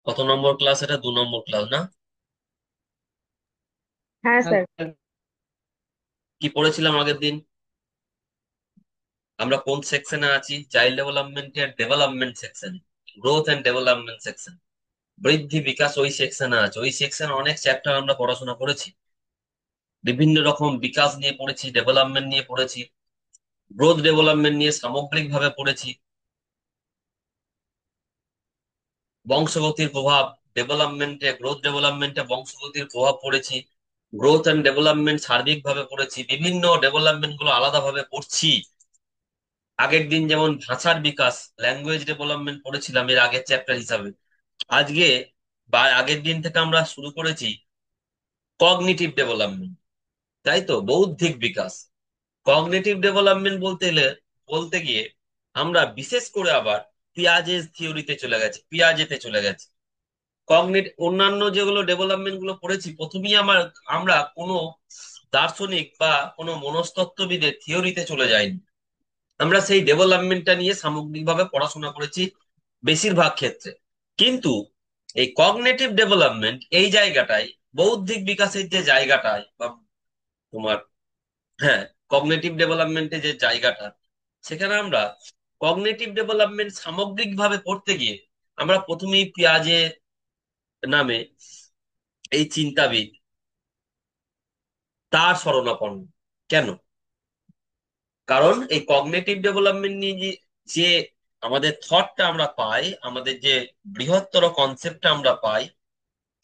কত নম্বর ক্লাস? এটা 2 নম্বর ক্লাস না? হ্যাঁ স্যার। কি পড়েছিলাম আগের দিন? আমরা কোন সেকশনে আছি? চাইল্ড ডেভেলপমেন্টের development section, growth and development section, বৃদ্ধি বিকাশ ওই সেকশনে আছে। ওই সেকশনে অনেক চ্যাপ্টার আমরা পড়াশোনা করেছি। বিভিন্ন রকম বিকাশ নিয়ে পড়েছি, ডেভেলপমেন্ট নিয়ে পড়েছি, গ্রোথ ডেভেলপমেন্ট নিয়ে সামগ্রিকভাবে পড়েছি, বংশগতির প্রভাব, ডেভেলপমেন্টে গ্রোথ ডেভেলপমেন্টে বংশগতির প্রভাব পড়েছি, গ্রোথ এন্ড ডেভেলপমেন্ট সার্বিকভাবে পড়েছি, বিভিন্ন ডেভেলপমেন্ট গুলো আলাদাভাবে পড়ছি। আগের দিন যেমন ভাষার বিকাশ, ল্যাঙ্গুয়েজ ডেভেলপমেন্ট পড়েছিলাম এর আগের চ্যাপ্টার হিসাবে। আজকে বা আগের দিন থেকে আমরা শুরু করেছি কগনিটিভ ডেভেলপমেন্ট, তাই তো, বৌদ্ধিক বিকাশ। কগনিটিভ ডেভেলপমেন্ট বলতে গিয়ে আমরা বিশেষ করে আবার পিয়াজেস থিওরিতে চলে গেছি, পিয়াজেতে চলে গেছি। অন্যান্য যেগুলো ডেভেলপমেন্ট গুলো পড়েছি, প্রথমেই আমরা কোনো দার্শনিক বা কোনো মনস্তত্ত্ববিদের থিওরিতে চলে যাইনি। আমরা সেই ডেভেলপমেন্টটা নিয়ে সামগ্রিকভাবে পড়াশোনা করেছি বেশিরভাগ ক্ষেত্রে। কিন্তু এই কগনিটিভ ডেভেলপমেন্ট এই জায়গাটায়, বৌদ্ধিক বিকাশের যে জায়গাটায় বা তোমার, হ্যাঁ, কগনিটিভ ডেভেলপমেন্টের যে জায়গাটা, সেখানে আমরা কগনিটিভ ডেভেলপমেন্ট সামগ্রিকভাবে পড়তে গিয়ে আমরা প্রথমেই পিয়াজে নামে এই চিন্তাবিদ, তার শরণাপন্ন। কেন? কারণ এই কগনিটিভ ডেভেলপমেন্ট নিয়ে যে আমাদের থটটা আমরা পাই, আমাদের যে বৃহত্তর কনসেপ্টটা আমরা পাই,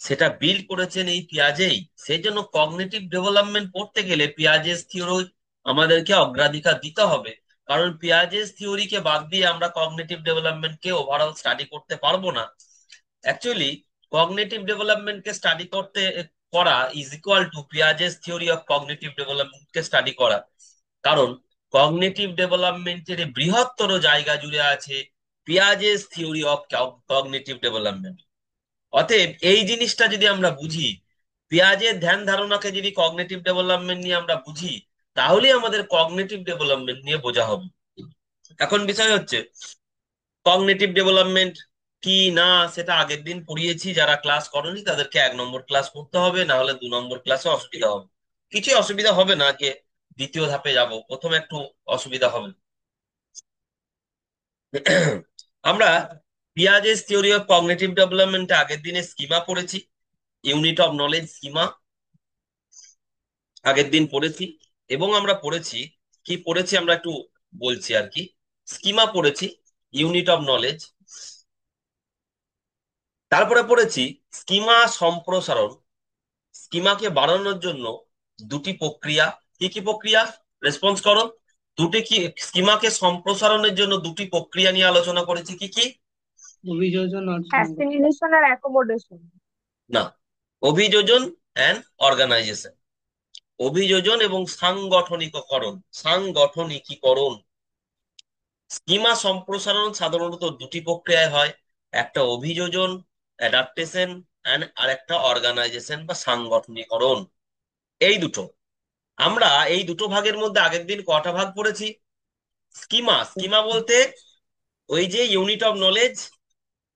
সেটা বিল্ড করেছেন এই পিয়াজেই। সেই জন্য কগনিটিভ ডেভেলপমেন্ট পড়তে গেলে পিয়াজেস থিওরি আমাদেরকে অগ্রাধিকার দিতে হবে। কারণ পিয়াজেস থিওরিকে বাদ দিয়ে আমরা কগনিটিভ ডেভেলপমেন্টকে ওভারঅল স্টাডি করতে পারবো না। অ্যাকচুয়ালি কগনিটিভ ডেভেলপমেন্টকে স্টাডি করা is equal to Piaget's theory of cognitive ডেভেলপমেন্টকে স্টাডি করা। কারণ কগনিটিভ ডেভেলপমেন্টের বৃহত্তর জায়গা জুড়ে আছে Piaget's theory of cognitive development. অতএব এই জিনিসটা যদি আমরা বুঝি, পিয়াজের ধ্যান ধারণাকে যদি কগনিটিভ ডেভেলপমেন্ট নিয়ে আমরা বুঝি, তাহলেই আমাদের কগনিটিভ ডেভেলপমেন্ট নিয়ে বোঝা হবে। এখন বিষয় হচ্ছে কগনিটিভ ডেভেলপমেন্ট কি না, সেটা আগের দিন পড়িয়েছি। যারা ক্লাস করনি তাদেরকে 1 নম্বর ক্লাস করতে হবে, না হলে 2 নম্বর ক্লাসে অসুবিধা হবে। কিছু অসুবিধা হবে না, যে দ্বিতীয় ধাপে যাব, প্রথমে একটু অসুবিধা হবে। আমরা পিয়াজেস থিওরি অফ কগনিটিভ ডেভেলপমেন্টে আগের দিনে স্কিমা পড়েছি, ইউনিট অফ নলেজ স্কিমা আগের দিন পড়েছি। এবং আমরা পড়েছি, কি পড়েছি আমরা একটু বলছি আর কি। স্কিমা পড়েছি, ইউনিট অফ নলেজ। তারপরে পড়েছি স্কিমা সম্প্রসারণ। স্কিমাকে বাড়ানোর জন্য দুটি প্রক্রিয়া। কি কি প্রক্রিয়া? রেসপন্স করো। দুটি কি? স্কিমাকে সম্প্রসারণের জন্য দুটি প্রক্রিয়া নিয়ে আলোচনা করেছি। কি কি? অভিযোজন আর অ্যাসিমিলেশন আর অ্যাকোমোডেশন। না, অভিযোজন অ্যান্ড অর্গানাইজেশন। অভিযোজন এবং সাংগঠনিককরণ, সাংগঠনিকীকরণ। স্কিমা সম্প্রসারণ সাধারণত দুটি প্রক্রিয়ায় হয়, একটা অভিযোজন, অ্যাডাপ্টেশন, এন্ড আর একটা অর্গানাইজেশন বা সাংগঠনিকরণ। এই দুটো। আমরা এই দুটো ভাগের মধ্যে আগের দিন কটা ভাগ পড়েছি? স্কিমা, স্কিমা বলতে ওই যে ইউনিট অফ নলেজ,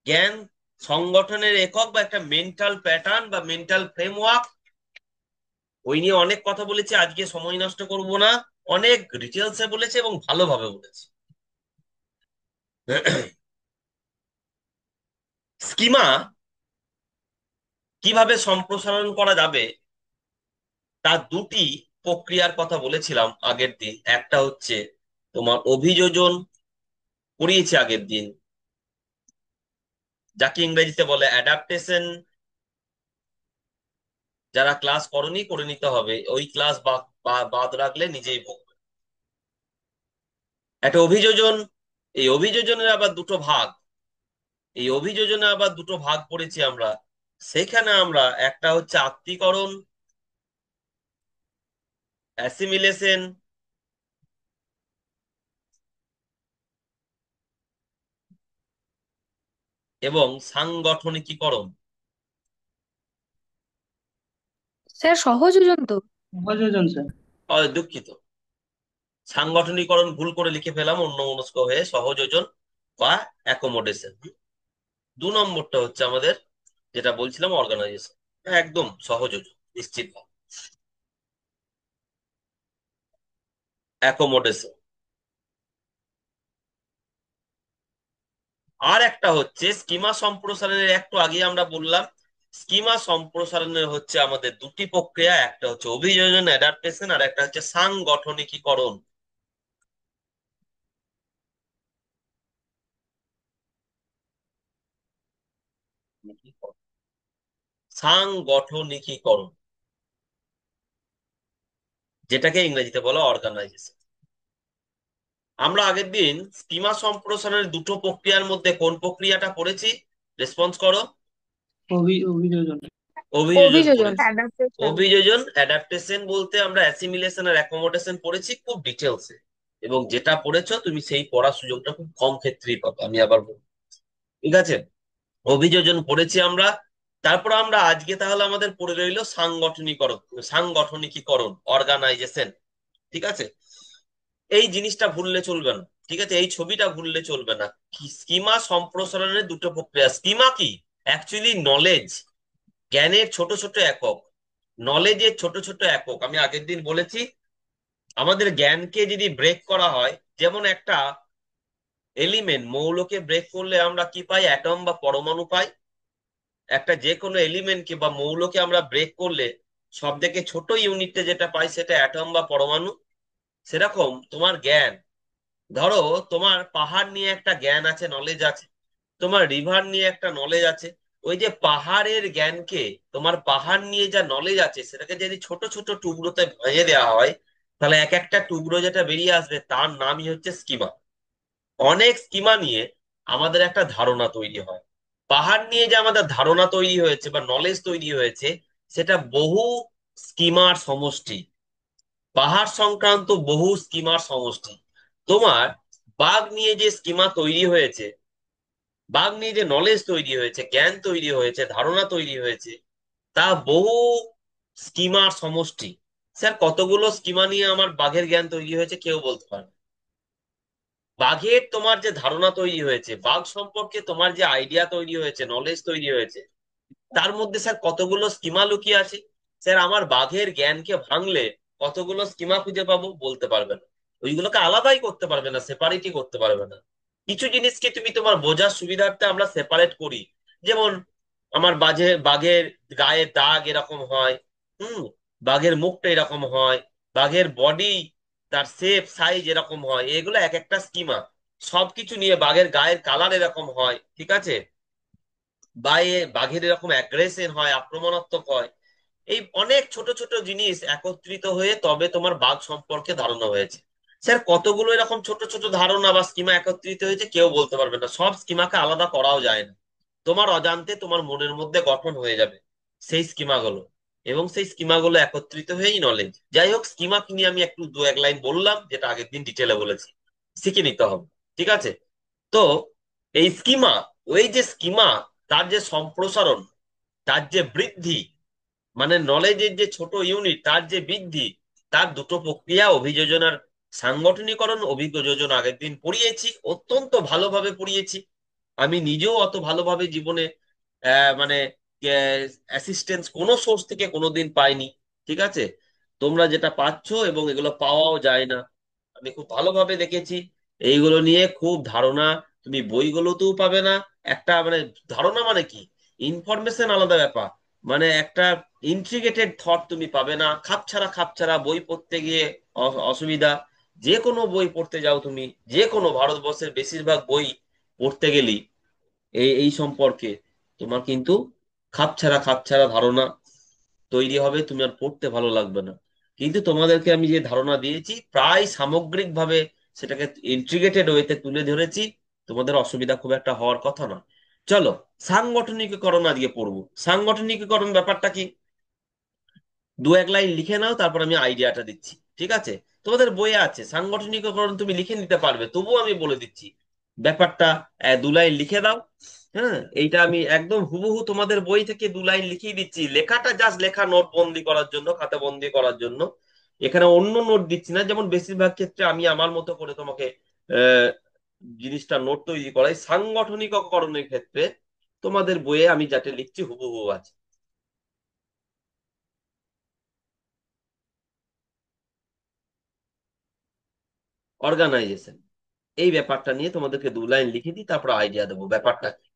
জ্ঞান সংগঠনের একক বা একটা মেন্টাল প্যাটার্ন বা মেন্টাল ফ্রেমওয়ার্ক। ওই নিয়ে অনেক কথা বলেছি, আজকে সময় নষ্ট করব না। অনেক ডিটেলসে বলেছে এবং ভালোভাবে বলেছে। স্কিমা কিভাবে সম্প্রসারণ করা যাবে, তার দুটি প্রক্রিয়ার কথা বলেছিলাম আগের দিন। একটা হচ্ছে তোমার অভিযোজন, পড়িয়েছি আগের দিন, যাকে ইংরেজিতে বলে অ্যাডাপ্টেশন। যারা ক্লাস করনি করে নিতে হবে, ওই ক্লাস বাদ রাখলে নিজেই ভুগবে। একটা অভিযোজন, এই অভিযোজনের আবার দুটো ভাগ। এই অভিযোজনে আবার দুটো ভাগ পড়েছি আমরা। সেখানে আমরা একটা হচ্ছে আত্তীকরণ, অ্যাসিমিলেশন, এবং সাংগঠনিকীকরণ। স্যার সহযোজন তো। অভিযোজন স্যার। দুঃখিত, সাংগঠনিকরণ ভুল করে লিখে ফেলাম অন্যমনস্ক হয়ে। সহযোজন বা অ্যাকোমোডেশন। 2 নম্বরটা হচ্ছে আমাদের যেটা বলছিলাম অর্গানাইজেশন, একদম সহজ, নিশ্চিত। অ্যাকোমোডেশন। আর একটা হচ্ছে স্কিমা সম্প্রসারণের, একটু আগে আমরা বললাম স্কিমা সম্প্রসারণের হচ্ছে আমাদের দুটি প্রক্রিয়া, একটা হচ্ছে অভিযোজন অ্যাডাপ্টেশন, আর একটা হচ্ছে সাংগঠনিকীকরণ। সাংগঠনিকীকরণ, যেটাকে ইংরেজিতে বলা অর্গানাইজেশন। আমরা আগের দিন স্কিমা সম্প্রসারণের দুটো প্রক্রিয়ার মধ্যে কোন প্রক্রিয়াটা পড়েছি? রেসপন্স করো। অভিযোজন। অভিযোজন অভিযোজন পড়েছি। অ্যাডাপ্টেশন। অভিযোজন অ্যাডাপ্টেশন বলতে আমরা অ্যাসিমিলেশন আর অ্যাকোমোডেশন পড়েছি খুব ডিটেলসে, এবং যেটা পড়েছো তুমি সেই পড়ার সুযোগটা খুব কম ক্ষেত্রেই পাবে, আমি আবার বলবো। ঠিক আছে, অভিযোজন পড়েছি আমরা। তারপর আমরা আজকে তাহলে আমাদের পড়ে রইলো সাংগঠনিকরণ, সাংগঠনিকীকরণ, অর্গানাইজেশন। ঠিক আছে, এই জিনিসটা ভুললে চলবে না। ঠিক আছে, এই ছবিটা ভুললে চলবে না। কি স্কিমা সম্প্রসারণের দুটো প্রক্রিয়া। স্কিমা কি? অ্যাকচুয়ালি নলেজ, জ্ঞানের ছোট ছোট একক, নলেজের ছোট ছোট একক। আমি আগের দিন বলেছি আমাদের জ্ঞানকে যদি ব্রেক করা হয়, যেমন একটা এলিমেন্ট মৌলকে ব্রেক করলে আমরা কি পাই? অ্যাটম বা পরমাণু পাই। একটা যে কোনো এলিমেন্টকে বা মৌলকে আমরা ব্রেক করলে সব থেকে ছোট ইউনিটে যেটা পাই সেটা অ্যাটম বা পরমাণু। সেরকম তোমার জ্ঞান, ধরো তোমার পাহাড় নিয়ে একটা জ্ঞান আছে, নলেজ আছে, তোমার রিভার নিয়ে একটা নলেজ আছে। ওই যে পাহাড়ের জ্ঞানকে, তোমার পাহাড় নিয়ে যা নলেজ আছে সেটাকে যদি ছোট ছোট টুকরোতে ভেঙে দেওয়া হয়, তাহলে এক একটা টুকরো যেটা বেরিয়ে আসবে তার নামই হচ্ছে স্কিমা। অনেক স্কিমা নিয়ে আমাদের একটা ধারণা তৈরি হয়। পাহাড় নিয়ে যে আমাদের ধারণা তৈরি হয়েছে বা নলেজ তৈরি হয়েছে, সেটা বহু স্কিমার সমষ্টি, পাহাড় সংক্রান্ত বহু স্কিমার সমষ্টি। তোমার বাঘ নিয়ে যে স্কিমা তৈরি হয়েছে, বাঘ নিয়ে যে নলেজ তৈরি হয়েছে, জ্ঞান তৈরি হয়েছে, ধারণা তৈরি হয়েছে, তা বহু স্কিমার সমষ্টি। স্যার কতগুলো স্কিমা নিয়ে আমার বাঘের জ্ঞান তৈরি হয়েছে কেউ বলতে পারবে? বাঘের তোমার যে ধারণা তৈরি হয়েছে, বাঘ সম্পর্কে তোমার যে আইডিয়া তৈরি হয়েছে, নলেজ তৈরি হয়েছে, তার মধ্যে স্যার কতগুলো স্কিমা লুকিয়ে আছে? স্যার আমার বাঘের জ্ঞানকে ভাঙলে কতগুলো স্কিমা খুঁজে পাবো? বলতে পারবে না। ওইগুলোকে আলাদাই করতে পারবে না, সেপারেটই করতে পারবে না। কিছু জিনিসকে তুমি তোমার বোঝার সুবিধার্থে আমরা সেপারেট করি। যেমন আমার বাঘের গায়ের দাগ এরকম হয়, হুম, বাঘের মুখটা এরকম হয়, বাঘের বডি, তার শেপ সাইজ এরকম হয়, এগুলো এক একটা স্কিমা। সবকিছু নিয়ে বাঘের গায়ের কালার এরকম হয়, ঠিক আছে, বাঘের এরকম অ্যাগ্রেসিভ হয়, আক্রমণাত্মক হয়। এই অনেক ছোট ছোট জিনিস একত্রিত হয়ে তবে তোমার বাঘ সম্পর্কে ধারণা হয়েছে। স্যার কতগুলো এরকম ছোট ছোট ধারণা বা স্কিমা একত্রিত হয়েছে কেউ বলতে পারবে না, সব স্কিমাকে আলাদা করাও যায় না। তোমার অজান্তে তোমার মনের মধ্যে গঠন হয়ে যাবে সেই স্কিমাগুলো, এবং সেই স্কিমাগুলো একত্রিত হয়েই নলেজ। যাই হোক, স্কিমা কি নিয়ে আমি একটু দু এক লাইন বললাম, যেটা আগের দিন ডিটেলে বলেছি, শিখে নিতে হবে। ঠিক আছে, তো এই স্কিমা, ওই যে স্কিমা, তার যে সম্প্রসারণ, তার যে বৃদ্ধি, মানে নলেজের যে ছোট ইউনিট তার যে বৃদ্ধি, তার দুটো প্রক্রিয়া, অভিযোজন আর সাংগঠনিকরণ। অভিযোজন আগের দিন পড়িয়েছি, অত্যন্ত ভালোভাবে পড়িয়েছি। আমি নিজেও অত ভালোভাবে জীবনে মানে অ্যাসিস্ট্যান্স কোনো সোর্স থেকে কোনোদিন পাইনি। ঠিক আছে, তোমরা যেটা পাচ্ছ, এবং এগুলো পাওয়াও যায় না, আমি খুব ভালোভাবে দেখেছি। এইগুলো নিয়ে খুব ধারণা তুমি বইগুলোতেও পাবে না। একটা মানে ধারণা মানে কি, ইনফরমেশন আলাদা ব্যাপার, মানে একটা ইন্টিগ্রেটেড থট তুমি পাবে না। খাপছাড়া খাপছাড়া বই পড়তে গিয়ে অসুবিধা। যে কোনো বই পড়তে যাও তুমি, যে কোনো ভারতবর্ষের বেশিরভাগ বই পড়তে গেলি এই এই সম্পর্কে, তোমার কিন্তু খাপছাড়া খাপছাড়া ধারণা তৈরি হবে, তুমি আর পড়তে ভালো লাগবে না। কিন্তু তোমাদেরকে আমি যে ধারণা দিয়েছি প্রায় সামগ্রিক ভাবে সেটাকে ইন্টিগ্রেটেড ওয়েতে তুলে ধরেছি, তোমাদের অসুবিধা খুব একটা হওয়ার কথা না। চলো, সাংগঠনিকীকরণ আজকে পড়বো। সাংগঠনিকীকরণ ব্যাপারটা কি, দু এক লাইন লিখে নাও, তারপর আমি আইডিয়াটা দিচ্ছি। ঠিক আছে, তোমাদের বইয়ে আছে সাংগঠনিকীকরণ, তুমি লিখে নিতে পারবে, তবুও আমি বলে দিচ্ছি ব্যাপারটা। দু লাইন লিখে দাও। হ্যাঁ, এইটা আমি একদম হুবহু তোমাদের বই থেকে দু লাইন লিখিয়ে দিচ্ছি, লেখাটা জাস্ট লেখা, নোট বন্দি করার জন্য, খাতা বন্দি করার জন্য। এখানে অন্য নোট দিচ্ছি না, যেমন বেশিরভাগ ক্ষেত্রে আমি আমার মতো করে তোমাকে আহ জিনিসটা নোট তৈরি করাই। সাংগঠনিককরণের ক্ষেত্রে তোমাদের বইয়ে আমি যাতে লিখছি হুবহু আছে। অর্গানাইজেশন, এই ব্যাপারটা নিয়ে তোমাদেরকে 2 লাইন লিখে দিই, তারপর আইডিয়া দেবো ব্যাপারটা কি।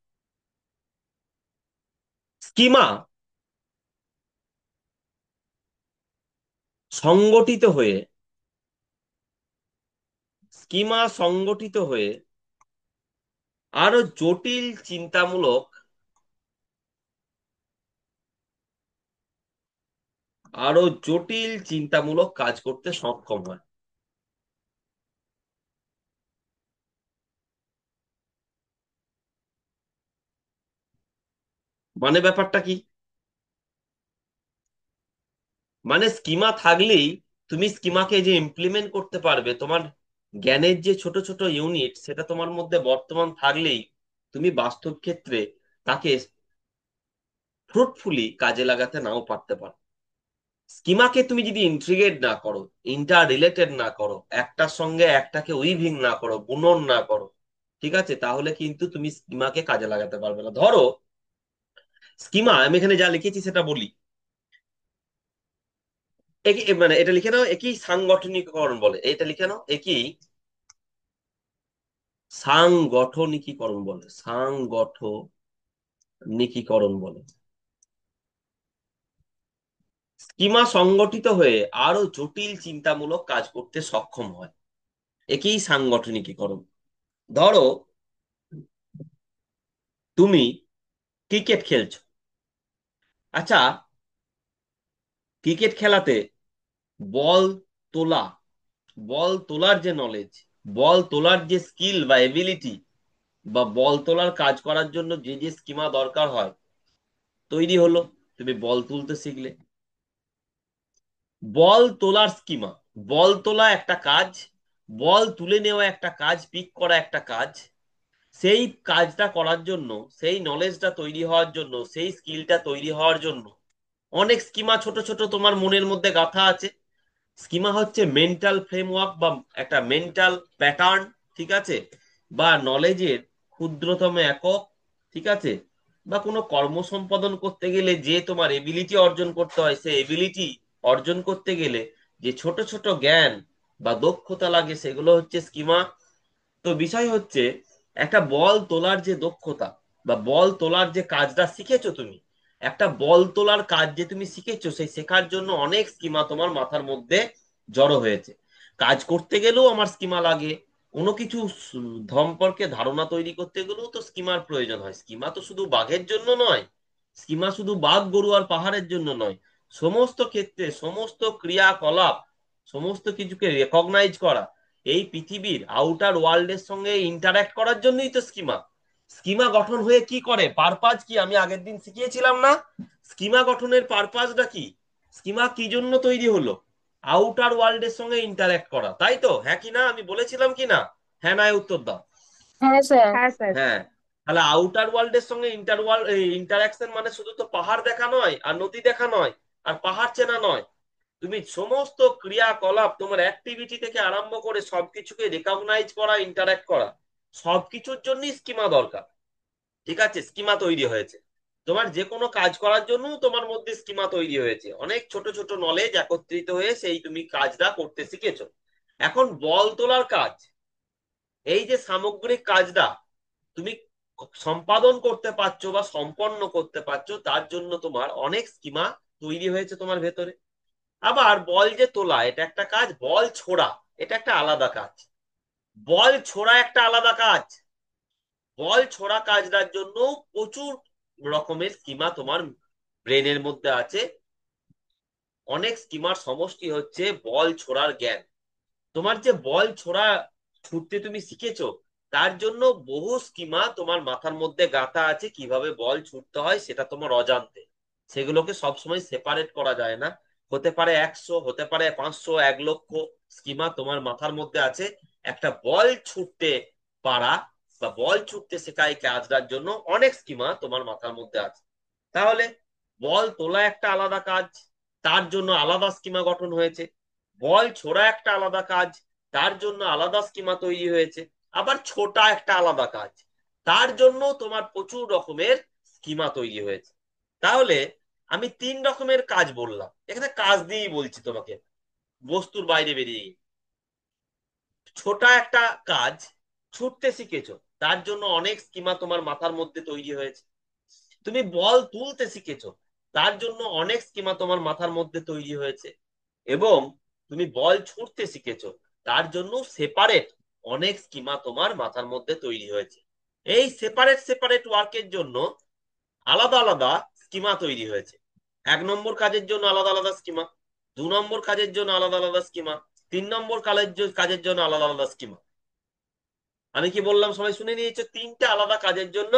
স্কিমা সংগঠিত হয়ে স্কিমা সংগঠিত হয়ে আরো জটিল চিন্তামূলক কাজ করতে সক্ষম হয়। মানে ব্যাপারটা কি? মানে স্কিমা থাকলেই তুমি স্কিমাকে যে ইমপ্লিমেন্ট করতে পারবে, তোমার জ্ঞানের যে ছোট ছোট ইউনিট সেটা তোমার মধ্যে বর্তমান থাকলেই তুমি বাস্তব ক্ষেত্রে তাকে ফ্রুটফুলি কাজে লাগাতে নাও পারতে পারো। স্কিমাকে তুমি যদি ইন্ট্রিগেট না করো, ইন্টার রিলেটেড না করো, একটার সঙ্গে একটাকে উইভিং না করো, বুনন না করো, ঠিক আছে, তাহলে কিন্তু তুমি স্কিমাকে কাজে লাগাতে পারবে না। ধরো স্কিমা, আমি এখানে যা লিখেছি সেটা বলি। মানে এটা লিখে নাও, একই সাংগঠনিকীকরণ বলে, এটা লিখে নাও, একই সাংগঠনিকীকরণ বলে, সাংগঠনিকীকরণ বলে। স্কিমা সংগঠিত হয়ে আরো জটিল চিন্তামূলক কাজ করতে সক্ষম হয়, একেই সাংগঠনিকীকরণ। ধরো তুমি ক্রিকেট খেলছো, আচ্ছা, ক্রিকেট খেলাতে বল তোলা, বল তোলার যে নলেজ, বল তোলার যে স্কিল বা এবিলিটি, বা বল তোলার কাজ করার জন্য যে যে স্কিমা দরকার হয় তৈরি হলো, তুমি বল তুলতে শিখলে। বল তোলার স্কিমা, বল তোলা একটা কাজ, বল তুলে নেওয়া একটা কাজ, পিক করা একটা কাজ। সেই কাজটা করার জন্য, সেই নলেজটা তৈরি হওয়ার জন্য, সেই স্কিলটা তৈরি হওয়ার জন্য অনেক স্কিমা ছোট ছোট তোমার মনের মধ্যে গাঁথা আছে। স্কিমা হচ্ছে মেন্টাল ফ্রেমওয়ার্ক বা একটা মেন্টাল প্যাটার্ন, ঠিক আছে, বা নলেজের ক্ষুদ্রতম একক, ঠিক আছে, বা কোনো কর্ম সম্পাদন করতে গেলে যে তোমার এবিলিটি অর্জন করতে হয়, সেই এবিলিটি অর্জন করতে গেলে যে ছোট ছোট জ্ঞান বা দক্ষতা লাগে, সেগুলো হচ্ছে স্কিমা। তো বিষয় হচ্ছে, একটা বল তোলার যে দক্ষতা বা বল তোলার যে কাজটা শিখেছো তুমি, একটা বল তোলার কাজ যে তুমি শিখেছো, সেই শেখার জন্য অনেক স্কিমা তোমার মাথার মধ্যে জড়ো হয়েছে। কাজ করতে গেলেও আমার স্কিমা লাগে, কোনো কিছু সম্পর্কে ধারণা তৈরি করতে গেলেও তো স্কিমার প্রয়োজন হয়। স্কিমা তো শুধু বাঘের জন্য নয়, স্কিমা শুধু বাঘ গরু আর পাহাড়ের জন্য নয়, সমস্ত ক্ষেত্রে সমস্ত ক্রিয়াকলাপ, সমস্ত কিছুকে রেকগনাইজ করা, এই পৃথিবীর আউটার ওয়ার্ল্ডের সঙ্গে ইন্টারঅ্যাক্ট করার জন্যই তো স্কিমা। স্কিমা গঠন হয়ে কি করে, পারপাজ কি, আমি আগের দিন শিখিয়েছিলাম না? স্কিমা গঠনের পারপাজটা কি? স্কিমা কি জন্য তৈরি হলো? আউটার ওয়ার্ল্ডের সঙ্গে ইন্টারঅ্যাক্ট করা, তাই তো? হ্যাঁ কি না, আমি বলেছিলাম কি না? হ্যাঁ না উত্তর দাও। হ্যাঁ স্যার। হ্যাঁ স্যার। হ্যাঁ, তাহলে আউটার ওয়ার্ল্ডের সঙ্গে ইন্টারাকশন মানে শুধু তো পাহাড় দেখা নয় আর নদী দেখা নয় আর পাহাড় চেনা নয়, তুমি সমস্ত ক্রিয়াকলাপ, তোমার অ্যাক্টিভিটি থেকে আরম্ভ করে সবকিছুকে রেকগনাইজ করা, ইন্টারঅ্যাক্ট করা, সবকিছুর জন্যই স্কিমা দরকার। ঠিক আছে, স্কিমা তৈরি হয়েছে তোমার যে কোনো কাজ করার জন্য, তোমার মধ্যে স্কিমা তৈরি হয়েছে, অনেক ছোট ছোট নলেজ একত্রিত হয়ে সেই তুমি কাজটা করতে শিখেছো। এখন বল তোলার কাজ, এই যে সামগ্রিক কাজটা তুমি সম্পাদন করতে পারছো বা সম্পন্ন করতে পারছো, তার জন্য তোমার অনেক স্কিমা তৈরি হয়েছে তোমার ভেতরে। আবার বল যে তোলা এটা একটা কাজ, বল ছোড়া এটা একটা আলাদা কাজ। বল ছোড়া একটা আলাদা কাজ, বল ছোড়া কাজটার জন্য প্রচুর রকমের স্কিমা তোমার ব্রেনের মধ্যে আছে। অনেক স্কিমার সমষ্টি হচ্ছে বল ছোড়ার জ্ঞান। তোমার যে বল ছোড়া ছুটতে তুমি শিখেছো, তার জন্য বহু স্কিমা তোমার মাথার মধ্যে গাঁথা আছে, কিভাবে বল ছুটতে হয় সেটা তোমার অজান্তে। সেগুলোকে সবসময় সেপারেট করা যায় না, হতে পারে 100, হতে পারে 500, 1 লক্ষ স্কিমা তোমার মাথার মধ্যে আছে। একটা বল ছুটতে পারা বা বল ছুটতে শেখা এই কাজটার জন্য অনেক স্কিমা তোমার মাথার মধ্যে আছে। তাহলে বল তোলা একটা আলাদা কাজ, তার জন্য আলাদা স্কিমা গঠন হয়েছে। বল ছোড়া একটা আলাদা কাজ, তার জন্য আলাদা স্কিমা তৈরি হয়েছে। আবার ছোটা একটা আলাদা কাজ, তার জন্য তোমার প্রচুর রকমের স্কিমা তৈরি হয়েছে। তাহলে আমি 3 রকমের কাজ বললাম, এখানে কাজ দিয়েই বলছি তোমাকে, বস্তুর বাইরে বেরিয়ে গিয়ে। ছোট একটা কাজ, ছুটতে শিখেছো, তার জন্য অনেক স্কিমা তোমার মাথার মধ্যে তৈরি হয়েছে। তুমি বল তুলতে শিখেছো, তার জন্য অনেক স্কিমা তোমার মাথার মধ্যে তৈরি হয়েছে। এবং তুমি বল ছুটতে শিখেছো, তার জন্য সেপারেট অনেক স্কিমা তোমার মাথার মধ্যে তৈরি হয়েছে। এই সেপারেট সেপারেট ওয়ার্কের জন্য আলাদা আলাদা স্কিমা তৈরি হয়েছে। 1 নম্বর কাজের জন্য আলাদা আলাদা স্কিমা, 2 নম্বর কাজের জন্য আলাদা আলাদা স্কিমা, 3 নম্বর কাজের জন্য আলাদা আলাদা স্কিমা। আমি কি বললাম সবাই শুনে নিয়েছো? 3টে আলাদা কাজের জন্য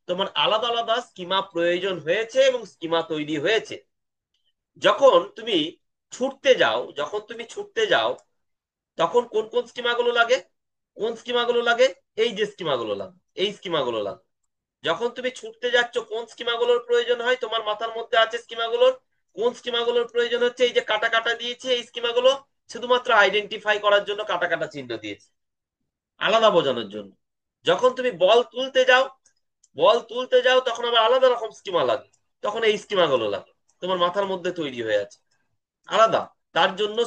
তোমার আলাদা আলাদা স্কিমা প্রয়োজন হয়েছে এবং স্কিমা তৈরি হয়েছে। যখন তুমি ছুটতে যাও তখন কোন কোন স্কিমাগুলো লাগে? কোন স্কিমাগুলো লাগে? এই যে স্কিমাগুলো লাগে, এই স্কিমাগুলো লাগে। যখন তুমি ছুটতে যাচ্ছ কোন স্কিমাগুলোর প্রয়োজন হয়? তোমার মাথার মধ্যে আছে স্কিমাগুলোর। কোন স্কিমাগুলোর প্রয়োজন হচ্ছে? এই যে কাটা কাটা দিয়েছি, এই স্কিমাগুলো শুধুমাত্র আইডেন্টিফাই করার জন্য কাটা কাটা চিহ্ন দিয়েছি, আলাদা বোঝানোর জন্য। যখন তুমি বল তুলতে যাও তখন আবার আলাদা রকম স্কিমা লাগে, তখন এই স্কিমাগুলো লাগে, তোমার মাথার মধ্যে তৈরি হয়ে আছে আলাদা। তার জন্য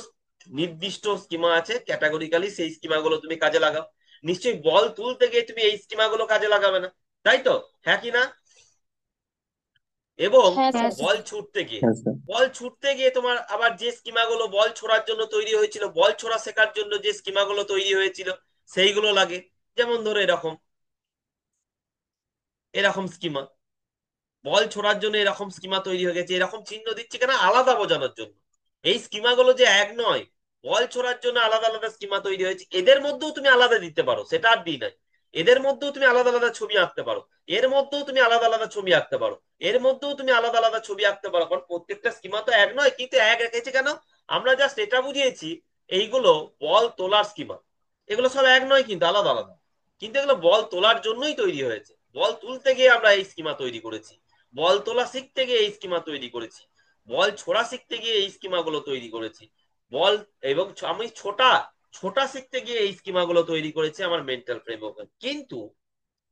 নির্দিষ্ট স্কিমা আছে ক্যাটাগরিক্যালি, সেই স্কিমাগুলো তুমি কাজে লাগাও। নিশ্চয়ই বল তুলতে গিয়ে তুমি এই স্কিমাগুলো কাজে লাগাবে না, তাই তো? হ্যাঁ কি না? এবং হ্যাঁ স্যার। বল ছুটতে গিয়ে হ্যাঁ স্যার। বল ছুটতে গিয়ে তোমার আবার যে স্কিমাগুলো বল ছোড়ার জন্য তৈরি হয়েছিল, বল ছোড়া শেখার জন্য যে স্কিমাগুলো তৈরি হয়েছিল, সেইগুলো লাগে। যেমন ধরো এরকম এরকম স্কিমা, বল ছোড়ার জন্য এরকম স্কিমা তৈরি হয়ে গেছে। এরকম চিহ্ন দিচ্ছি কেন? আলাদা বোঝানোর জন্য। এই স্কিমাগুলো যে এক নয়, বল ছোড়ার জন্য আলাদা আলাদা স্কিমা তৈরি হয়েছে, এদের মধ্যেও তুমি আলাদা দিতে পারো, সেটা আর দিই নাই। এদের মধ্যেও তুমি আলাদা আলাদা ছবি আঁকতে পারো, এর মধ্যেও তুমি আলাদা আলাদা ছবি আঁকতে পারো, এর মধ্যেও তুমি আলাদা আলাদা ছবি আঁকতে পারো, কারণ প্রত্যেকটা স্কিমা তো এক নয়। কিন্তু এক রেখেছে কেন? আমরা জাস্ট এটা বুঝিয়েছি এইগুলো বল তোলার স্কিমা, এগুলো সব এক নয়, কিন্তু আলাদা আলাদা। কিন্তু এগুলো বল তোলার জন্যই তৈরি হয়েছে। বল তুলতে গিয়ে আমরা এই স্কিমা তৈরি করেছি, বল তোলা শিখতে গিয়ে এই স্কিমা তৈরি করেছি, বল ছোড়া শিখতে গিয়ে এই স্কিমা গুলো তৈরি করেছি, বল এবং আমি ছোটা ছোটা শিখতে গিয়ে এই স্কিমা গুলো তৈরি করেছি আমার মেন্টাল ফ্রেমওয়ার্ক। কিন্তু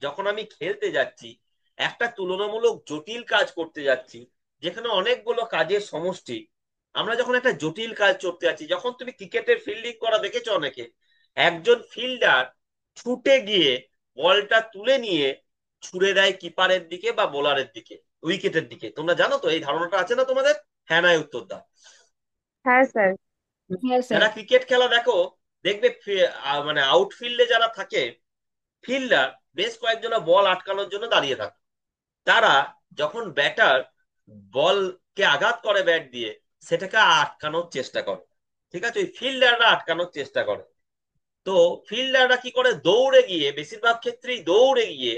যখন আমি খেলতে যাচ্ছি, একটা তুলনামূলক জটিল কাজ করতে যাচ্ছি, যেখানে অনেকগুলো কাজের সমষ্টি, আমরা যখন একটা জটিল কাজ করতে যাচ্ছি, যখন তুমি ক্রিকেটের ফিল্ডিং করা দেখেছো অনেকে, একজন ফিল্ডার ছুটে গিয়ে বলটা তুলে নিয়ে ছুড়ে দেয় কিপারের দিকে বা বোলারের দিকে, উইকেটের দিকে। তোমরা জানো তো? এই ধারণাটা আছে না তোমাদের? হ্যাঁ নাই উত্তর দাও। হ্যাঁ স্যার। হ্যাঁ স্যার। যারা ক্রিকেট খেলা দেখো, দেখবে মানে আউটফিল্ডে যারা থাকে, ফিল্ডার বেশ কয়েকজনা বল আটকানোর জন্য দাঁড়িয়ে থাকে। তারা যখন ব্যাটার বলকে আঘাত করে ব্যাট দিয়ে, সেটাকে আটকানোর চেষ্টা করে। ঠিক আছে? ওই ফিল্ডাররা আটকানোর চেষ্টা করে। তো ফিল্ডাররা কি করে? দৌড়ে গিয়ে, বেশিরভাগ ক্ষেত্রেই দৌড়ে গিয়ে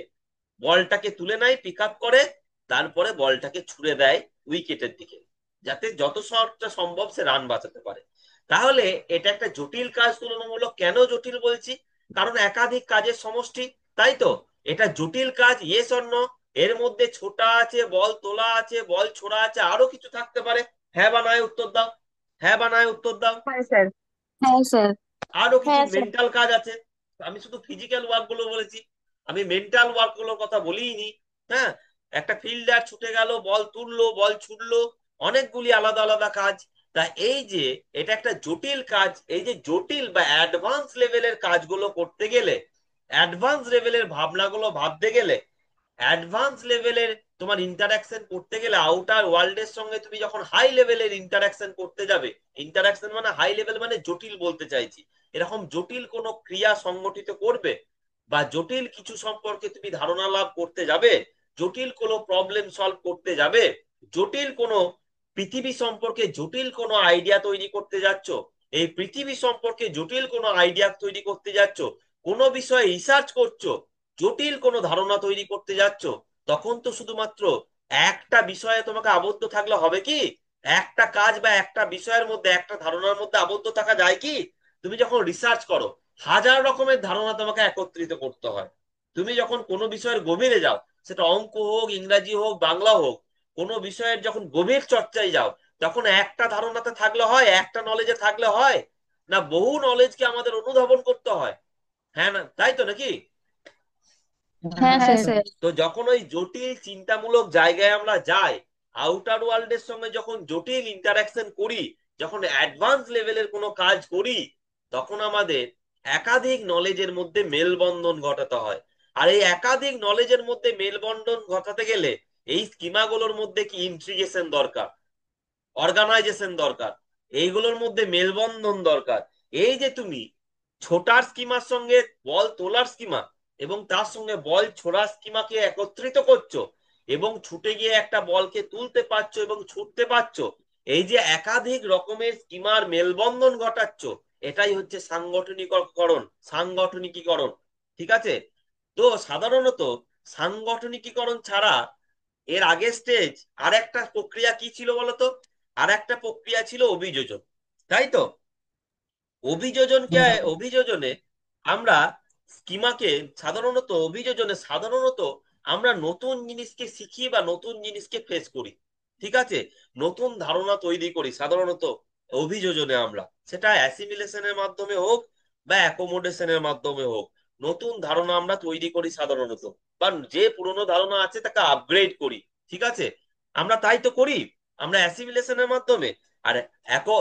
বলটাকে তুলে নেয়, পিক আপ করে, তারপরে বলটাকে ছুড়ে দেয় উইকেটের দিকে, যাতে যত শটটা সম্ভব সে রান বাঁচাতে পারে। তাহলে এটা একটা জটিল কাজ। তুলনামূলক কেন জটিল বলছি? কারণ একাধিক কাজের সমষ্টি, তাই তো? এটা জটিল কাজ, ইয়েস অর নো? এর মধ্যে ছোটা আছে, বল তোলা আছে, বল ছোড়া আছে, আরো কিছু থাকতে পারে। হ্যাঁ বা নয় উত্তর দাও, হ্যাঁ বা নয় উত্তর দাও। হ্যাঁ স্যার। হ্যাঁ স্যার। আরো কিছু হ্যাঁ স্যার। মেন্টাল কাজ আছে। আমি শুধু ফিজিক্যাল ওয়ার্ক গুলো বলেছি, আমি মেন্টাল ওয়ার্ক গুলোর কথা বলিনি। হ্যাঁ, একটা ফিল্ডার ছুটে গেল, বল তুললো, বল ছুটলো, অনেকগুলি আলাদা আলাদা কাজ। তা এই যে এটা একটা জটিল কাজ, এই যে জটিল বা অ্যাডভান্স লেভেলের কাজগুলো করতে গেলে, অ্যাডভান্স লেভেলের ভাবনাগুলো ভাবতে গেলে, অ্যাডভান্স লেভেলের তোমার ইন্টারাকশন করতে গেলে, আউটার ওয়ার্ল্ডের সঙ্গে তুমি যখন হাই লেভেলের ইন্টারাকশন করতে যাবে, ইন্টারাকশন মানে হাই লেভেল মানে জটিল বলতে চাইছি, এরকম জটিল কোনো ক্রিয়া সংগঠিত করবে বা জটিল কিছু সম্পর্কে তুমি ধারণা লাভ করতে যাবে, জটিল কোনো প্রবলেম সলভ করতে যাবে, জটিল কোনো পৃথিবী সম্পর্কে জটিল কোনো আইডিয়া তৈরি করতে যাচ্ছ, এই পৃথিবী সম্পর্কে জটিল কোনো আইডিয়া তৈরি করতে যাচ্ছ, কোনো বিষয়ে রিসার্চ করছো, জটিল কোনো ধারণা তৈরি করতে যাচ্ছ, তখন তো শুধুমাত্র একটা বিষয়ে তোমাকে আবদ্ধ থাকলে হবে কি? একটা কাজ বা একটা বিষয়ের মধ্যে, একটা ধারণার মধ্যে আবদ্ধ থাকা যায় কি? তুমি যখন রিসার্চ করো, হাজার রকমের ধারণা তোমাকে একত্রিত করতে হয়। তুমি যখন কোনো বিষয়ের গভীরে যাও, সেটা অঙ্ক হোক, ইংরাজি হোক, বাংলা হোক, কোনো বিষয়ের যখন গভীর চর্চায় যাও, তখন একটা ধারণাতে থাকলে হয়, একটা নলেজে থাকলে হয় না, বহু নলেজকে আমাদের অনুধাবন করতে হয়। হ্যাঁ না, তাই তো নাকি? হ্যাঁ হ্যাঁ স্যার। স্যার। তো যখন ওই জটিল চিন্তামূলক জায়গায় আমরা যাই, আউটার ওয়ার্ল্ডের সঙ্গে যখন জটিল ইন্টারাকশন করি, যখন অ্যাডভান্স লেভেলের কোনো কাজ করি, তখন আমাদের একাধিক নলেজের মধ্যে মেলবন্ধন ঘটাতে হয়। আর এই একাধিক নলেজের মধ্যে মেলবন্ধন ঘটাতে গেলে এই স্কিমাগুলোর মধ্যে কি ইন্ট্রিগেশন দরকার, অর্গানাইজেশন দরকার, এইগুলোর মধ্যে মেলবন্ধন দরকার। এই যে তুমি ছোটার স্কিমার সঙ্গে বল তোলার স্কিমা এবং তার সঙ্গে বল ছোড়ার স্কিমাকে একত্রিত করছো এবং ছুটে গিয়ে একটা বলকে তুলতে পারছো এবং ছুটতে পারছো, এই যে একাধিক রকমের স্কিমার মেলবন্ধন ঘটাচ্ছ, এটাই হচ্ছে সাংগঠনিকীকরণ, সাংগঠনিকীকরণ। ঠিক আছে? তো সাধারণত সাংগঠনিকীকরণ ছাড়া এর আগের স্টেজ আর একটা প্রক্রিয়া কি ছিল বলতো? আর একটা প্রক্রিয়া ছিল অভিযোজন, তাই তো? অভিযোজনকে হ্যাঁ অভিযোজনে আমরা স্কিমাকে সাধারণত আমরা নতুন জিনিসকে শিখি বা নতুন জিনিসকে ফেস করি। ঠিক আছে? নতুন ধারণা তৈরি করি সাধারণত অভিযোজনে আমরা, সেটা অ্যাসিমিলেশনের মাধ্যমে হোক বা অ্যাকোমোডেশনের মাধ্যমে হোক, নতুন ধারণা আমরা তৈরি করি সাধারণত, বা যে পুরনো ধারণা আছে তাকে আপগ্রেড করি। ঠিক আছে? আমরা তাই তো করি, আমরা অ্যাসিমিলেশনের মাধ্যমে। আর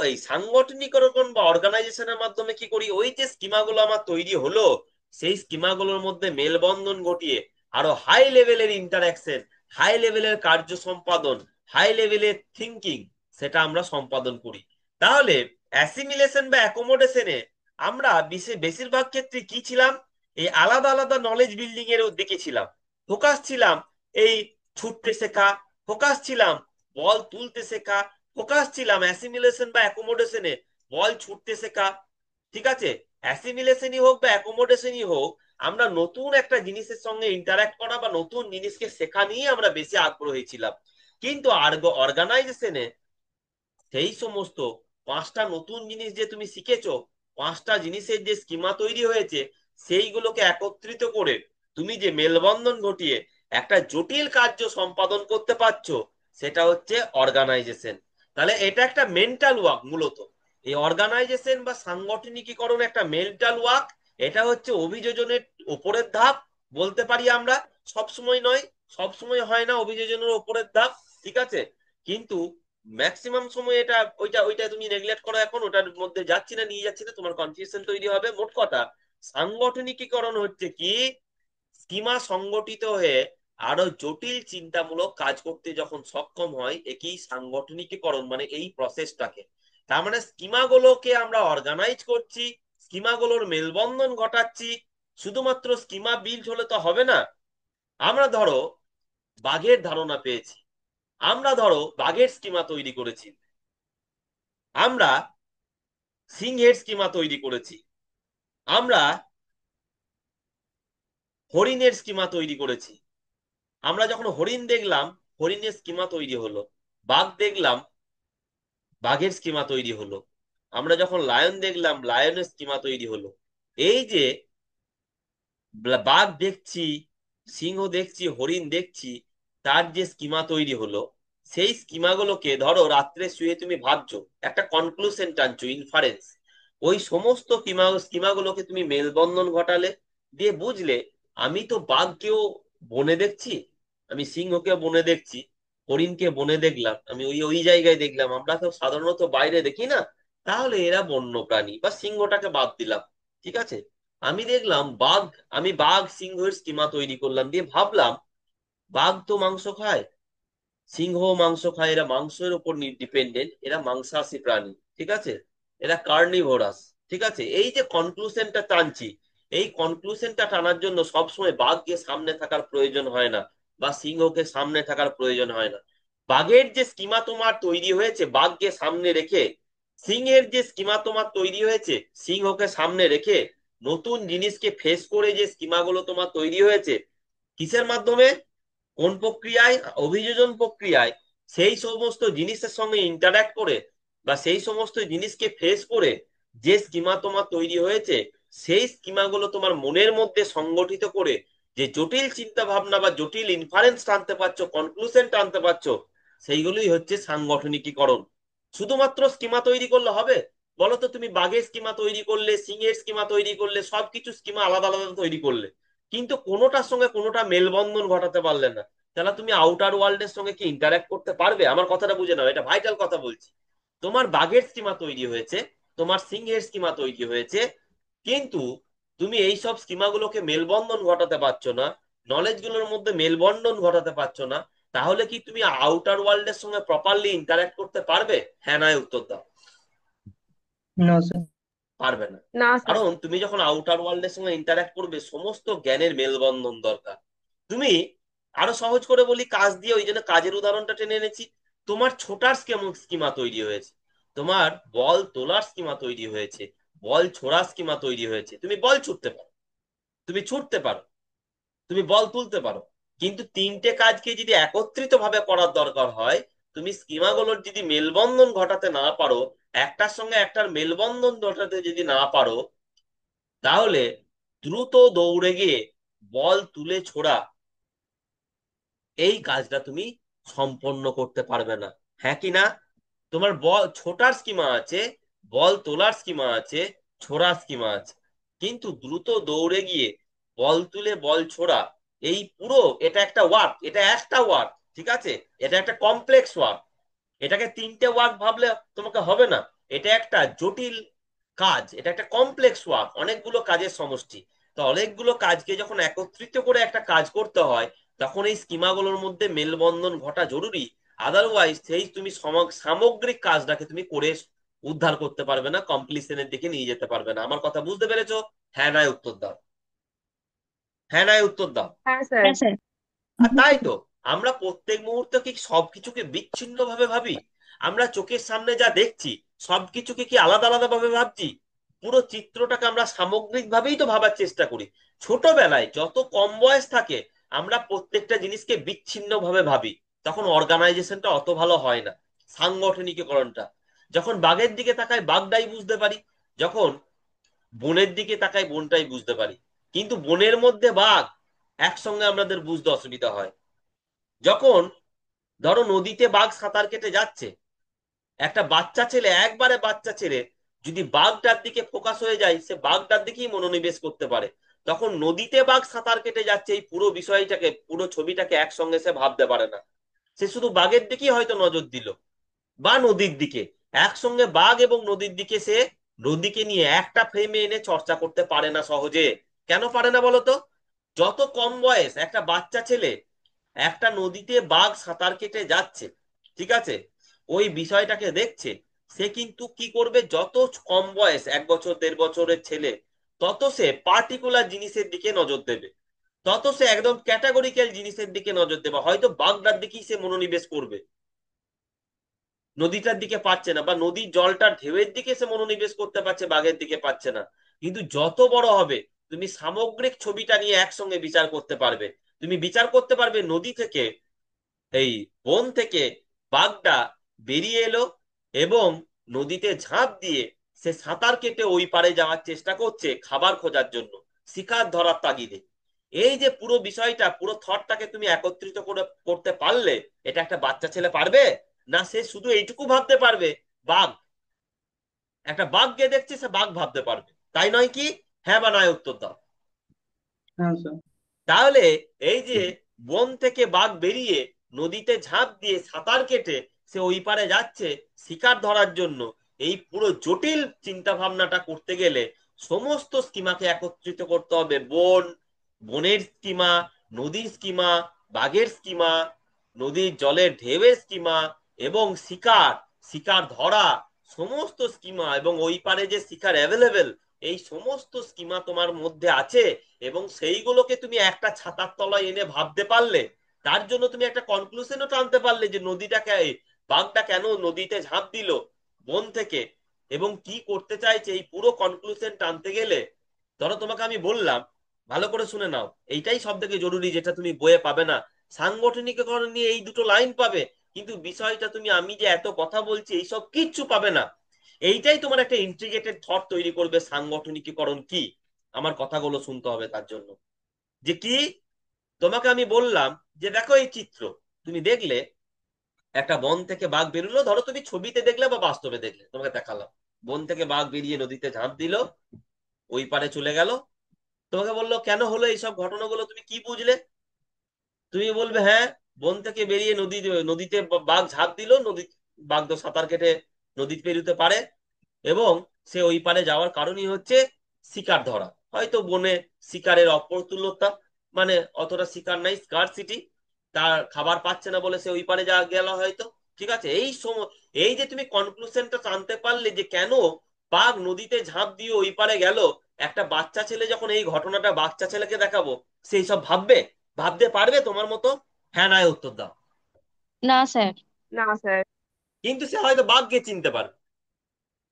এই সাংগঠনিকরণ বা অর্গানাইজেশনের মাধ্যমে কি করি, ওই যে স্কিমাগুলো আমার তৈরি হলো, সেই স্কিমাগুলোর মধ্যে মেলবন্ধন ঘটিয়ে আরো হাই লেভেলের ইন্টারাকশন, হাই লেভেলের কার্য সম্পাদন, হাই লেভেলের থিঙ্কিং, সেটা আমরা সম্পাদন করি। তাহলে অ্যাসিমিলেশন বা অ্যাকোমোডেশনে আমরা বেশিরভাগ ক্ষেত্রে কি ছিলাম, এই আলাদা আলাদা নলেজ বিল্ডিং এর দিকে ছিলাম, ফোকাস ছিলাম এই ছুটতে শেখা, ফোকাস ছিলাম বল তুলতে শেখা, ফোকাস ছিলাম অ্যাসিমিলেশন বা অ্যাকোমোডেশনে বল ছুটতে শেখা। ঠিক আছে? অ্যাসিমিলেশনই হোক বা অ্যাকোমোডেশনই হোক, আমরা নতুন একটা জিনিসের সঙ্গে ইন্টারাক্ট করা বা নতুন জিনিসকে শেখা নিয়ে আমরা বেশি আগ্রহী ছিলাম। কিন্তু অর্গানাইজেশনে সেই সমস্ত পাঁচটা নতুন জিনিস যে তুমি শিখেছো, পাঁচটা জিনিসের যে স্কিমা তৈরি হয়েছে, সেইগুলোকে একত্রিত করে তুমি যে মেলবন্ধন ঘটিয়ে একটা জটিল কার্য সম্পাদন করতে পারছো, সেটা হচ্ছে অর্গানাইজেশন। তাহলে এটা একটা মেন্টাল ওয়ার্ক মূলত। এই অর্গানাইজেশন বা সাংগঠনিকীকরণ একটা মেন্টাল ওয়ার্ক। এটা হচ্ছে অভিযোজনের উপরের ধাপ বলতে পারি আমরা। সব সময় নয়, সব সময় হয় না অভিযোজনের উপরের ধাপ। ঠিক আছে? কিন্তু ম্যাক্সিমাম সময় এটা ওইটা ওইটা তুমি নেগলেক্ট করো, এখন ওটার মধ্যে যাচ্ছি না, নিয়ে যাচ্ছি না, তোমার কনফিউশন তৈরি হবে। মোট কথা, সাংগঠনিকীকরণ হচ্ছে কি, স্কিমা সংগঠিত হয়ে আরো জটিল চিন্তামূলক কাজ করতে যখন সক্ষম হয়, একই সাংগঠনিকীকরণ মানে এই প্রসেসটাকে। তার মানে স্কিমাগুলোকে আমরা অর্গানাইজ করছি, স্কিমাগুলোর মেলবন্ধন ঘটাচ্ছি। শুধুমাত্র স্কিমা বিল্ড হলে তো হবে না। আমরা ধরো বাঘের ধারণা পেয়েছি, আমরা ধরো বাঘের স্কিমা তৈরি করেছি, আমরা সিংহের স্কিমা তৈরি করেছি, আমরা হরিণের স্কিমা তৈরি করেছি। আমরা যখন হরিণ দেখলাম, হরিণের স্কিমা তৈরি হলো। বাঘ দেখলাম, বাঘের স্কিমা তৈরি হলো। আমরা যখন লায়ন দেখলাম, লায়নের স্কিমা তৈরি হলো। এই যে বাঘ দেখছি, সিংহ দেখছি, হরিণ দেখছি, তার যে স্কিমা তৈরি হলো, সেই স্কিমাগুলোকে ধরো রাত্রে শুয়ে তুমি ভাবছো, একটা কনক্লুশন টানছো, ইনফারেন্স। ওই সমস্ত স্কিমাগুলোকে তুমি মেলবন্ধন ঘটালে, দিয়ে বুঝলে আমি তো বাঘকেও বনে দেখছি, আমি সিংহকে বনে দেখছি, হরিণকে বনে দেখলাম, আমি ওই ওই জায়গায় দেখলাম, আমরা তো সাধারণত বাইরে দেখি না। তাহলে এরা বন্য প্রাণী, বা সিংহটাকে বাদ দিলাম। ঠিক আছে? আমি দেখলাম বাঘ, আমি বাঘ সিংহের স্কিমা তৈরি করলাম, দিয়ে ভাবলাম বাঘ তো মাংস খায়, সিংহ মাংস খায়, এরা মাংসের উপর ডিপেন্ডেন্ট, এরা মাংসাশী প্রাণী। ঠিক আছে? এরা কার্নিভোরাস। ঠিক আছে? এই যে কনক্লুশনটা টানছি, এই কনক্লুশনটা টানার জন্য সবসময় বাঘকে সামনে থাকার প্রয়োজন হয় না, বা সিংহকে সামনে থাকার প্রয়োজন হয় না। বাঘের যে স্কিমা তোমার তৈরি হয়েছে বাঘকে সামনে রেখে, সিংহের যে স্কিমা তোমার তৈরি হয়েছে সিংহকে সামনে রেখে, নতুন জিনিসকে ফেস করে যে স্কিমাগুলো তোমার তৈরি হয়েছে, কিসের মাধ্যমে, কোন প্রক্রিয়ায়, অভিযোজন প্রক্রিয়ায়, সেই সমস্ত জিনিসের সঙ্গে ইন্টারঅ্যাক্ট করে বা সেই সমস্ত জিনিসকে ফেস করে যে স্কিমা তোমার তৈরি হয়েছে, সেই স্কিমাগুলো তোমার মনের মধ্যে সংগঠিত করে যে জটিল চিন্তা ভাবনা বা জটিল ইনফারেন্স টানতে পারছো, কনক্লুশন টানতে পারছো, সেইগুলোই হচ্ছে সাংগঠনিকীকরণ। শুধুমাত্র স্কিমা তৈরি করলে হবে? বলো তো, তুমি বাঘের স্কিমা তৈরি করলে, সিংহের স্কিমা তৈরি করলে, সবকিছু স্কিমা আলাদা আলাদা তৈরি করলে, কিন্তু কোনোটার সঙ্গে কোনোটা মেলবন্ধন ঘটাতে পারলে না, তাহলে তুমি আউটার ওয়ার্ল্ডের সঙ্গে কি ইন্টারঅ্যাক্ট করতে পারবে? আমার কথাটা বুঝে নাও, এটা ভাইটাল কথা বলছি। তোমার বাঘের স্কিমা তৈরি হয়েছে, তোমার সিংহের স্কিমা তৈরি হয়েছে, কিন্তু তুমি এই সব স্কিমাগুলোকে মেলবন্ধন ঘটাতে পারছো না, নলেজ গুলোর মধ্যে মেলবন্ধন ঘটাতে পারছো না, তাহলে কি তুমি আউটার ওয়ার্ল্ডের সঙ্গে প্রপারলি ইন্টারঅ্যাক্ট করতে পারবে? হ্যাঁ নয় উত্তর দাও। না স্যার। পারবে না। না স্যার। কারণ তুমি যখন আউটার ওয়ার্ল্ডের সঙ্গে ইন্টারঅ্যাক্ট করবে, সমস্ত জ্ঞানের মেলবন্ধন দরকার। তুমি, আরো সহজ করে বলি কাজ দিয়ে, ওই জন্য কাজের উদাহরণটা টেনে এনেছি। তোমার ছোটার স্কিমা তৈরি হয়েছে, তোমার বল তোলার স্কিমা তৈরি হয়েছে, বল ছোড়ার স্কিমা তৈরি হয়েছে। তুমি বল ছুটতে পারো, তুমি ছুটতে পারো, তুমি বল তুলতে পারো, কিন্তু তিনটে কাজকে যদি একত্রিত ভাবে করার দরকার হয়, তুমি স্কিমাগুলোর যদি মেলবন্ধন ঘটাতে না পারো, একটার সঙ্গে একটার মেলবন্ধন ঘটাতে যদি না পারো, তাহলে দ্রুত দৌড়ে গিয়ে বল তুলে ছোড়া, এই কাজটা তুমি সম্পন্ন করতে পারবে না। হ্যাঁ কি না? তোমার বল ছোটার স্কিমা আছে, বল তোলার স্কিমা আছে, ছোড়ার স্কিমা আছে, কিন্তু দ্রুত দৌড়ে গিয়ে বল তুলে বল ছোড়া, এই পুরো এটা একটা ওয়ার্ক, এটা একটা ওয়ার্ক, ঠিক আছে? এটা একটা কমপ্লেক্স ওয়ার্ক। এটাকে তিনটে ওয়ার্ক ভাবলে তোমাকে হবে না। এটা একটা জটিল কাজ, এটা একটা কমপ্লেক্স ওয়ার্ক, অনেকগুলো কাজের সমষ্টি। তো অনেকগুলো কাজকে যখন একত্রিত করে একটা কাজ করতে হয়, তখন এই স্কিমাগুলোর মধ্যে মেলবন্ধন ঘটা জরুরি। আদারওয়াইজ সেই তুমি সামগ্রিক কাজটাকে তুমি করে উদ্ধার করতে পারবে না, কমপ্লিশনের দিকে নিয়ে যেতে পারবে না। আমার কথা বুঝতে পেরেছো? হ্যাঁ নয় উত্তর দাও, হ্যাঁ নয় উত্তর দাও। হ্যাঁ স্যার। হ্যাঁ স্যার। আর তাই তো, আমরা প্রত্যেক মুহূর্তে কি সবকিছুকে বিচ্ছিন্ন ভাবে ভাবি? আমরা চোখের সামনে যা দেখছি সবকিছুকে কি আলাদা আলাদা ভাবে ভাবছি? পুরো চিত্রটাকে আমরা সামগ্রিক ভাবেই তো ভাবার চেষ্টা করি। ছোটবেলায় যত কম বয়স থাকে, আমরা প্রত্যেকটা জিনিসকে বিচ্ছিন্ন ভাবে ভাবি, তখন অর্গানাইজেশনটা অত ভালো হয় না, সাংগঠনিকীকরণটা। যখন বাঘের দিকে তাকাই বাঘটাই বুঝতে পারি, যখন বনের দিকে তাকাই বনটাই বুঝতে পারি, কিন্তু বনের মধ্যে বাঘ একসঙ্গে আমাদের বুঝতে অসুবিধা হয়। যখন ধরো নদীতে বাঘ সাঁতার কেটে যাচ্ছে, একটা বাচ্চা ছেলে, একবারে বাচ্চা ছেলে যদি বাঘটার দিকে ফোকাস হয়ে যায়, সে বাঘটার দিকেই মনোনিবেশ করতে পারে। তখন নদীতে বাঘ সাঁতার কেটে যাচ্ছে, এই পুরো বিষয়টাকে, পুরো ছবিটাকে একসঙ্গে সে ভাবতে পারে না। সে শুধু বাঘের দিকেই হয়তো নজর দিল, বা নদীর দিকে। একসঙ্গে বাঘ এবং নদীর দিকে সে, নদীকে নিয়ে একটা ফ্রেমে এনে চর্চা করতে পারে না সহজে। কেন পারে না বলতো? যত কম বয়স একটা বাচ্চা ছেলে একটা নদীতে বাঘ সাঁতার কেটে যাচ্ছে, ঠিক আছে, ওই বিষয়টাকে দেখছে, সে কিন্তু কি করবে, যত কম বয়স 1 বছর 1.5 বছরের ছেলে, তত সে পার্টিকুলার জিনিসের দিকে নজর দেবে, তত সে একদম ক্যাটাগরিক্যাল জিনিসের দিকে নজর দেবে, হয়তো বাঘটার দিকেই সে মনোনিবেশ করবে, নদীটার দিকে পাচ্ছে না, বা নদীর জলটার ঢেউয়ের দিকে সে মনোনিবেশ করতে পারছে, বাঘের দিকে পাচ্ছে না। কিন্তু যত বড় হবে, তুমি সামগ্রিক ছবিটা নিয়ে একসঙ্গে বিচার করতে পারবে। তুমি বিচার করতে পারবে নদী থেকে, এই বন থেকে বাঘটা বেরিয়ে এলো, এবং নদীতে ঝাঁপ দিয়ে সে সাঁতার কেটে ওই পারে যাওয়ার চেষ্টা করছে খাবার খোঁজার জন্য, শিকার ধরার তাগিদে। এই যে পুরো বিষয়টা, পুরো থটটাকে তুমি একত্রিত করে করতে পারলে, এটা একটা বাচ্চা ছেলে পারবে? না, সে শুধু এইটুকু ভাবতে পারবে, বাঘ, একটা বাঘকে দেখছে, সে বাঘ ভাবতে পারবে, তাই নয় কি? হ্যাঁ বা নয় উত্তর দাও। হ্যাঁ স্যার। তাহলে এই যে বন থেকে বাঘ বেরিয়ে নদীতে ঝাঁপ দিয়ে সাঁতার কেটে সে ওই পারে যাচ্ছে শিকার ধরার জন্য, এই পুরো জটিল চিন্তা ভাবনাটা করতে গেলে সমস্ত স্কিমাকে একত্রিত করতে হবে। বন, বনের স্কিমা, নদীর স্কিমা, বাঘের স্কিমা, নদীর জলের ঢেউয়ের স্কিমা, এবং শিকার, শিকার ধরা, সমস্ত স্কিমা, এবং ওই পারে যে শিকার অ্যাভেলেবেল, এই সমস্ত স্কিমা তোমার মধ্যে আছে। এবং সেইগুলোকে তুমি একটা ছাতার তলায় এনে ভাবতে পারলে, তার জন্য তুমি একটা কনক্লুশনও টানতে পারলে যে নদীটাকে, বাঘটা কেন নদীতে ঝাঁপ দিল বন থেকে, এবং কি করতে চাইছে, এই পুরো কনক্লুশন টানতে গেলে, ধরো তোমাকে আমি বললাম, ভালো করে শুনে নাও, এইটাই সব থেকে জরুরি, যেটা তুমি বইয়ে পাবে না। সাংগঠনিকীকরণ নিয়ে এই দুটো লাইন পাবে, কিন্তু বিষয়টা তুমি, আমি যে এত কথা বলছি এইসব কিচ্ছু পাবে না। এইটাই তোমার একটা ইন্টিগ্রেটেড থট তৈরি করবে সাংগঠনিকীকরণ কি। আমার কথাগুলো শুনতে হবে তার জন্য। যে কি, তোমাকে আমি বললাম যে দেখো এই চিত্র, তুমি দেখলে একটা বন থেকে বাঘ বেরোলো, ধরো তুমি ছবিতে দেখলে বা বাস্তবে দেখলে, তোমাকে দেখালাম বন থেকে বাঘ বেরিয়ে নদীতে ঝাঁপ দিল, ওই পারে চলে গেল, তোমাকে বললো কেন হলো এইসব ঘটনাগুলো, তুমি কি বুঝলে? তুমি বলবে হ্যাঁ, বন থেকে বেরিয়ে নদীতে বাঘ ঝাঁপ দিল, বাঘ তো সাঁতার কেটে নদী পেরোতে পারে, এবং সে ওই পারে যাওয়ার কারণই হচ্ছে শিকার ধরা। হয়তো বনে শিকারের অপ্রতুলতা, মানে অতটা শিকার নাই, স্কারসিটি, তার খাবার পাচ্ছে না বলে সে ওই পারে যা গেল হয়তো। ঠিক আছে, এই সময় এই যে তুমি কনক্লুশনটা টানতে পারলে যে কেন বাঘ নদীতে ঝাঁপ দিয়ে ওই পারে গেল, একটা বাচ্চা ছেলে যখন এই ঘটনাটা বাচ্চা ছেলেকে দেখাবো, সেই সব ভাববে? ভাবতে পারবে তোমার মতো? হ্যাঁ না উত্তর দাও। না স্যার। না স্যার। কিন্তু সে হয়তো বাঘকে চিনতে পারবে,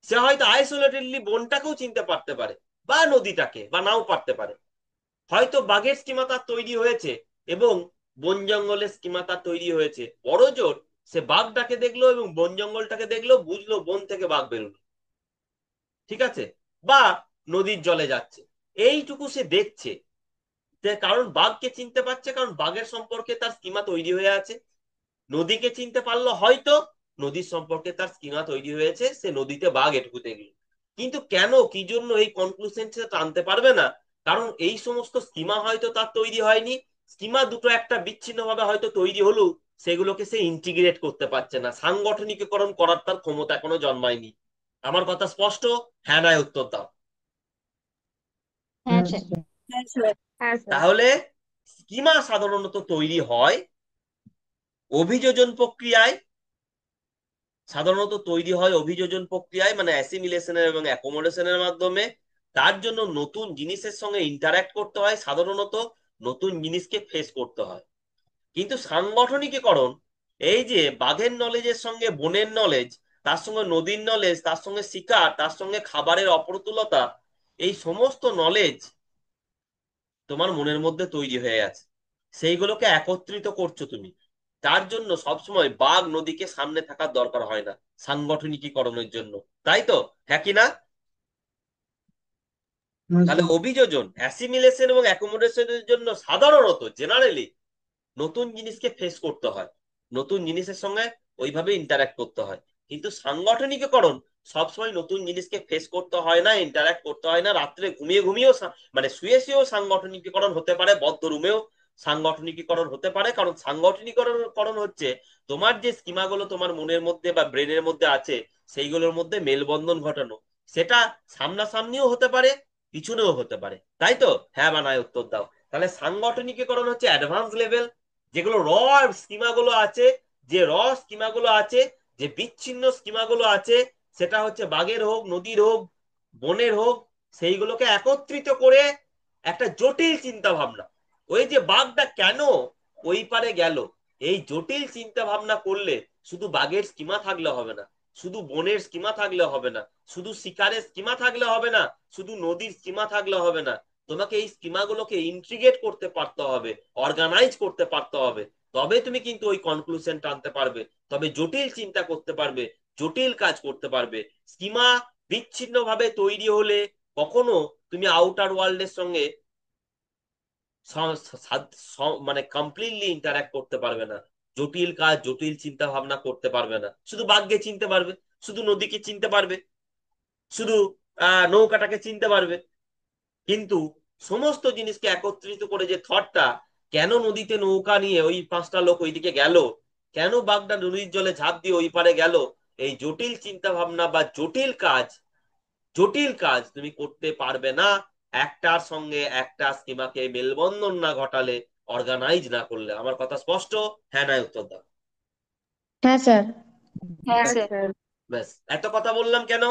সে হয়তো আইসোলেটেডলি বনটাকেও চিনতে পারতে পারে, বা নদীটাকে, বা নাও পারতে পারে। হয়তো বাঘের স্কিমা তার তৈরি হয়েছে, এবং বন জঙ্গলের স্কিমা তার তৈরি হয়েছে, বড় জোর সে বাঘটাকে দেখলো এবং বন জঙ্গলটাকে দেখলো, বুঝলো বন থেকে বাঘ বেরোলো। ঠিক আছে, বা নদীর জলে যাচ্ছে, এইটুকু সে দেখছে। কারণ বাঘকে চিনতে পারছে, কারণ বাঘের সম্পর্কে তার স্কিমা তৈরি হয়ে আছে। নদীকে চিনতে পারলো হয়তো, নদীর সম্পর্কে তার স্কিমা তৈরি হয়েছে, সে নদীতে বাঘ এটুকু দেখলো। কিন্তু কেন, কি জন্য এই কনক্লুশন সে টানতে পারবে না? কারণ এই সমস্ত স্কিমা হয়তো তার তৈরি হয়নি। স্কিমা দুটো একটা বিচ্ছিন্ন ভাবে হয়তো তৈরি হলেও সেগুলোকে সে ইন্টিগ্রেট করতে পারছে না, সাংগঠনিকীকরণ করার তার ক্ষমতা এখনো জন্মায়নি। আমার কথা স্পষ্ট? হ্যাঁ নয় উত্তর দাও। হ্যাঁ হ্যাঁ স্যার। স্যার। হ্যাঁ স্যার। হ্যাঁ স্যার। তাহলে স্কিমা সাধারণত তৈরি হয় অভিযোজন প্রক্রিয়ায়, অভিযোজন প্রক্রিয়ায়, মানে অ্যাসিমিলেশনের এবং অ্যাকোমোডেশনের মাধ্যমে। তার জন্য নতুন জিনিসের সঙ্গে ইন্টারঅ্যাক্ট করতে হয়, সাধারণত নতুন জিনিসকে ফেস করতে হয়। কিন্তু সাংগঠনিকীকরণ, এই যে বাঘের নলেজের সঙ্গে বনের নলেজ, তার সঙ্গে নদীর নলেজ, তার সঙ্গে শিকার, তার সঙ্গে খাবারের অপ্রতুলতা, এই সমস্ত নলেজ তোমার মনের মধ্যে তৈরি হয়ে আছে, সেইগুলোকে একত্রিত করছো তুমি। তার জন্য সবসময় বাঘ নদীকে সামনে থাকার দরকার হয় না সাংগঠনিকীকরণের জন্য। তাই তো, হ্যাঁ কি না? হ্যাঁ তাহলে স্যার। অভিযোজন, অ্যাসিমিলেশন এবং অ্যাকোমোডেশনের জন্য সাধারণত জেনারেলি নতুন জিনিসকে ফেস করতে হয়, নতুন জিনিসের সঙ্গে ওইভাবে ইন্টারাক্ট করতে হয়। কিন্তু সাংগঠনিকীকরণ সবসময় নতুন জিনিসকে ফেস করতে হয় না, ইন্টারাক্ট করতে হয় না। রাত্রে ঘুমিয়ে ঘুমিয়েও মানে শুয়ে শুয়েও সাংগঠনিকীকরণ হতে পারে, বদ্ধ রুমেও সাংগঠনিকীকরণ হতে পারে। কারণ সাংগঠনিকরণ হচ্ছে তোমার যে স্কিমাগুলো তোমার মনের মধ্যে বা ব্রেনের মধ্যে আছে, সেইগুলোর মধ্যে মেলবন্ধন ঘটানো। সেটা সামনাসামনিও হতে পারে, পিছনেও হতে পারে। তাই তো, হ্যাঁ বা না উত্তর দাও। তাহলে সাংগঠনিকীকরণ হচ্ছে অ্যাডভান্স লেভেল। যেগুলো স্কিমাগুলো আছে, যে স্কিমাগুলো আছে, যে বিচ্ছিন্ন স্কিমাগুলো আছে, সেটা হচ্ছে বাঘের হোক, নদীর হোক, বনের হোক, সেইগুলোকে একত্রিত করে একটা জটিল চিন্তা ভাবনা, ওই যে বাঘটা কেন ওই পারে গেল, এই জটিল চিন্তা ভাবনা করলে শুধু বাঘের স্কিমা থাকলে হবে না, শুধু বনের স্কিমা থাকলে হবে না, শুধু শিকারের স্কিমা থাকলে হবে না, শুধু নদীর স্কিমা থাকলে হবে না। তোমাকে এই স্কিমাগুলোকে ইন্ট্রিগেট করতে পারতে হবে, অর্গানাইজ করতে পারতে হবে। তবে তুমি কিন্তু ওই কনক্লুশন টানতে পারবে, তবে জটিল চিন্তা করতে পারবে, জটিল কাজ করতে পারবে। স্কিমা বিচ্ছিন্ন ভাবে তৈরি হলে কখনো তুমি আউটার ওয়ার্ল্ডের সঙ্গে মানে কমপ্লিটলি ইন্টারাক্ট করতে পারবে না, জটিল কাজ, জটিল চিন্তা ভাবনা করতে পারবে না। শুধু বাঘকে চিনতে পারবে, শুধু নদীকে চিনতে পারবে, শুধু নৌকাটাকে চিনতে পারবে। কিন্তু সমস্ত জিনিসকে একত্রিত করে যে থটটা, কেন নদীতে নৌকা নিয়ে ওই পাঁচটা লোক ওইদিকে গেল, কেন বাঘটা নদীর জলে ঝাঁপ দিয়ে ওই পারে গেল, এই জটিল চিন্তা ভাবনা বা জটিল কাজ তুমি করতে পারবে না একটার সঙ্গে একটা স্কিমাকে মেলবন্ধন না ঘটালে, অর্গানাইজ না করলে। আমার কথা স্পষ্ট? হ্যাঁ না উত্তর দাও। হ্যাঁ স্যার। হ্যাঁ হ্যাঁ স্যার। স্যার। ব্যাস, এত কথা বললাম কেন?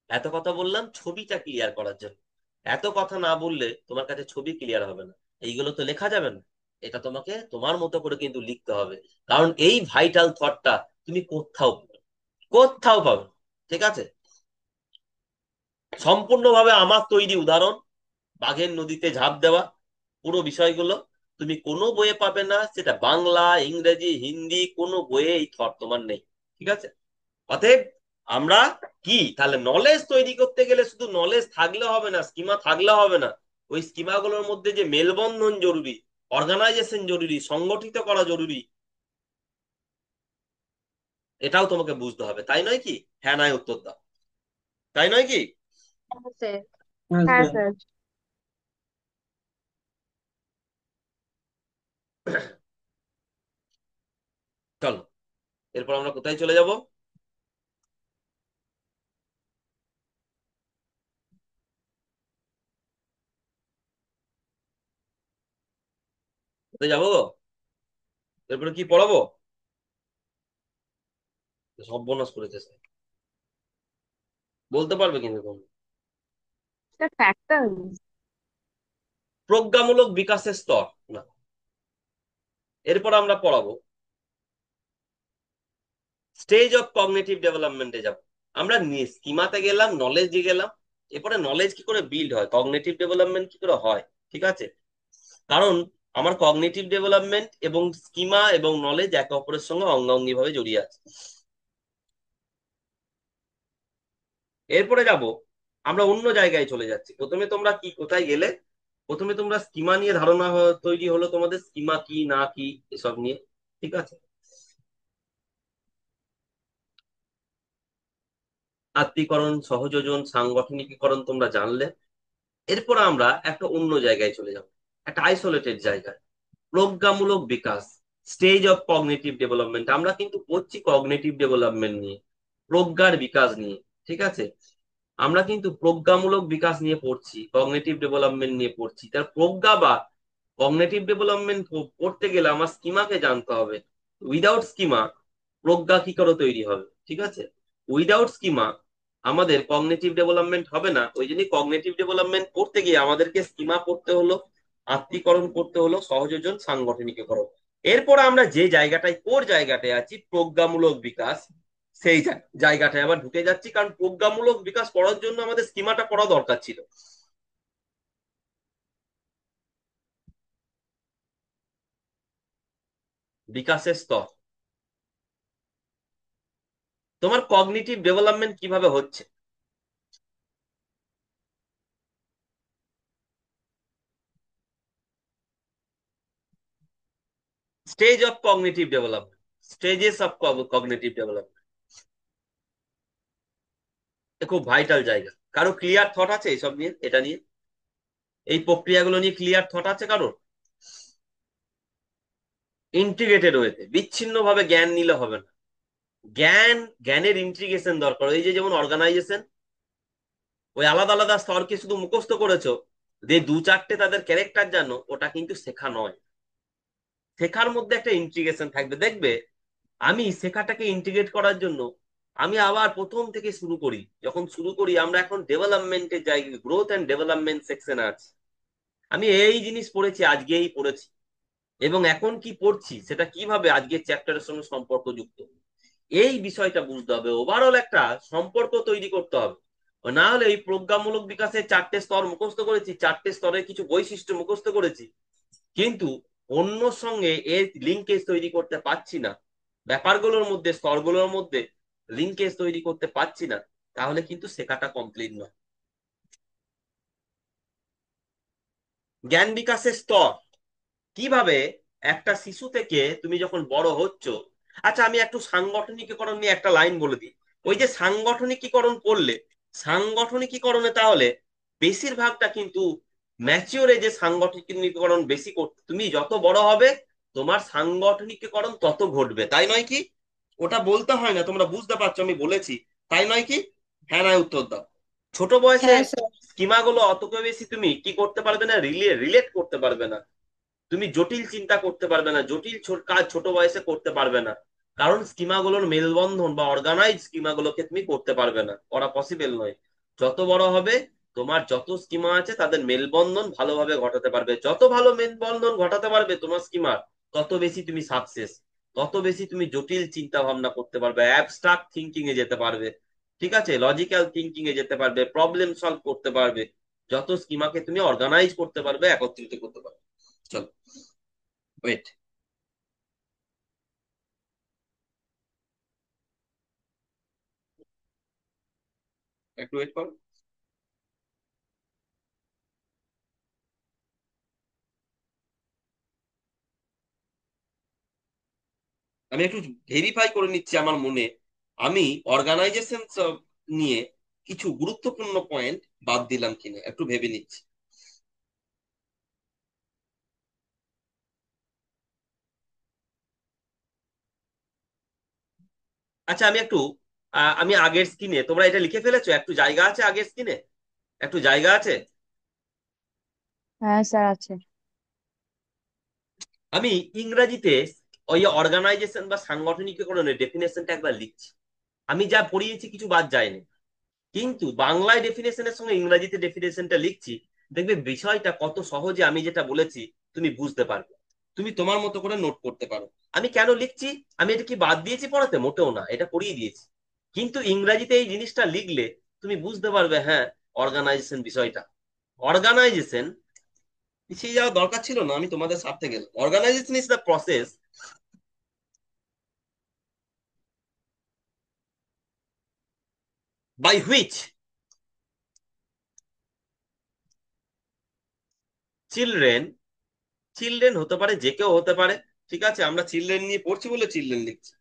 এত কথা বললাম ছবিটা ক্লিয়ার করার জন্য। এত কথা না বললে তোমার কাছে ছবি ক্লিয়ার হবে না, এইগুলো তো লেখা যাবে না। এটা তোমাকে তোমার মতো করে কিন্তু লিখতে হবে, কারণ এই ভাইটাল থটটা তুমি কোথাও পাবে না। ঠিক আছে, সম্পূর্ণভাবে আমার তৈরি উদাহরণ, বাঘের নদীতে ঝাঁপ দেওয়া, পুরো বিষয়গুলো তুমি কোনো বইয়ে পাবে না, সেটা বাংলা, ইংরেজি, হিন্দি, কোনো বইয়ে এই থট তোমার নেই। ঠিক আছে, অতএব আমরা কি তাহলে নলেজ তৈরি করতে গেলে শুধু নলেজ থাকলে হবে না, স্কিমা থাকলে হবে না, ওই স্কিমাগুলোর মধ্যে যে মেলবন্ধন জরুরি, অর্গানাইজেশন জরুরি, সংগঠিত করা জরুরি, এটাও তোমাকে বুঝতে হবে। তাই নয় কি? হ্যাঁ নয় উত্তর দাও। তাই নয় কি? হ্যাঁ স্যার। হ্যাঁ হ্যাঁ স্যার। স্যার। চলো, এরপর আমরা কোথায় চলে যাব? কোথায় যাবো গো? এরপরে কি পড়াবো? সর্বনাশ করেছে স্যার। বলতে পারবে কিন্তু তুমি? Sir factors. প্রজ্ঞামূলক বিকাশের স্তর না। এরপর আমরা পড়াবো স্টেজ অফ কগনিটিভ ডেভেলপমেন্টে যাব। আমরা স্কিমাতে গেলাম, নলেজ দিয়ে গেলাম। এরপরে নলেজ কি করে বিল্ড হয়, কগনিটিভ ডেভেলপমেন্ট কি করে হয়, ঠিক আছে? কারণ আমার কগনিটিভ ডেভেলপমেন্ট এবং স্কিমা এবং নলেজ একে অপরের সঙ্গে অঙ্গাঙ্গি ভাবে জড়িয়ে আছে। এরপরে যাব, আমরা অন্য জায়গায় চলে যাচ্ছি। প্রথমে তোমরা কি কোথায় গেলে? প্রথমে তোমরা স্কিমা নিয়ে ধারণা তৈরি হলো তোমাদের, স্কিমা কি না কি এসব নিয়ে, ঠিক আছে? আত্মীকরণ, সহযোজন, সাংগঠনিকীকরণ তোমরা জানলে। এরপর আমরা একটা অন্য জায়গায় চলে যাব, একটা আইসোলেটেড জায়গায়। প্রজ্ঞামূলক বিকাশ, স্টেজ অফ কগনিটিভ ডেভেলপমেন্ট। আমরা কিন্তু পড়ছি কগনিটিভ ডেভেলপমেন্ট নিয়ে, প্রজ্ঞার বিকাশ নিয়ে, ঠিক আছে? আমরা কিন্তু প্রজ্ঞামূলক বিকাশ নিয়ে পড়ছি, কগনিটিভ ডেভেলপমেন্ট নিয়ে পড়ছি। তার প্রজ্ঞা বা কগনিটিভ ডেভেলপমেন্ট পড়তে গেলে আমার স্কিমাকে জানতে হবে। উইদাউট স্কিমা প্রজ্ঞা কি করে তৈরি হবে, ঠিক আছে? উইদাউট স্কিমা আমাদের কগনিটিভ ডেভেলপমেন্ট হবে না। ওই জন্যই কগনিটিভ ডেভেলপমেন্ট করতে গিয়ে আমাদেরকে স্কিমা পড়তে হলো, আত্মীকরণ করতে হলো, সহযোজন, সাংগঠনিকীকরণ। এরপর আমরা যে জায়গাটায়, কোর জায়গাটায় আছি, প্রজ্ঞামূলক বিকাশ, সেই জায়গাটায় আবার ঢুকে যাচ্ছি। কারণ প্রজ্ঞামূলক বিকাশ পড়ার জন্য আমাদের স্কিমাটা পড়া দরকার ছিল। বিকাশের স্তর, তোমার কগনিটিভ ডেভেলপমেন্ট কিভাবে হচ্ছে? Stage of cognitive development, stages of cognitive development, খুব ভাইটাল জায়গা। কারো ক্লিয়ার থট আছে এইসব নিয়ে, এটা নিয়ে, এই প্রক্রিয়াগুলো নিয়ে ক্লিয়ার থট আছে কারোর? ইন্টিগ্রেটেড ওয়েতে, বিচ্ছিন্ন ভাবে জ্ঞান নিলে হবে না। জ্ঞান, জ্ঞানের ইন্টিগ্রেশন দরকার। এই যে যেমন অর্গানাইজেশন, ওই আলাদা আলাদা স্তরকে শুধু মুখস্থ করেছো, যে দু চারটে তাদের ক্যারেক্টার জানো, ওটা কিন্তু শেখা নয়। শেখার মধ্যে একটা ইন্টিগ্রেশন থাকবে। দেখবে আমি শেখাটাকে ইন্টিগ্রেট করার জন্য আমি আবার প্রথম থেকে শুরু করি। যখন শুরু করি, আমরা এখন ডেভেলপমেন্টের জায়গায়, গ্রোথ এন্ড ডেভেলপমেন্ট সেকশনে আছি। আমি এই জিনিস পড়েছি, আজকেই পড়েছি, এবং এখন কি পড়ছি সেটা কিভাবে আজকের চ্যাপ্টারের সঙ্গে সম্পর্কযুক্ত, এই বিষয়টা বুঝতে হবে। ওভারঅল একটা সম্পর্ক তৈরি করতে হবে। না হলে এই প্রজ্ঞামূলক বিকাশের চারটে স্তর মুখস্থ করেছি, চারটে স্তরের কিছু বৈশিষ্ট্য মুখস্থ করেছি, কিন্তু অন্য সঙ্গে এর লিঙ্কেজ তৈরি করতে পারছি না, ব্যাপারগুলোর মধ্যে, স্তরগুলোর মধ্যে লিঙ্কেজ তৈরি করতে পারছি না, তাহলে কিন্তু শেখাটা কমপ্লিট নয়। জ্ঞান বিকাশের স্তর কিভাবে, একটা শিশু থেকে তুমি যখন বড় হচ্ছ। আচ্ছা, আমি একটু সাংগঠনিকীকরণ নিয়ে একটা লাইন বলে দিই। ওই যে সাংগঠনিকীকরণ করলে, সাংগঠনিকীকরণে তাহলে বেশিরভাগটা কিন্তু ম্যাচিওর এজে সাংগঠনিকীকরণ বেশি করতে, তুমি যত বড় হবে তোমার সাংগঠনিকীকরণ তত ঘটবে, তাই নয় কি? ওটা বলতে হয় না, তোমরা বুঝতে পারছো আমি বলেছি, তাই নয় কি? হ্যাঁ না উত্তর দাও। ছোট বয়সে হ্যাঁ স্যার। স্কিমাগুলো অত বেশি তুমি কি করতে পারবে না, রিলেট করতে পারবে না। তুমি জটিল চিন্তা করতে পারবে না, জটিল কাজ ছোট বয়সে করতে পারবে না। কারণ স্কিমাগুলোর মেলবন্ধন বা অর্গানাইজ স্কিমাগুলোকে তুমি করতে পারবে না, করা পসিবল নয়। যত বড় হবে তোমার যত স্কিমা আছে তাদের মেলবন্ধন ভালোভাবে ঘটাতে পারবে। যত ভালো মেলবন্ধন ঘটাতে পারবে তোমার স্কিমার, তত বেশি তুমি সাকসেস, তত বেশি তুমি জটিল চিন্তা ভাবনা করতে পারবে, অ্যাবস্ট্রাক্ট থিঙ্কিং এ যেতে পারবে, ঠিক আছে, লজিক্যাল থিঙ্কিং এ যেতে পারবে, প্রবলেম সলভ করতে পারবে। যত স্কিমাকে তুমি অর্গানাইজ করতে পারবে, একত্রিত করতে পারবে। চলো, ওয়েট, একটু ওয়েট করো। আমি একটু ভেরিফাই করে নিচ্ছি আমার মনে, আমি অর্গানাইজেশন নিয়ে কিছু গুরুত্বপূর্ণ পয়েন্ট বাদ দিলাম কিনা, একটু ভেবে নিচ্ছি। আচ্ছা আমি একটু আমি আগের স্ক্রিনে, তোমরা এটা লিখে ফেলেছো? একটু জায়গা আছে আগের স্ক্রিনে? একটু জায়গা আছে? হ্যাঁ স্যার আছে। আমি ইংরেজিতে ওই অর্গানাইজেশন বা সাংগঠনিকীকরণের ডেফিনেশনটা একবার লিখছি। আমি যা পড়িয়েছি কিছু বাদ যায়নি, কিন্তু বাংলায় ডেফিনেশনের সঙ্গে ইংরেজিতে ডেফিনেশনটা লিখছি। দেখবে বিষয়টা কত সহজে আমি যেটা বলেছি তুমি বুঝতে পারবে, তুমি তোমার মতো করে নোট করতে পারো। আমি কেন লিখছি? আমি এটা কি বাদ দিয়েছি পড়াতে? মোটেও না, এটা পড়িয়ে দিয়েছি। কিন্তু ইংরেজিতে এই জিনিসটা লিখলে তুমি বুঝতে পারবে, হ্যাঁ, অর্গানাইজেশন বিষয়টা, অর্গানাইজেশন পিছিয়ে যাওয়ার দরকার ছিল না, আমি তোমাদের স্বার্থে গেলাম। Organisation is the process by which children, children হতে পারে যে কেউ হতে পারে, ঠিক আছে, আমরা চিলড্রেন নিয়ে পড়ছি বলে চিলড্রেন লিখছি।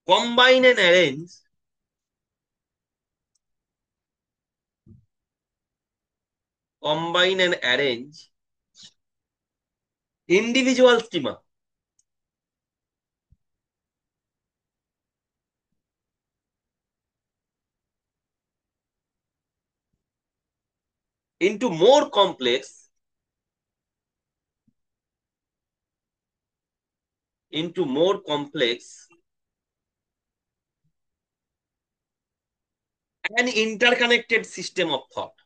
Combine and arrange, combine and arrange individual schema into more complex, into more complex and interconnected system of thought।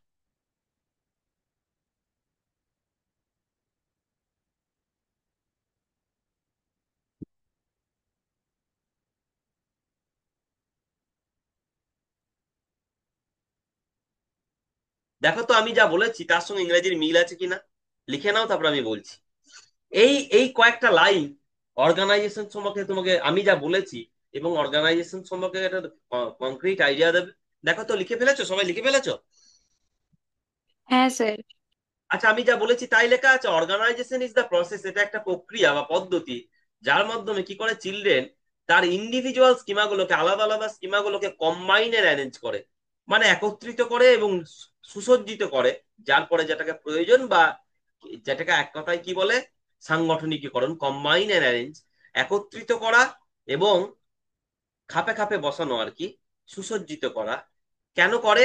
দেখো তো আমি যা বলেছি তার সঙ্গে ইংরেজির মিল আছে কিনা, লিখে নাও, তারপর আমি বলছি। এই এই কয়েকটা লাইন অর্গানাইজেশন সম্পর্কে তোমাকে আমি যা বলেছি এবং অর্গানাইজেশন সম্পর্কে একটা কংক্রিট আইডিয়া দেবে। দেখো তো লিখে ফেলেছো? সবাই লিখে ফেলেছো? হ্যাঁ স্যার। আচ্ছা আমি যা বলেছি তাই লেখা আছে, অর্গানাইজেশন ইজ দ্য প্রসেস, এটা একটা প্রক্রিয়া বা পদ্ধতি যার মাধ্যমে কি করে চিলড্রেন তার ইন্ডিভিজুয়াল স্কিমাগুলোকে, আলাদা আলাদা স্কিমাগুলোকে কম্বাইনের অ্যারেঞ্জ করে, মানে একত্রিত করে এবং সুসজ্জিত করে, যার পরে যেটাকে প্রয়োজন বা যেটাকে এক কথায় কি বলে, সাংগঠনিকীকরণ, কম্বাইন এন্ড অ্যারেঞ্জ, একত্রিত করা এবং খাপে খাপে বসানো আর কি, সুসজ্জিত করা। কেন করে?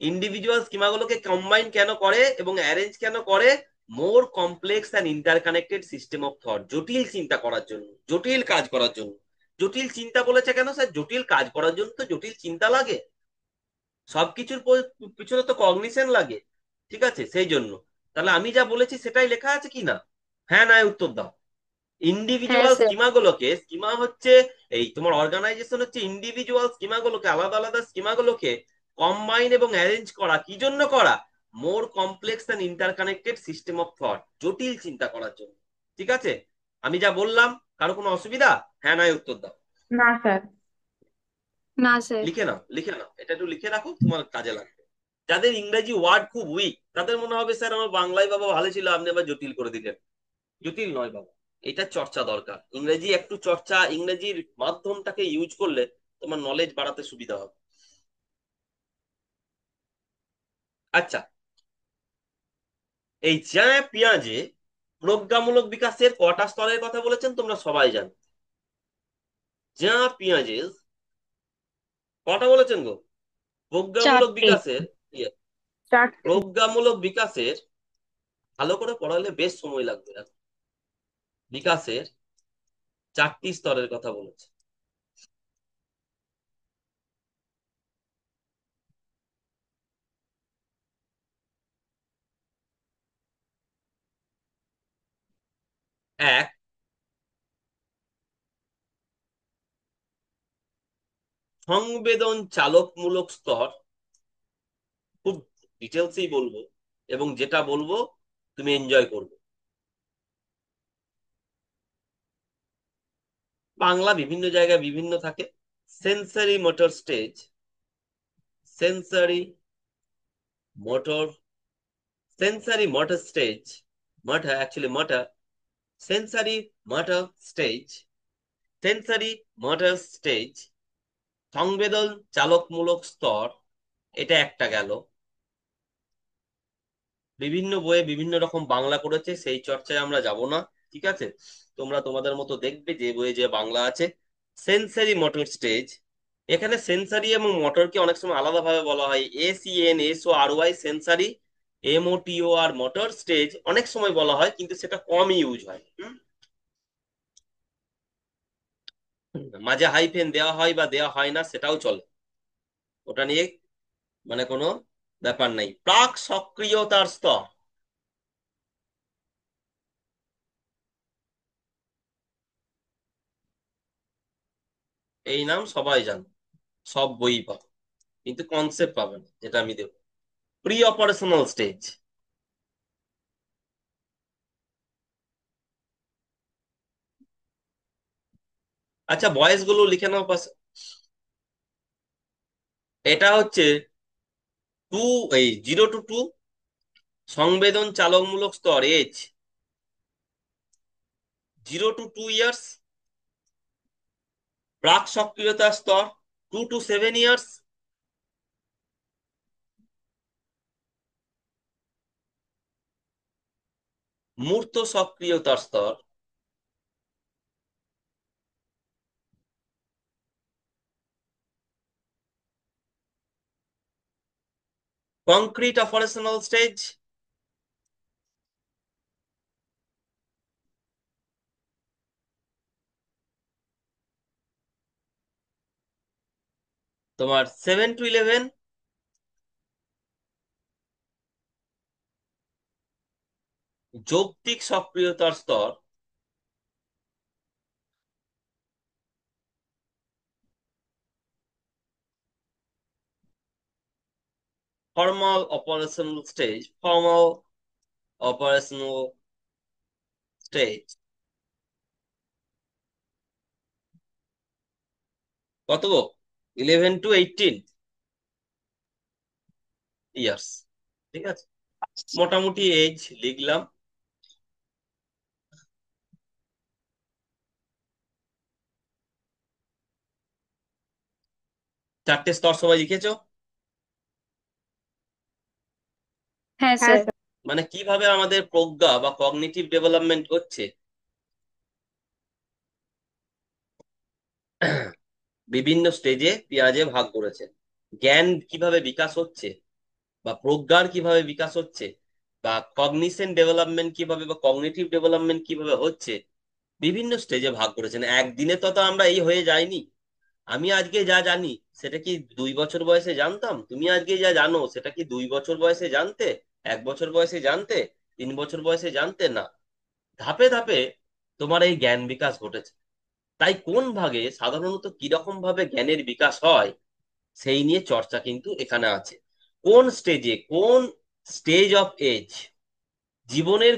ইন্ডিভিজুয়াল স্কিমাগুলোকে কম্বাইন কেন করে এবং অ্যারেঞ্জ কেন করে? মোর complex and interconnected system of thought, জটিল চিন্তা করার জন্য, জটিল কাজ করার জন্য। জটিল চিন্তা বলেছে কেন স্যার? জটিল কাজ করার জন্য তো জটিল চিন্তা লাগে, সবকিছুর পিছনে তো কগনিশন লাগে, ঠিক আছে, সেই জন্য। তাহলে আমি যা বলেছি সেটাই লেখা আছে কি না? হ্যাঁ না উত্তর দাও। হ্যাঁ ইন্ডিভিজুয়াল স্যার। স্কিমাগুলোকে, স্কিমা হচ্ছে এই তোমার অর্গানাইজেশন হচ্ছে ইন্ডিভিজুয়াল স্কিমাগুলোকে, আলাদা আলাদা স্কিমাগুলোকে কম্বাইন এবং অ্যারেঞ্জ করা, কি জন্য করা? মোর complex and interconnected system of thought, জটিল চিন্তা করার জন্য। ঠিক আছে, আমি যা বললাম কারো কোনো অসুবিধা? হ্যাঁ নয় উত্তর দাও। না স্যার। না স্যার। লিখে নাও, লিখে নাও, এটা একটু লিখে রাখো, তোমার কাজে লাগবে। যাদের ইংরেজি ওয়ার্ড খুব উইক তাদের মনে হবে স্যার আমার বাংলায় বাবা ভালো ছিল, আপনি আবার জটিল করে দিলেন। জটিল নয় বাবা, এটা চর্চা দরকার, ইংরেজি একটু চর্চা, ইংরেজির মাধ্যমটাকে ইউজ করলে তোমার নলেজ বাড়াতে সুবিধা হবে। আচ্ছা, এই চা পেঁয়াজে প্রজ্ঞামূলক বিকাশের কটা স্তরের কথা বলেছেন তোমরা সবাই জানো? চা পেঁয়াজে কটা বলেছেন গো? প্রজ্ঞামূলক চারটে। বিকাশের, ইয়ে, চারটে। প্রজ্ঞামূলক বিকাশের, ভালো করে পড়ালে বেশ সময় লাগবে না। বিকাশের চারটি স্তরের কথা বলেছে। এক, সংবেদন চালকমূলক স্তর, খুব ডিটেলসেই বলবো এবং যেটা বলবো তুমি এনজয় করবে। বাংলা বিভিন্ন জায়গায় বিভিন্ন থাকে। Sensory motor stage, sensory motor, sensory motor stage, motor actually motor, sensory motor stage, sensory motor stage, সংবেদন চালকমূলক স্তর, এটা একটা গেল। বিভিন্ন বইয়ে বিভিন্ন রকম বাংলা করেছে, সেই চর্চায় আমরা যাব না, ঠিক আছে, তোমরা তোমাদের মতো দেখবে যে বইয়ে যে বাংলা আছে। সেন্সারি মোটর স্টেজ, এখানে সেন্সারি এবং মোটরকে অনেক সময় আলাদাভাবে বলা হয়, SENSORY sensory, MOTOR motor stage অনেক সময় বলা হয়, কিন্তু সেটা কম ইউজ হয়। মাঝে হাইফেন দেওয়া হয় বা দেওয়া হয় না সেটাও চলে, ওটা নিয়ে মানে কোনো ব্যাপার নাই। প্রাক সক্রিয়তার স্তর, এই নাম সবাই জানে, সব বই পাবে, কিন্তু কনসেপ্ট পাবে না, যেটা আমি দেবো। Pre operational stage. আচ্ছা বয়সগুলো লিখে নাও পাশে। এটা হচ্ছে টু, এই 0 to 2 সংবেদন চালকমূলক স্তর এজ, 0 to 2 ইয়ার্স। প্রাক সক্রিয়তা স্তর 2 to 7 ইয়ার্স। মূর্ত সক্রিয়তার স্তর, কংক্রিট অপারেশনাল স্টেজ, তোমার 7 to 11। যৌক্তিক সক্রিয়তার স্তর, ফর্মাল অপারেশনাল স্টেজ কত গো? 11 to 18 ইয়ার্স। ঠিক আছে, মোটামুটি এজ লিখলাম। চারটে স্তর সবাই লিখেছো? হ্যাঁ হ্যাঁ স্যার। স্যার। মানে কিভাবে আমাদের প্রজ্ঞা বা কগনিটিভ ডেভেলপমেন্ট হচ্ছে, বিভিন্ন স্টেজে পেঁয়াজে ভাগ করেছে। জ্ঞান কিভাবে বিকাশ হচ্ছে, বা প্রজ্ঞার কিভাবে বিকাশ হচ্ছে, বা কগনিশন ডেভেলপমেন্ট কিভাবে বা কগনিটিভ ডেভেলপমেন্ট কিভাবে হচ্ছে, বিভিন্ন স্টেজে ভাগ করেছেন। একদিনে তো আমরা এই হয়ে যাইনি। আমি আজকে যা জানি সেটা কি 2 বছর বয়সে জানতাম? তুমি আজকে যা জানো সেটা কি 2 বছর বয়সে জানতে, 1 বছর বয়সে জানতে, 3 বছর বয়সে জানতে না। ধাপে ধাপে তোমার এই জ্ঞান বিকাশ ঘটেছে। তাই কোন ভাগে সাধারণত কিরকম ভাবে জ্ঞানের বিকাশ হয় সেই নিয়ে চর্চা কিন্তু এখানে আছে। কোন স্টেজে, কোন স্টেজ অফ এজ, জীবনের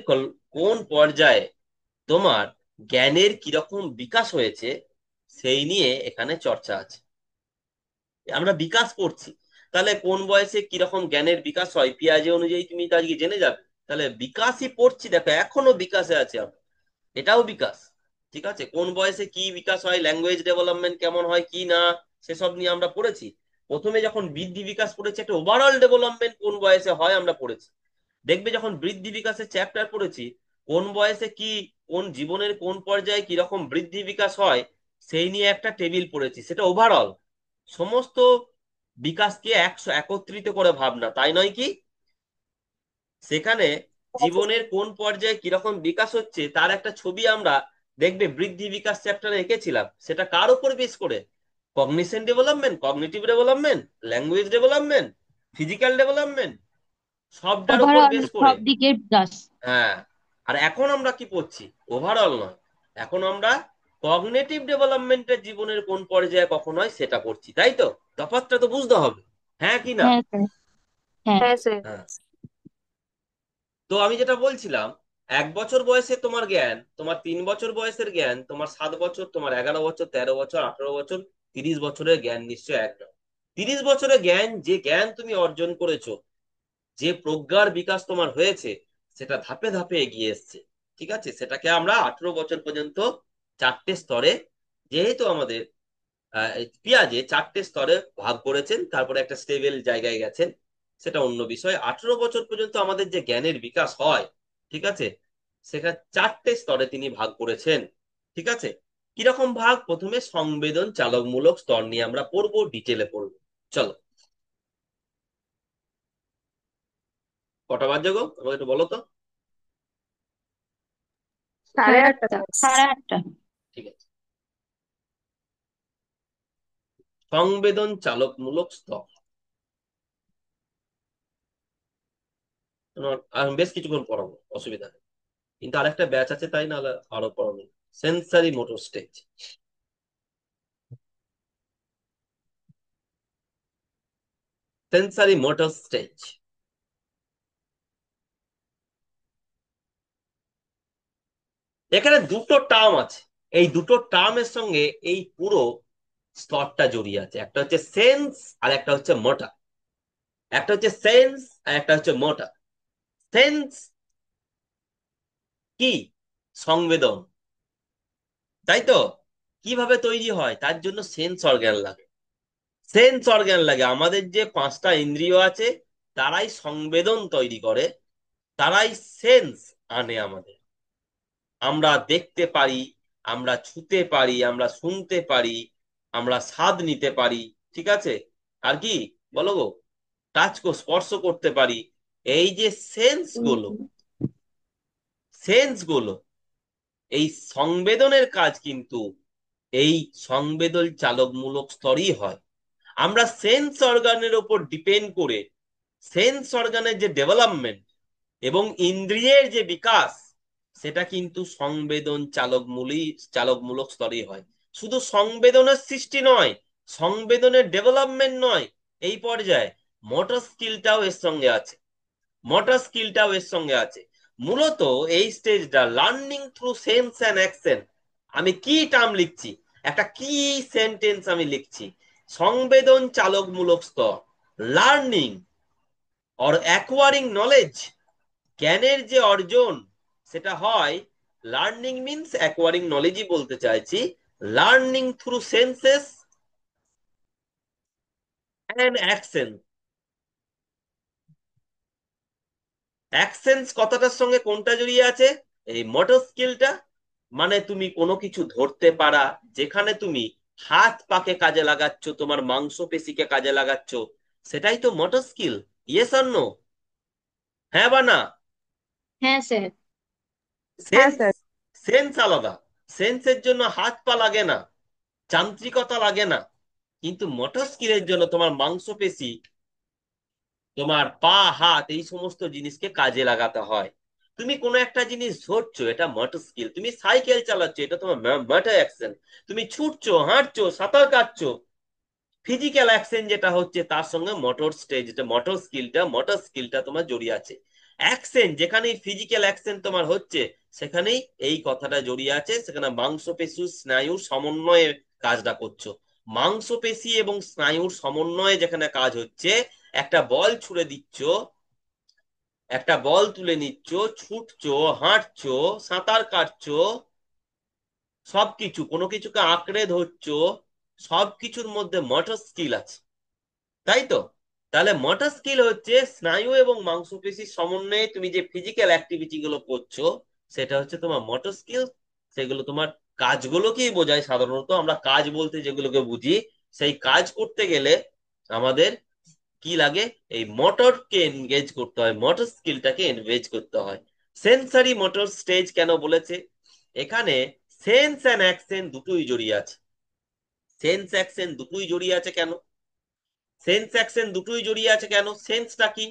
কোন পর্যায়ে তোমার জ্ঞানের কিরকম বিকাশ হয়েছে সেই নিয়ে এখানে চর্চা আছে। আমরা বিকাশ করছি, তাহলে কোন বয়সে কিরকম জ্ঞানের বিকাশ হয় পিয়াজে অনুযায়ী তুমি তো আজকে জেনে যাবে। তাহলে বিকাশই পড়ছি, দেখো এখনো বিকাশে আছে আমরা, এটাও বিকাশ। ঠিক আছে, কোন বয়সে কি বিকাশ হয়, ল্যাঙ্গুয়েজ ডেভেলপমেন্ট কেমন হয় কি না, সেসব নিয়ে আমরা পড়েছি। প্রথমে যখন বৃদ্ধি বিকাশ পড়েছি, একটা ওভারঅল ডেভেলপমেন্ট কোন বয়সে হয় আমরা পড়েছি। দেখবে যখন বৃদ্ধি বিকাশের চ্যাপ্টার পড়েছি, কোন বয়সে কি, কোন জীবনের কোন পর্যায়ে কিরকম বৃদ্ধি বিকাশ হয় সেই নিয়ে একটা টেবিল পড়েছি, সেটা ওভারঅল সমস্ত বিকাশকে একত্রিত করে ভাবনা, তাই নয় কি? সেখানে জীবনের কোন পর্যায়ে কিরকম বিকাশ হচ্ছে তার একটা ছবি আমরা দেখবে বৃদ্ধি বিকাশ চ্যাপ্টারে এঁকেছিলাম। সেটা কার উপর বেস করে? Cognition development, cognitive development, language development, physical development, সবটার উপর ওভারঅল বেস করে। সব দিকের বিকাশ। হ্যাঁ, আর এখন আমরা কি পড়ছি? ওভারঅল নয়, এখন আমরা কগনিটিভ ডেভেলপমেন্টের জীবনের কোন পর্যায়ে কখন হয় সেটা পড়ছি, তাই তো? তফাৎটা তো বুঝতে হবে, হ্যাঁ কি না? হ্যাঁ স্যার। হ্যাঁ। হ্যাঁ স্যার। হ্যাঁ। তো আমি যেটা বলছিলাম, 1 বছর বয়সে তোমার জ্ঞান, তোমার 3 বছর বয়সের জ্ঞান, তোমার 7 বছর, তোমার 11 বছর, 13 বছর, 18 বছর, 30 বছরের জ্ঞান নিশ্চয়ই এক নয়। 30 বছরের জ্ঞান, যে জ্ঞান তুমি অর্জন করেছো, যে প্রজ্ঞার বিকাশ তোমার হয়েছে, সেটা ধাপে ধাপে এগিয়ে এসছে। ঠিক আছে, সেটাকে আমরা 18 বছর পর্যন্ত চারটে স্তরে, যেহেতু আমাদের পেঁয়াজে চারটে স্তরে ভাগ করেছেন, তারপরে একটা স্টেবল জায়গায় গেছেন, সেটা অন্য বিষয়। 18 বছর পর্যন্ত আমাদের যে জ্ঞানের বিকাশ হয়, ঠিক আছে, সেটা চারটে স্তরে তিনি ভাগ করেছেন। ঠিক আছে, কিরকম ভাগ? প্রথমে সংবেদন চালকমূলক স্তর নিয়ে আমরা পড়বো, ডিটেলে পড়বো। চলো, কটা বাজে গো আমাকে একটু বলো তো। সাড়ে আটটা। 8:30। ঠিক আছে। সংবেদন চালকমূলক স্তর, আমি বেশ কিছুক্ষণ পড়াবো, অসুবিধা নেই, কিন্তু আরেকটা ব্যাচ আছে, তাই না? আরো পড়াবো। Sensory motor stage, sensory motor stage. এখানে দুটো টার্ম আছে, এই দুটো টার্মের সঙ্গে এই পুরো স্তরটা জড়িয়ে আছে। একটা হচ্ছে সেন্স আর একটা হচ্ছে মোটর। একটা হচ্ছে সেন্স আর একটা হচ্ছে মোটর। সেন্স কি? সংবেদন, তাই তো? কিভাবে তৈরি হয়? তার জন্য সেন্স অর্গান লাগে। সেন্স অর্গান লাগে, আমাদের যে পাঁচটা ইন্দ্রিয় আছে তারাই সংবেদন তৈরি করে, তারাই সেন্স আনে আমাদের। আমরা দেখতে পারি, আমরা ছুতে পারি, আমরা শুনতে পারি, আমরা স্বাদ নিতে পারি, ঠিক আছে? আর কি বলো গো? স্পর্শ করতে পারি। এই যে সেন্স গুলো, এই সংবেদনের কাজ কিন্তু এই সংবেদন চালকমূলক স্তরই হয়। আমরা সেন্স অর্গানের উপর ডিপেন্ড করে সেন্স অর্গানের যে ডেভেলপমেন্ট এবং ইন্দ্রিয়ের যে বিকাশ, সেটা কিন্তু সংবেদন চালকমূলক স্তরেই হয়। শুধু সংবেদনের সৃষ্টি নয়, সংবেদনের ডেভেলপমেন্ট নয়, এই পর্যায়ে মোটর স্কিলটাও এর সঙ্গে আছে। মোটর স্কিলটাও এর সঙ্গে আছে। মূলত এই স্টেজটা learning through sense and action. আমি কি টার্ম লিখছি, একটা কি সেন্টেন্স আমি লিখছি। সংবেদন চালকমূলক স্তর, লার্নিং অর অ্যাকোয়ারিং নলেজ, জ্ঞানের যে অর্জন সেটা হয়। লার্নিং মিনস অ্যাকোয়ারিং নলেজই বলতে চাইছি। Learning through senses and action. Actions কথাটার সঙ্গে কোনটা জড়িয়ে আছে? এই মোটর স্কিলটা। মানে তুমি কোনো কিছু ধরতে পারা, যেখানে তুমি হাত পাকে কাজে লাগাচ্ছ, তোমার মাংসপেশিকে কাজে লাগাচ্ছ, সেটাই তো motor skill. Yes or no? হ্যাঁ বা না? হ্যাঁ স্যার। হ্যাঁ সেন্স, স্যার। সেন্স আলাদা। সেন্সের জন্য হাত পা লাগে না, যান্ত্রিকতা লাগে না, কিন্তু মোটর স্কিলের জন্য তোমার মাংসপেশি, তোমার পা হাত এই সমস্ত জিনিসকে কাজে লাগাতে হয়। তুমি কোনো একটা জিনিস ধরছো, এটা মোটর স্কিল। তুমি সাইকেল চালাচ্ছ, এটা তোমার মোটর অ্যাকশন। তুমি ছুটছো, হাঁটছো, সাঁতার কাটছো, ফিজিক্যাল অ্যাকশন যেটা হচ্ছে, তার সঙ্গে মোটর স্কিলটা তোমার জড়িয়ে আছে। অ্যাকশন যেখানে ফিজিক্যাল অ্যাকশন তোমার হচ্ছে, সেখানেই এই কথাটা জড়িয়ে আছে। সেখানে মাংসপেশি স্নায়ুর সমন্বয়ে কাজটা করছো। মাংসপেশি এবং স্নায়ুর সমন্বয়ে যেখানে কাজ হচ্ছে, একটা বল ছুড়ে দিচ্ছ, একটা বল তুলে নিচ্ছ, ছুটছো, হাঁটছো, সাঁতার কাটছো, সবকিছু, কোনো কিছুকে আঁকড়ে ধরছো, সবকিছুর মধ্যে মোটর স্কিল আছে, তাই তো? তাহলে মোটর স্কিল হচ্ছে স্নায়ু এবং মাংসপেশির সমন্বয়ে তুমি যে ফিজিক্যাল অ্যাক্টিভিটি গুলো করছো, সেটা হচ্ছে তোমার মোটর স্কিল। সেগুলো তোমার কাজগুলোকেই বোঝায়। সাধারণত আমরা কাজ বলতে যেগুলোকে বুঝি, সেই কাজ করতে গেলে আমাদের কি লাগে? এই মোটরকে এনগেজ করতে হয়, মোটর স্কিলটাকে এনগেজ করতে হয়। সেন্সারি মোটর স্টেজ কেন বলেছে? এখানে সেন্স অ্যান্ড অ্যাকশন দুটোই জড়িয়ে আছে। সেন্স অ্যাকশন দুটোই জড়িয়ে আছে কেন? সেন্স অ্যাকশন দুটোই জড়িয়ে আছে কেন? সেন্সটা কি?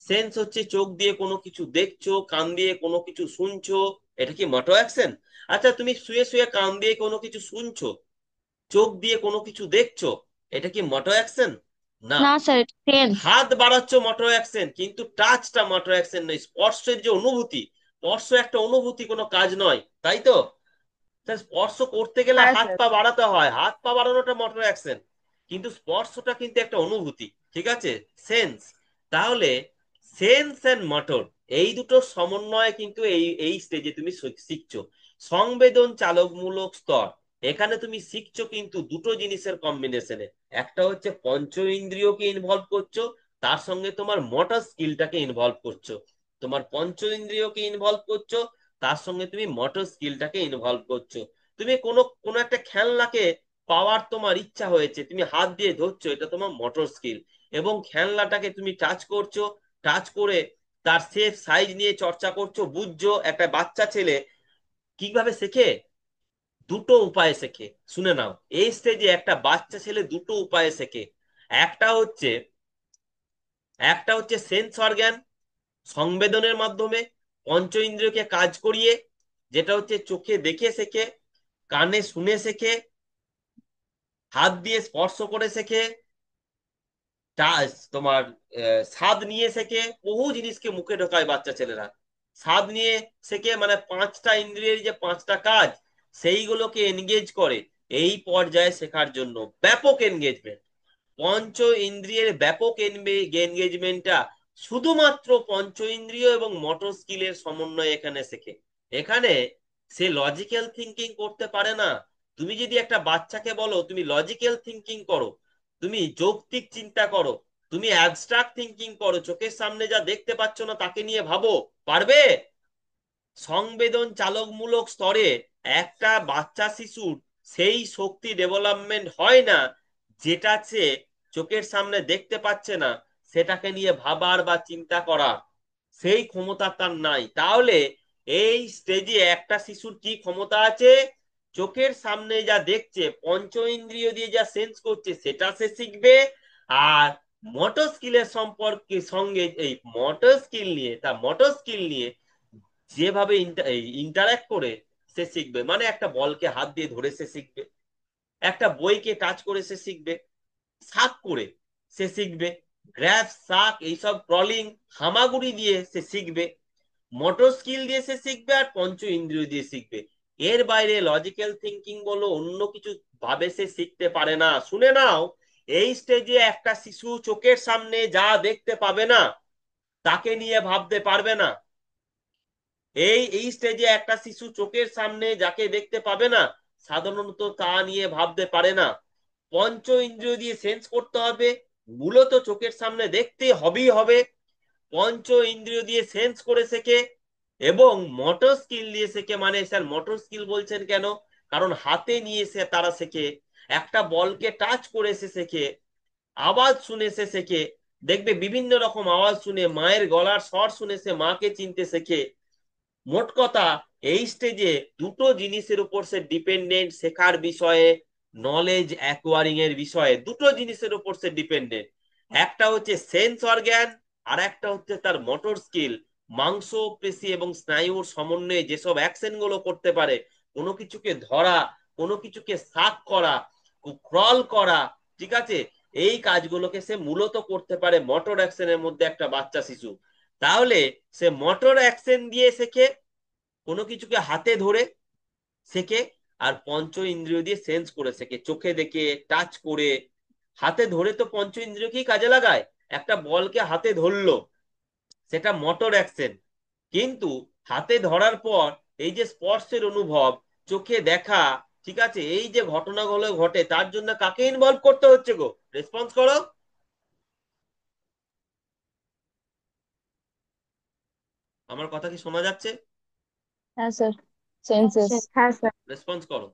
সেন্স হচ্ছে চোখ দিয়ে কোনো কিছু দেখছো, কান দিয়ে কোনো কিছু শুনছো, এটা কি মোটর অ্যাকশন? আচ্ছা, তুমি শুয়ে শুয়ে কান দিয়ে কোনো কিছু শুনছো, চোখ দিয়ে কোনো কিছু দেখছো, এটা কি মোটর অ্যাকশন? না। না স্যার, সেন্স। হাত বাড়াচ্ছ মোটর অ্যাকশন, কিন্তু টাচটা মোটর অ্যাকশন নয়। স্পর্শের যে অনুভূতি, স্পর্শ একটা অনুভূতি, কোনো কাজ নয়, তাই তো? তা স্পর্শ করতে গেলে হ্যাঁ হাত স্যার। পা বাড়াতে হয়, হাত পা বাড়ানোটা মোটর অ্যাকশন, কিন্তু স্পর্শটা কিন্তু একটা অনুভূতি, ঠিক আছে? সেন্স। তাহলে সেন্স এন্ড মোটর, এই দুটো সমন্বয়ে কিন্তু এই এই স্টেজে তুমি শিখছো সংবেদন চালকমূলক স্তর। এখানে তুমি শিখছো কিন্তু দুটো জিনিসের কম্বিনেশনে। একটা হচ্ছে পঞ্চ ইন্দ্রিয়কে ইনভলভ করছো, তার সঙ্গে তোমার মোটর স্কিলটাকে ইনভলভ করছো। তোমার পঞ্চ ইন্দ্রিয়কে ইনভলভ করছো, তার সঙ্গে তুমি মোটর স্কিলটাকে ইনভলভ করছো। তুমি কোনো কোনো একটা খেলনাকে পাওয়ার তোমার ইচ্ছা হয়েছে, তুমি হাত দিয়ে ধরছো, এটা তোমার মোটর স্কিল। এবং খেলনাটাকে তুমি টাচ করছো, টাচ করে তার শেপ সাইজ নিয়ে চর্চা করছো, বুঝছো। একটা বাচ্চা ছেলে কিভাবে শেখে? দুটো উপায়ে শেখে, শুনে নাও। এই স্টেজে একটা বাচ্চা ছেলে দুটো উপায়ে শেখে। একটা হচ্ছে একটা হচ্ছে সেন্স অর্গান, সংবেদনের মাধ্যমে, পঞ্চ ইন্দ্রিয়কে কাজ করিয়ে, যেটা হচ্ছে চোখে দেখে শেখে, কানে শুনে শেখে, হাত দিয়ে স্পর্শ করে শেখে, তোমার স্বাদ নিয়ে শেখে। বহু জিনিসকে মুখে ঢোকায় বাচ্চা ছেলেরা। স্বাদ নিয়ে শেখে, মানে পাঁচটা ইন্দ্রিয়ের যে পাঁচটা কাজ, সেইগুলোকে এনগেজ করে এই পর্যায়ে শেখার জন্য। ব্যাপক এনগেজমেন্ট, পঞ্চ ইন্দ্রিয়ের ব্যাপক এনগেজমেন্টটা শুধুমাত্র পঞ্চ ইন্দ্রিয় এবং মোটর স্কিলের সমন্বয়ে এখানে শেখে। এখানে সে লজিক্যাল থিঙ্কিং করতে পারে না। তুমি যদি একটা বাচ্চাকে বলো তুমি লজিক্যাল থিঙ্কিং করো, তুমি যৌক্তিক চিন্তা করো, তুমি অ্যাবস্ট্রাক্ট থিঙ্কিং করো, চোখের সামনে যা দেখতে পাচ্ছ না তাকে নিয়ে ভাবো, পারবে? সংবেদন চালকমূলক স্তরে একটা বাচ্চা শিশুর সেই শক্তি ডেভেলপমেন্ট হয় না, যেটা সে চোখের সামনে দেখতে পাচ্ছে না, সেটাকে নিয়ে ভাবার বা চিন্তা করার সেই ক্ষমতা তার নাই। তাহলে এই স্টেজে একটা শিশুর কি ক্ষমতা আছে? চোখের সামনে যা দেখছে, পঞ্চ ইন্দ্রিয় দিয়ে যা সেন্স করছে, সেটা সে শিখবে। আর মোটর স্কিলের সম্পর্কে সঙ্গে এই মোটর স্কিল নিয়ে যেভাবে ইন্টারাক্ট করে সে শিখবে। মানে একটা বলকে হাত দিয়ে ধরে সে শিখবে, একটা বইকে টাচ করে সে শিখবে, শাক করে সে শিখবে, গ্র্যাব শাক এইসব ক্রলিং হামাগুড়ি দিয়ে সে শিখবে। মোটর স্কিল দিয়ে সে শিখবে আর পঞ্চ ইন্দ্রিয় দিয়ে শিখবে। এর বাইরে লজিক্যাল থিঙ্কিং বলো অন্য কিছু ভাবে সে শিখতে পারে না। শুনে নাও, এই স্টেজে একটা শিশু চোখের সামনে যা দেখতে পাবে না তাকে নিয়ে ভাবতে পারবে না। এই এই স্টেজে একটা শিশু চোখের সামনে যাকে দেখতে পাবে না, সাধারণত তা নিয়ে ভাবতে পারে না। পঞ্চ ইন্দ্রিয় দিয়ে সেন্স করতে হবে, মূলত চোখের সামনে দেখতে হবেই হবে। পঞ্চ ইন্দ্রিয় দিয়ে সেন্স করে শেখে এবং মোটর স্কিল দিয়ে শেখে। মানে স্যার মোটর স্কিল বলছেন কেন? কারণ হাতে নিয়ে সে তারা শেখে, একটা বলকে টাচ করে সে শেখে, আওয়াজ শুনে সে শেখে। দেখবে বিভিন্ন রকম আওয়াজ শুনে, মায়ের গলার স্বর শুনে সে মাকে চিনতে শেখে। মোট কথা, এই স্টেজে দুটো জিনিসের উপর সে ডিপেন্ডেন্ট শেখার বিষয়ে, নলেজ অ্যাকোয়ারিং এর বিষয়ে দুটো জিনিসের উপর সে ডিপেন্ডেন্ট। একটা হচ্ছে সেন্স অর্গ্যান, আর একটা হচ্ছে তার মোটর স্কিল। মাংস পেশি এবং স্নায়ুর সমন্বয়ে যেসব অ্যাকশন গুলো করতে পারে, কোনো কিছুকে ধরা, কোনো কিছুকে শাক করা, ক্রল করা, ঠিক আছে, এই কাজগুলোকে সে মূলত করতে পারে মোটর অ্যাকশনের মধ্যে একটা বাচ্চা শিশু। তাহলে সে মোটর অ্যাকশন দিয়ে শেখে, কোনো কিছুকে হাতে ধরে শেখে, আর পঞ্চ ইন্দ্রিয় দিয়ে সেন্স করে শেখে, চোখে দেখে, টাচ করে। হাতে ধরে তো পঞ্চ ইন্দ্রিয়কেই কাজে লাগায়। একটা বলকে হাতে ধরলো, সেটা মোটর অ্যাকশন। কিন্তু হাতে ধরার পর এই যে স্পর্শের অনুভব, চোখে দেখা, ঠিক আছে, এই যে ঘটনাগুলো ঘটে, তার জন্য কাকে ইনভলভ করতে হচ্ছে গো? রেসপন্স করো। আমার কথা কি শোনা যাচ্ছে? হ্যাঁ স্যার, সেন্সেস। হ্যাঁ স্যার। রেসপন্স করো।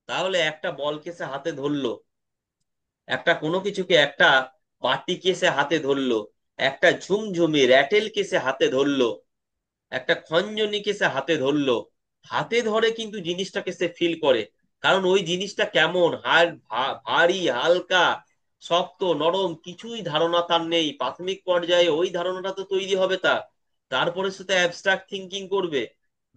তাহলে একটা বলকে সে হাতে ধরলো, একটা কোনো কিছুকে, একটা বাটিকে সে হাতে ধরলো, একটা ঝুমঝুমি র্যাটেলকে সে হাতে ধরলো, একটা খঞ্জনিকে সে হাতে ধরলো। হাতে ধরে কিন্তু জিনিসটাকে সে ফিল করে। কারণ ওই জিনিসটা কেমন, ভারী, হালকা, শক্ত, নরম, কিছুই ধারণা তার নেই। প্রাথমিক পর্যায়ে ওই ধারণাটা তো তৈরি হবে তার। তারপরে সে তো অ্যাবস্ট্রাক্ট থিঙ্কিং করবে।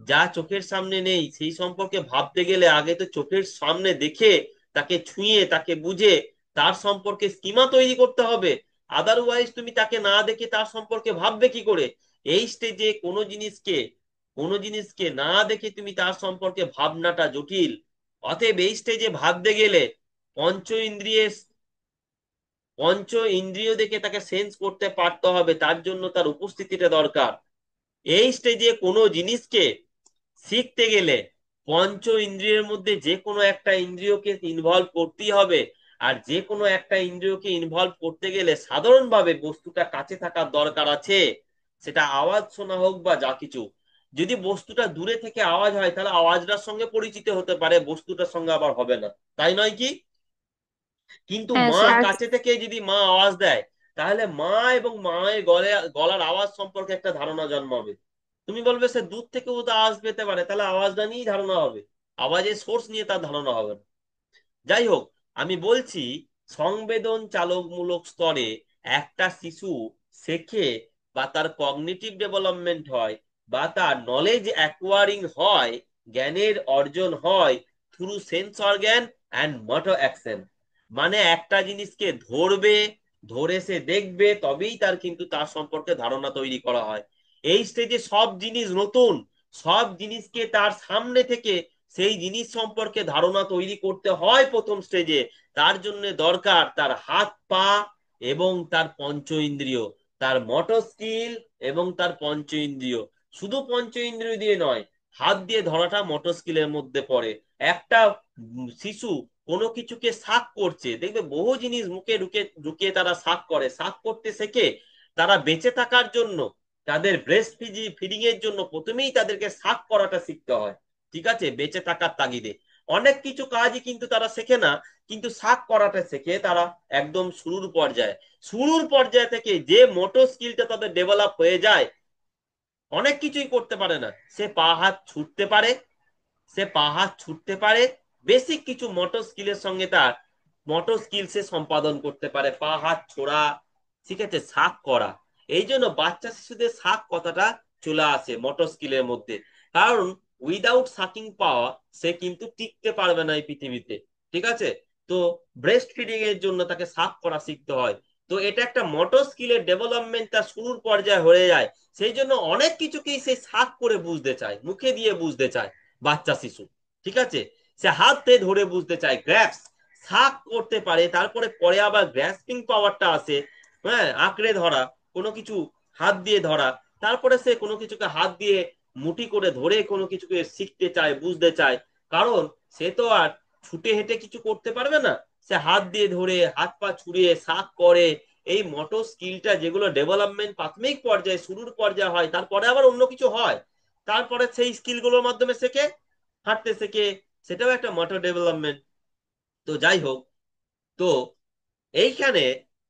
যা চোখের সামনে নেই সেই সম্পর্কে ভাবতে গেলে আগে তো চোখের সামনে দেখে, তাকে ছুঁয়ে, তাকে বুঝে, তার সম্পর্কে স্কিমা তৈরি করতে হবে। আদারওয়াইজ তুমি তাকে না দেখে তার সম্পর্কে ভাববে কি করে? এই স্টেজে কোনো জিনিসকে না দেখে তুমি তার সম্পর্কে ভাবনাটা জটিল। অতএব এই স্টেজে ভাবতে গেলে পঞ্চ ইন্দ্রিয়ে পঞ্চ ইন্দ্রিয় দেখে তাকে সেন্স করতে পারতে হবে, তার জন্য তার উপস্থিতিটা দরকার। এই স্টেজে কোনো জিনিসকে শিখতে গেলে পঞ্চ ইন্দ্রিয়ের মধ্যে যে কোনো একটা ইন্দ্রিয়কে ইনভলভ করতেই হবে। আর যে কোনো একটা ইন্দ্রিয়কে ইনভলভ করতে গেলে সাধারণভাবে বস্তুটা কাছে থাকার দরকার আছে, সেটা আওয়াজ শোনা হোক বা যা কিছু। যদি বস্তুটা দূরে থেকে আওয়াজ হয় তাহলে আওয়াজটার সঙ্গে পরিচিত হতে পারে, বস্তুটার সঙ্গে আবার হবে না, তাই নয় কি? কিন্তু হ্যাঁ মা স্যার। কাছে থেকে যদি মা আওয়াজ দেয়, তাহলে মা এবং মায়ের গলার আওয়াজ সম্পর্কে একটা ধারণা জন্মাবে। তুমি বলবে সে দূর থেকেও তো আওয়াজ পেতে পারে, তাহলে আওয়াজটা নিয়েই ধারণা হবে, আওয়াজের সোর্স নিয়ে তার ধারণা হবে না। যাই হোক, আমি বলছি সংবেদন চালকমূলক স্তরে একটা শিশু শেখে বা তার কগনিটিভ ডেভেলপমেন্ট হয় বা তার নলেজ অ্যাকোয়ারিং হয়, জ্ঞানের অর্জন হয় through sense organ and motor action. মানে একটা জিনিসকে ধরবে, ধরে সে দেখবে, তবেই তার কিন্তু তার সম্পর্কে ধারণা তৈরি করা হয়। এই স্টেজে সব জিনিস নতুন, সব জিনিসকে তার সামনে থেকে সেই জিনিস সম্পর্কে ধারণা তৈরি করতে হয় প্রথম স্টেজে। তার জন্য দরকার তার হাত পা এবং তার পঞ্চ ইন্দ্রিয়, তার মোটর স্কিল এবং তার পঞ্চ ইন্দ্রিয়। শুধু পঞ্চ ইন্দ্রিয় দিয়ে নয়, হাত দিয়ে ধরাটা মোটর স্কিলের মধ্যে পড়ে। একটা শিশু কোনো কিছুকে শাক করছে, দেখবে বহু জিনিস মুখে ঢুকে ঢুকিয়ে তারা শাক করে, শাক করতে শেখে। তারা বেঁচে থাকার জন্য, তাদের ব্রেস্ট ফিডিং এর জন্য প্রথমেই তাদেরকে শাক করাটা শিখতে হয়, ঠিক আছে, বেঁচে থাকার তাগিদে। অনেক কিছু কাজই কিন্তু তারা শেখে না, কিন্তু শাক করাটা শেখে তারা একদম শুরুর পর্যায়ে। শুরুর পর্যায়ে থেকে যে মোটর স্কিলটা তাদের ডেভেলপ হয়ে যায়, অনেক কিছুই করতে পারে না, সে পা হাত ছুটতে পারে, সে পা হাত ছুটতে পারে, বেসিক কিছু মোটর স্কিলের সঙ্গে তার মোটর স্কিল সে সম্পাদন করতে পারে, পা হাত ছোড়া, ঠিক আছে, শাক করা। এই জন্য বাচ্চা শিশুদের শাক কথাটা চলে আসে মোটর স্কিলের মধ্যে। কারণ উইদাউট সাকিং পাওয়া সে কিন্তু টিকতে পারবে না এই পৃথিবীতে, ঠিক আছে। তো ব্রেস্ট ফিডিং এর জন্য তাকে শাক করা শিখতে হয়। তো এটা একটা মোটর স্কিলের ডেভেলপমেন্ট তার শুরুর পর্যায়ে হয়ে যায়। সেই জন্য অনেক কিছুকেই সে শাক করে বুঝতে চায়, মুখে দিয়ে বুঝতে চায় বাচ্চা শিশু, ঠিক আছে। সে হাতে ধরে বুঝতে চায়, গ্র্যাপস শাক করতে পারে। তারপরে পরে আবার গ্র্যাসপিং পাওয়ারটা আসে, হ্যাঁ, আঁকড়ে ধরা, কোনো কিছু হাত দিয়ে ধরা। তারপরে সে কোনো কিছুকে হাত দিয়ে মুঠি করে ধরে কোনো কিছুকে শিখতে চায়, বুঝতে চায়। কারণ সে তো আর ছুটে হেঁটে কিছু করতে পারবে না, সে হাত দিয়ে ধরে হাত পা ছুড়িয়ে শাক করে। এই মোটর স্কিলটা যেগুলো ডেভেলপমেন্ট প্রাথমিক পর্যায়ে শুরুর পর্যায়ে হয়, তারপরে আবার অন্য কিছু হয়, তারপরে সেই স্কিলগুলোর মাধ্যমে শেখে, হাঁটতে শেখে, সেটাও একটা মোটর ডেভেলপমেন্ট। তো যাই হোক, তো এইখানে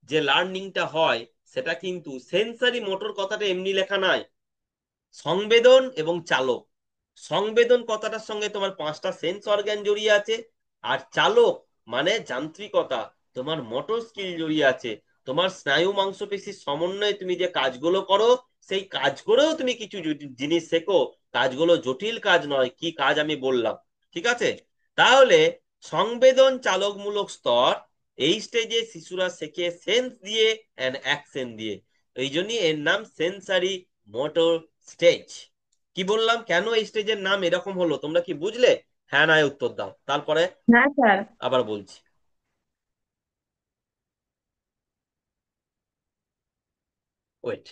যে লার্নিংটা হয় সেটা কিন্তু সেন্সারি মোটর কথাটা এমনি লেখা নয়, সংবেদন এবং চালক। সংবেদন কথাটার সঙ্গে তোমার পাঁচটা সেন্স অর্গান জড়িয়ে আছে, আর চালক মানে যান্ত্রিকতা, তোমার মোটর স্কিল জড়িয়ে আছে। তোমার স্নায়ু মাংসপেশির সমন্বয়ে তুমি যে কাজগুলো করো, সেই কাজ করেও তুমি কিছু জিনিস শেখো। কাজগুলো জটিল কাজ নয়, কি কাজ আমি বললাম, ঠিক আছে। তাহলে সংবেদন চালকমূলক স্তর, এই স্টেজে শিশুরা শেখে সেন্স দিয়ে এন্ড অ্যাকশন দিয়ে। এই জন্যই এর নাম সেন্সারি মোটর স্টেজ। কি বললাম, কেন এই স্টেজের নাম এরকম হলো, তোমরা কি বুঝলে? হ্যাঁ নয় উত্তর দাও, তারপরে হ্যাঁ স্যার। আবার বলছি। ওয়েট।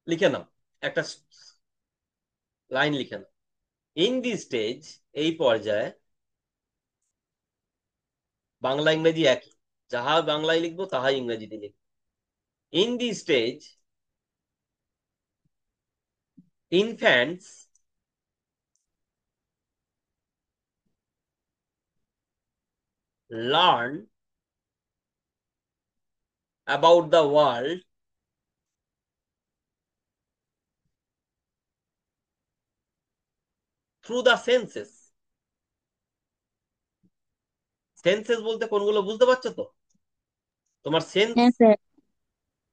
লিখে নাও, একটা লাইন লিখে নাও। ইন দি স্টেজ, এই পর্যায়ে, বাংলা ইংরেজি একই, যাহা বাংলায় লিখবো তাহাই ইংরেজিতে লিখবো। In the stage, infants learn about the world through the senses। Senses বলতে কোনগুলো বুঝতে পারছো তো? তোমার সেন্স, হ্যাঁ স্যার।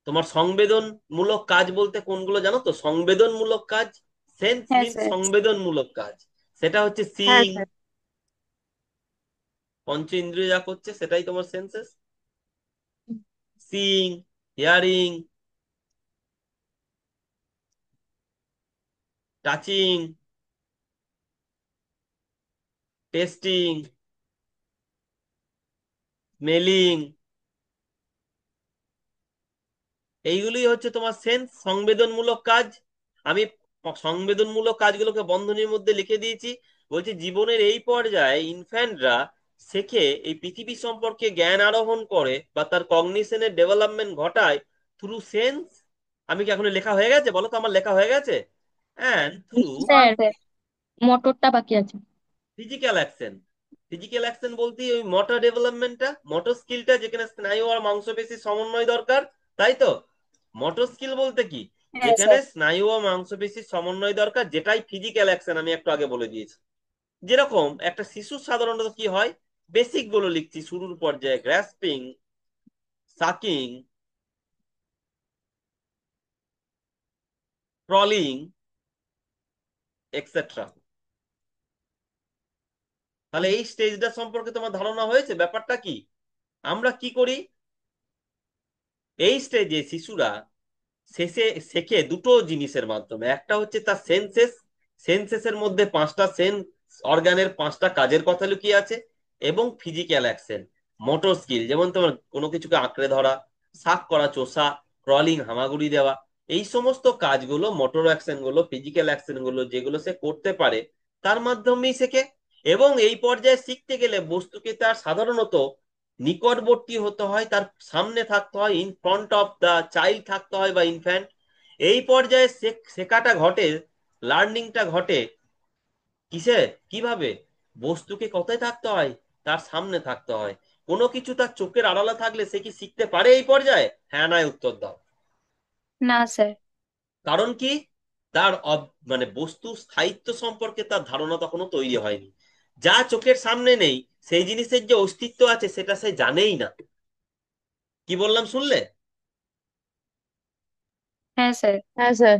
তোমার সংবেদনমূলক কাজ বলতে কোনগুলো জানো তো? সংবেদনমূলক কাজ, সেন্স হ্যাঁ মিন্স স্যার। সংবেদনমূলক কাজ। সেটা হচ্ছে হ্যাঁ সিইং, স্যার। পঞ্চ ইন্দ্রিয় যা করছে সেটাই তোমার senses. Seeing, hearing, touching, testing, smelling, এইগুলোই হচ্ছে তোমার সেন্স, সংবেদনমূলক কাজ। আমি সংবেদনমূলক কাজগুলোকে বন্ধনীর মধ্যে লিখে দিয়েছি। বলছি জীবনের এই পর্যায়ে ইনফ্যান্টরা শেখে, এই পৃথিবী সম্পর্কে জ্ঞান আরোহণ করে বা তার কগনিশনের ডেভেলপমেন্ট ঘটায় থ্রু সেন্স। আমি কি এখন লেখা হয়ে গেছে? বলো তো আমার লেখা হয়ে গেছে। অ্যান্ড থ্রু না স্যার স্যার। মোটরটা বাকি আছে। Physical action. ফিজিক্যাল অ্যাকশন বলতে ওই মোটর ডেভেলপমেন্টটা, মোটর স্কিলটা, যেখানে স্নায়ু আর মাংসপেশির সমন্বয় দরকার, তাই তো? মোটর স্কিল বলতে কি? হ্যাঁ যেখানে স্যার। স্নায়ু ও মাংসপেশির সমন্বয় দরকার, যেটাই ফিজিক্যাল অ্যাকশন আমি একটু আগে বলে দিয়েছি। যেরকম একটা শিশুর সাধারণত কি হয়, বেসিক গুলো লিখছি শুরুর পর্যায়ে: গ্রাস্পিং, সাকিং, ক্রলিং, এক্সেট্রা। তাহলে এই স্টেজটা সম্পর্কে তোমার ধারণা হয়েছে ব্যাপারটা কি? আমরা কি করি এই স্টেজে? শিশুরা শেষে শেখে দুটো জিনিসের মাধ্যমে। একটা হচ্ছে তার সেন্সেস, সেন্সেসের মধ্যে পাঁচটা সেন্স অর্গানের পাঁচটা কাজের কথা লুকিয়ে আছে, এবং ফিজিক্যাল অ্যাকশন, মোটর স্কিল, যেমন তোমার কোনো কিছুকে আঁকড়ে ধরা, শাক করা, চোষা, ক্রলিং, হামাগুড়ি দেওয়া। এই সমস্ত কাজগুলো, মোটর অ্যাকশন গুলো, ফিজিক্যাল অ্যাকশন গুলো যেগুলো সে করতে পারে, তার মাধ্যমেই শেখে। এবং এই পর্যায়ে শিখতে গেলে বস্তুকে তার সাধারণত নিকটবর্তী হতে হয়, তার সামনে থাকতে হয়, in front of the child থাকতে হয় বা ইনফ্যান্ট। এই পর্যায়ে শেখাটা ঘটে, লার্নিংটা ঘটে কিসে, কিভাবে? বস্তুকে কোথায় থাকতে হয়? তার সামনে থাকতে হয়। কোনো কিছু তার চোখের আড়ালে থাকলে সে কি শিখতে পারে এই পর্যায়ে? হ্যাঁ নয় উত্তর দাও। না স্যার। কারণ কি? তার মানে বস্তু স্থায়িত্ব সম্পর্কে তার ধারণা তখনো তৈরি হয়নি। যা চোখের সামনে নেই, সেই জিনিসের যে অস্তিত্ব আছে সেটা সে জানেই না। কি বললাম শুনলে? হ্যাঁ স্যার। হ্যাঁ স্যার।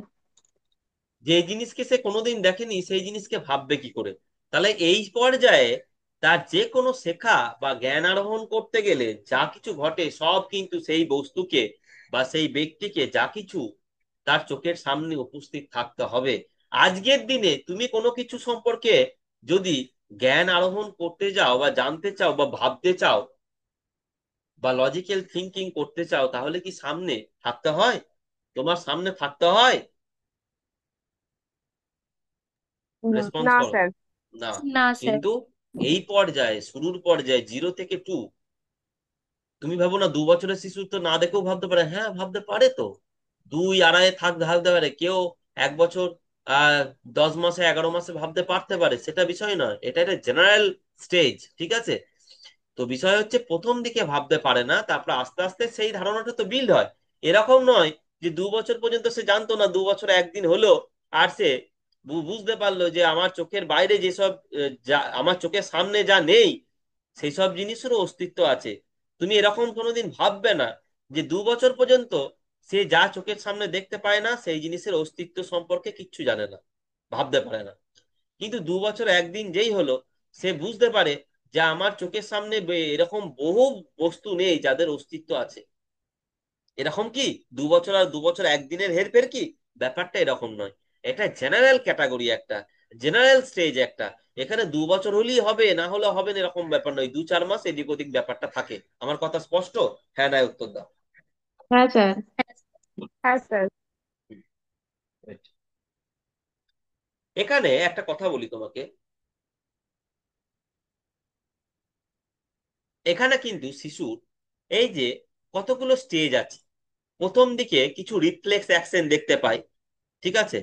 যে জিনিসকে সে কোনোদিন দেখেনি সেই জিনিসকে ভাববে কি করে? তাহলে এই পর্যায়ে তার যে কোনো শেখা বা জ্ঞান আরোহণ করতে গেলে যা কিছু ঘটে সব কিন্তু সেই বস্তুকে বা সেই ব্যক্তিকে যা কিছু তার চোখের সামনে উপস্থিত থাকতে হবে। আজকের দিনে তুমি কোনো কিছু সম্পর্কে যদি জ্ঞান আরোহণ করতে যাও বা জানতে চাও বা ভাবতে চাও বা লজিক্যাল থিঙ্কিং করতে চাও, তাহলে কি সামনে থাকতে হয়? তোমার সামনে থাকতে হয়? না। রেসপন্স না করো। স্যার। না। না স্যার। কিন্তু এই পর্যায়ে, শুরুর পর্যায়ে 0 থেকে 2, তুমি ভাবো না 2 বছরের শিশু তো না দেখেও ভাবতে পারে? হ্যাঁ ভাবতে পারে তো। 2 আড়াই ভাবতে পারে কেউ। 1 বছর, 10 মাসে, 11 মাসে ভাবতে পারতে পারে, সেটা বিষয় নয়। এটা একটা জেনারেল স্টেজ, ঠিক আছে? তো বিষয় হচ্ছে প্রথম দিকে ভাবতে পারে না, তারপর আস্তে আস্তে সেই ধারণাটা তো বিল্ড হয়। এরকম নয় যে 2 বছর পর্যন্ত সে জানতো না, 2 বছর একদিন হলো আর সে বুঝতে পারলো যে আমার চোখের বাইরে যেসব যা আমার চোখের সামনে যা নেই সেই সব জিনিসেরও অস্তিত্ব আছে। তুমি এরকম কোনোদিন ভাববে না যে 2 বছর পর্যন্ত সে যা চোখের সামনে দেখতে পায় না সেই জিনিসের অস্তিত্ব সম্পর্কে কিচ্ছু জানে না, ভাবতে পারে না। কিন্তু 2 বছর একদিন যেই হলো, সে বুঝতে পারে যে আমার চোখের সামনে এরকম বহু বস্তু নেই যাদের অস্তিত্ব আছে। এরকম কি 2 বছর আর 2 বছর একদিনের হেরফের কি? ব্যাপারটা এরকম নয়। এটা জেনারেল ক্যাটাগরি, একটা জেনারেল স্টেজ একটা। এখানে 2 বছর হলেই হবে, না হলে হবে না, এরকম ব্যাপার নয়। 2-4 মাস এদিক ওদিক ব্যাপারটা থাকে। আমার কথা স্পষ্ট? হ্যাঁ না উত্তর দাও। হ্যাঁ স্যার। হ্যাঁ স্যার। এখানে একটা কথা বলি তোমাকে। এখানে কিন্তু শিশুর এই যে কতগুলো স্টেজ আছে, প্রথম দিকে কিছু রিফ্লেক্স অ্যাকশন দেখতে পাই, ঠিক আছে?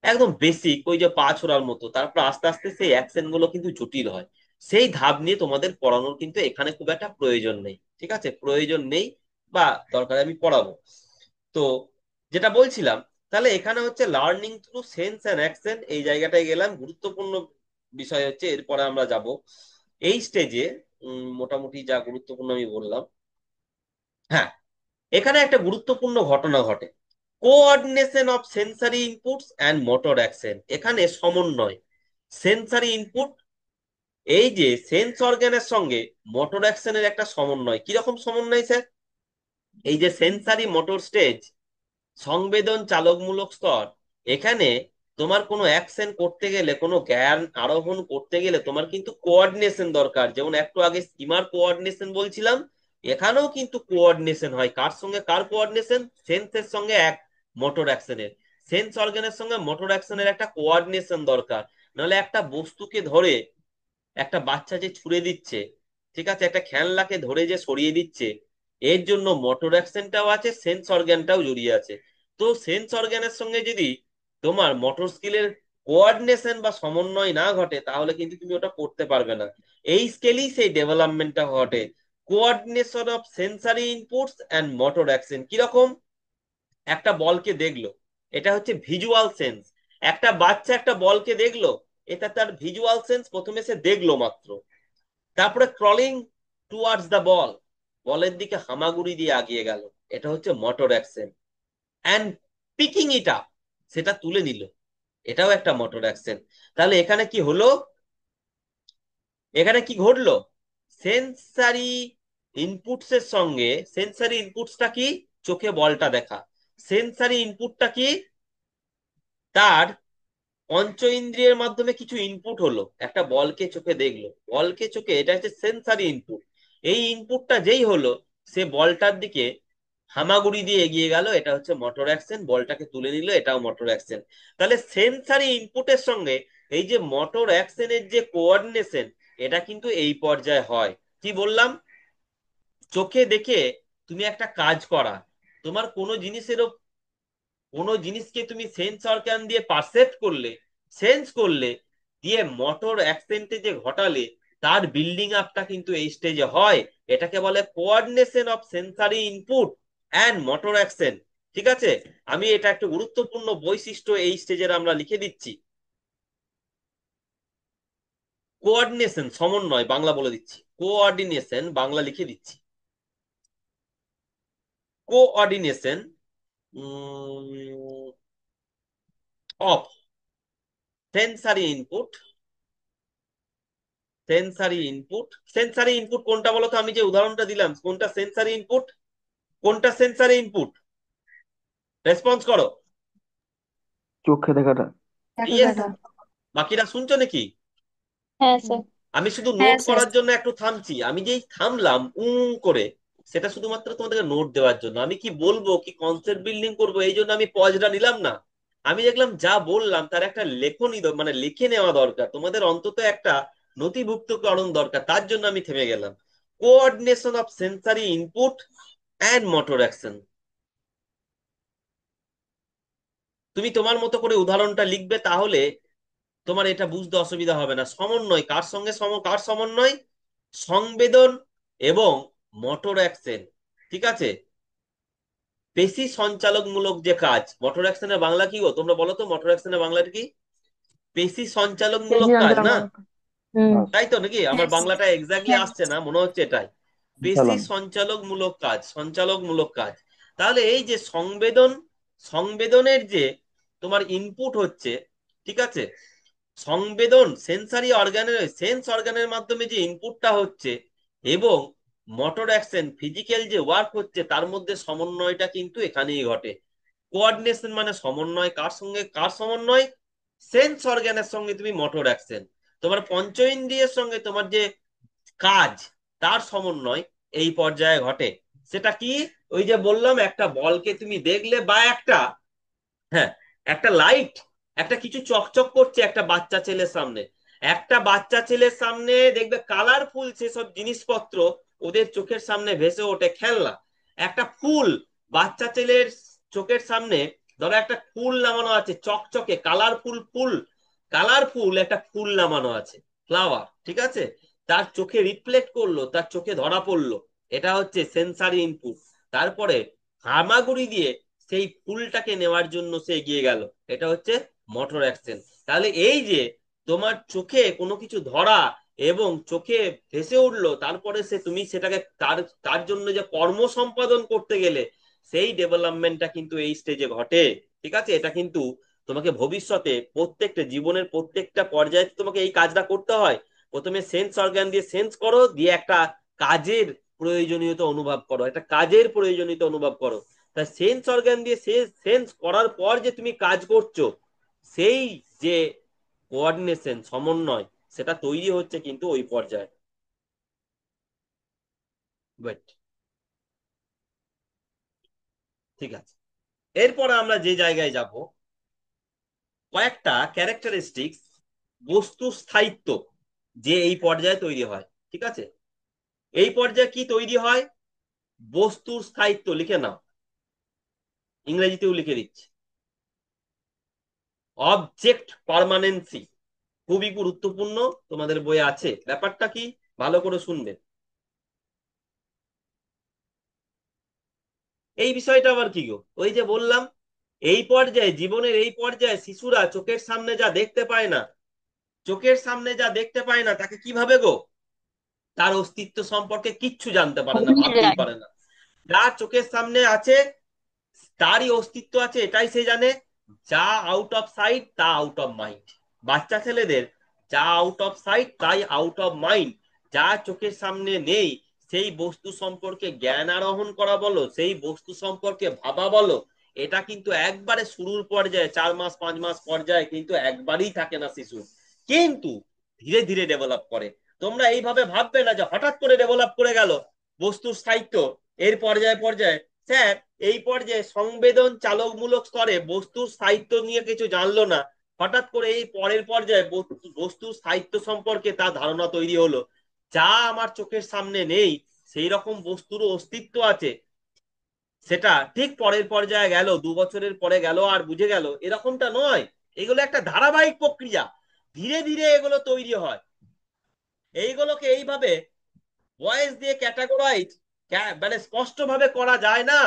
একদম বেসিক, ওই যে পা ছোড়ার মতো। তারপর আস্তে আস্তে সেই অ্যাকশন গুলো কিন্তু জটিল হয়। সেই ধাপ নিয়ে তোমাদের পড়ানোর কিন্তু এখানে খুব একটা প্রয়োজন নেই, ঠিক আছে? প্রয়োজন নেই বা দরকার আমি পড়াবো। তো যেটা বলছিলাম, তাহলে এখানে হচ্ছে learning through sense and action, এই জায়গাটায় গেলাম। গুরুত্বপূর্ণ বিষয় হচ্ছে, এরপরে আমরা যাব এই স্টেজে। মোটামুটি যা গুরুত্বপূর্ণ আমি বললাম। হ্যাঁ, এখানে একটা গুরুত্বপূর্ণ ঘটনা ঘটে, coordination of sensory inputs and motor action. এখানে সমন্বয়, সেন্সারি ইনপুট, এই যে সেন্স অর্গানের সঙ্গে মোটর অ্যাকশনের একটা সমন্বয়। কিরকম সমন্বয় স্যার? এই যে সেন্সারি মোটর স্টেজ, সংবেদন চালকমূলক স্তর, এখানে তোমার কোনো অ্যাকশন করতে গেলে, কোনো জ্ঞান আরোহণ করতে গেলে তোমার কিন্তু কোঅর্ডিনেশন দরকার। যেমন একটু আগে স্কিমার কোঅর্ডিনেশন বলছিলাম, এখানেও কিন্তু কোঅর্ডিনেশন হয়। কার সঙ্গে কার কোঅর্ডিনেশন? সেন্সের সঙ্গে এক মোটর অ্যাকশনের। সেন্স অর্গানের সঙ্গে মোটর অ্যাকশনের একটা কোঅর্ডিনেশন দরকার। নাহলে একটা বস্তুকে ধরে একটা বাচ্চা যে ছুড়ে দিচ্ছে, ঠিক আছে, একটা খেলনাকে ধরে যে সরিয়ে দিচ্ছে, এর জন্য মোটর অ্যাকশনটাও আছে, সেন্স অর্গানটাও জড়িয়ে আছে। তো সেন্স অর্গানের সঙ্গে যদি তোমার মোটর স্কিলের কোঅর্ডিনেশন বা সমন্বয় না ঘটে, তাহলে কিন্তু তুমি ওটা করতে পারবে না। এই স্কেলেই সেই ডেভেলপমেন্টটা ঘটে, coordination of sensory inputs and motor action. কিরকম? একটা বলকে দেখলো, এটা হচ্ছে ভিজুয়াল সেন্স। একটা বাচ্চা একটা বলকে দেখলো, এটা তার ভিজুয়াল সেন্স, প্রথমে সে দেখলো মাত্র। তারপরে ক্রলিং টুয়ার্ডস দ্য বল, বলের দিকে হামাগুড়ি দিয়ে আগিয়ে গেল, এটা হচ্ছে motor action. And picking it up, সেটা তুলে নিল, এটাও একটা মোটর অ্যাকশন। তাহলে এখানে কি হলো? এখানে কি ঘটলো? সেন্সারি ইনপুটস এর সঙ্গে, সেন্সারি ইনপুটসটা কি? চোখে বলটা দেখা। সেন্সারি ইনপুটটা কি? তার পঞ্চ ইন্দ্রিয়ের মাধ্যমে কিছু ইনপুট হলো, একটা বলকে চোখে দেখলো, বলকে চোখে, এটা হচ্ছে সেন্সারি ইনপুট। এই ইনপুটটা যেই হলো, সে বলটার দিকে হামাগুড়ি দিয়ে এগিয়ে গেল, এটা হচ্ছে মোটর অ্যাকশন। বলটাকে তুলে নিল, এটাও মোটর অ্যাকশন। তাহলে সেন্সারি ইনপুটের সঙ্গে এই যে মোটর অ্যাকশনের যে কোঅর্ডিনেশন, এটা কিন্তু এই পর্যায়ে হয়। কি বললাম? চোখে দেখে তুমি একটা কাজ করা, তোমার কোনো জিনিসকে তুমি সেন্স অর্গান দিয়ে পারসেপ্ট করলে, সেন্স করলে, দিয়ে মোটর অ্যাকসেন্টে যে ঘটালে, তার বিল্ডিং আপটা কিন্তু এই স্টেজে হয়। এটাকে বলে coordination of sensory input and motor action. ঠিক আছে, আমি এটা একটা গুরুত্বপূর্ণ বৈশিষ্ট্য এই স্টেজের আমরা লিখে দিচ্ছি। কোঅর্ডিনেশন সমন্বয়, বাংলা বলে দিচ্ছি, কোঅর্ডিনেশন বাংলা লিখে দিচ্ছি। Coordination of sensory input, sensory input. Sensory input কোনটা বলতো? আমি যে উদাহরণটা দিলাম, কোনটা সেন্সারি ইনপুট? কোনটা সেন্সারি ইনপুট? রেসপন্স করো। চোখে দেখাটা। ইয়েস। দেখাটা। বাকিরা শুনছো নাকি? হ্যাঁ স্যার। আমি শুধু হ্যাঁ নোট স্যার। করার জন্য একটু থামছি, আমি যেই থামলাম করে, সেটা শুধুমাত্র তোমাদেরকে নোট দেওয়ার জন্য। আমি কি বলবো, কি কনসেপ্ট বিল্ডিং করবো, এই জন্য আমি পজটা নিলাম না। আমি দেখলাম যা বললাম তার একটা লেখনী মানে লিখে নেওয়া দরকার, তোমাদের অন্তত একটা নথিভুক্তকরণ দরকার, তার জন্য আমি থেমে গেলাম। Coordination of sensory input and motor action. তুমি তোমার মতো করে উদাহরণটা লিখবে, তাহলে তোমার এটা বুঝতে অসুবিধা হবে না। সমন্বয় কার সঙ্গে কার সমন্বয়? সংবেদন এবং মোটর অ্যাকশন। ঠিক আছে, পেশি সঞ্চালকমূলক যে কাজ। মোটর অ্যাকশনের বাংলা কি গো, তোমরা বলো তো, মোটর অ্যাকশনের বাংলাটা কি? পেশি সঞ্চালকমূলক বেশি কাজ যন্ত্রণা না? মনে করো। হুম। তাই তো নাকি? আমার হ্যাঁ স্যার। বাংলাটা এক্স্যাক্টলি হ্যাঁ আসছে না, মনে হচ্ছে এটাই। পেশি সঞ্চালকমূলক কাজ, সঞ্চালকমূলক কাজ। তাহলে এই যে সংবেদনের যে তোমার ইনপুট হচ্ছে, ঠিক আছে, সংবেদন সেন্সারি অর্গানের, সেন্স অর্গানের মাধ্যমে যে ইনপুটটা হচ্ছে, এবং মোটর অ্যাকশন ফিজিক্যাল যে ওয়ার্ক হচ্ছে, তার মধ্যে সমন্বয়টা কিন্তু এখানেই ঘটে। কোঅর্ডিনেশন মানে সমন্বয়, কার সঙ্গে কার সমন্বয়? সেন্স অর্গানের সঙ্গে তুমি মোটর অ্যাকশন, তোমার পঞ্চ ইন্দ্রিয়ের সঙ্গে তোমার যে কাজ, তার সমন্বয় এই পর্যায়ে ঘটে। সেটা কি? ওই যে বললাম, একটা বলকে তুমি দেখলে, বা একটা, হ্যাঁ, একটা লাইট, একটা কিছু চকচক করছে একটা বাচ্চা ছেলের সামনে, একটা বাচ্চা ছেলের সামনে দেখবে কালারফুল সেসব জিনিসপত্র ওদের চোখের সামনে ভেসে ওঠে, খেলনা। একটা ফুল বাচ্চা ছেলের চোখের সামনে, ধরো একটা ফুল নামানো আছে, চকচকে কালারফুল ফুল, কালারফুল একটা ফুল নামানো আছে, ফ্লাওয়ার, ঠিক আছে, তার চোখে রিফ্লেক্ট করলো, তার চোখে ধরা পড়লো, এটা হচ্ছে সেন্সারি ইনপুট। তারপরে হামাগুড়ি দিয়ে সেই ফুলটাকে নেওয়ার জন্য সে এগিয়ে গেল, এটা হচ্ছে মোটর অ্যাকশন। তাহলে এই যে তোমার চোখে কোনো কিছু ধরা এবং চোখে ভেসে উঠলো, তারপরে তুমি সেটাকে তার তার জন্য যে কর্ম সম্পাদন করতে গেলে, সেই ডেভেলপমেন্টটা কিন্তু এই স্টেজে ঘটে। ঠিক আছে, এটা কিন্তু তোমাকে ভবিষ্যতে প্রত্যেকটা জীবনের প্রত্যেকটা পর্যায়ে তোমাকে এই কাজটা করতে হয়। প্রথমে সেন্স অর্গান দিয়ে সেন্স করো, দিয়ে একটা কাজের প্রয়োজনীয়তা অনুভব করো, একটা কাজের প্রয়োজনীয়তা অনুভব করো। তা সেন্স অর্গান দিয়ে সেন্স করার পর যে তুমি কাজ করছো, সেই যে কোঅর্ডিনেশন সমন্বয়, সেটা তৈরি হচ্ছে কিন্তু ওই পর্যায়ে। ওয়েট, ঠিক আছে, এরপরে আমরা যে জায়গায় যাব, কয়েকটা ক্যারেক্টারিস্টিক্স বস্তুর স্থায়িত্ব যে এই পর্যায়ে তৈরি হয়। ঠিক আছে, এই পর্যায়ে কি তৈরি হয়? বস্তুর স্থায়িত্ব লিখে নাও, ইংরেজিতেও লিখে দিচ্ছি। অবজেক্ট পার্মানেন্সি খুবই গুরুত্বপূর্ণ, তোমাদের বইয়ে আছে। ব্যাপারটা কি ভালো করে শুনবে। এই বিষয়টা আবার কি গো? ওই যে বললাম, এই পর্যায়ে, জীবনের এই পর্যায়ে শিশুরা চোখের সামনে যা দেখতে পায় না, চোখের সামনে যা দেখতে পায় না তাকে কিভাবে গো, তার অস্তিত্ব সম্পর্কে কিচ্ছু জানতে পারে না, ভুলে ভাবতেই যায়। পারে না। যা চোখের সামনে আছে তারই অস্তিত্ব আছে এটাই সে জানে। যা আউট অফ সাইট তা আউট অফ মাইন্ড। বাচ্চা ছেলেদের যা আউট অফ সাইট তাই আউট অফ মাইন্ড। যা চোখের সামনে নেই সেই বস্তু সম্পর্কে জ্ঞান আরোহণ করা বলো, সেই বস্তু সম্পর্কে ভাবা বলো, এটা কিন্তু একবারে শুরুর পর্যায়ে 4 মাস 5 মাস পর্যায়ে কিন্তু একবারই থাকে না শিশু, কিন্তু ধীরে ধীরে ডেভেলপ করে। তোমরা এইভাবে ভাববে না যে হঠাৎ করে ডেভেলপ করে গেল বস্তুর স্থায়িত্ব এর পর্যায়ে পর্যায়ে। স্যার, এই পর্যায়ে সংবেদন চালকমূলক স্তরে বস্তুর স্থায়িত্ব নিয়ে কিছু জানলো না, হঠাৎ করে এই পরের পর্যায়ে বস্তুর স্থায়িত্ব সম্পর্কে তার ধারণা তৈরি হলো। যা আমার চোখের সামনে নেই সেই রকম বস্তুরও অস্তিত্ব আছে, সেটা ঠিক পরের পর্যায়ে গেল, 2 বছরের পরে গেল আর বুঝে গেল, এরকমটা নয়। এগুলো একটা ধারাবাহিক প্রক্রিয়া, ধীরে ধীরে এগুলো তৈরি হয়। এইগুলোকে এইভাবে ভয়েস দিয়ে ক্যাটাগরাইজ মানে স্পষ্ট ভাবে করা যায় না।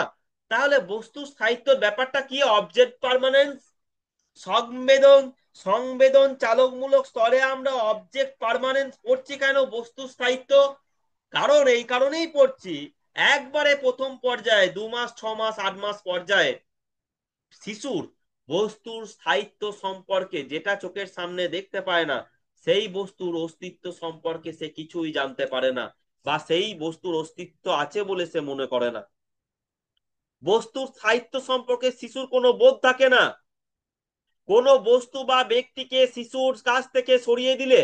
তাহলে বস্তুর স্থায়িত্বের ব্যাপারটা কি? অবজেক্ট পার্মানেন্স, সংবেদন সংবেদন চালকমূলক স্তরে আমরা অবজেক্ট পার্মানেন্স পড়ছি কেন? বস্তুর স্থায়িত্ব কারণ এই কারণেই পড়ছি, একবারে প্রথম পর্যায়ে 2 মাস 6 মাস 8 মাস পর্যায়ে শিশুর বস্তুর স্থায়িত্ব সম্পর্কে, যেটা চোখের সামনে দেখতে পায় না, সেই বস্তুর অস্তিত্ব সম্পর্কে সে কিছুই জানতে পারে না, বা সেই বস্তুর অস্তিত্ব আছে বলে সে মনে করে না। বস্তুর স্থায়িত্ব সম্পর্কে শিশুর কোনো বোধ থাকে না। কোনো বস্তু বা ব্যক্তিকে শিশুর কাছ থেকে সরিয়ে দিলে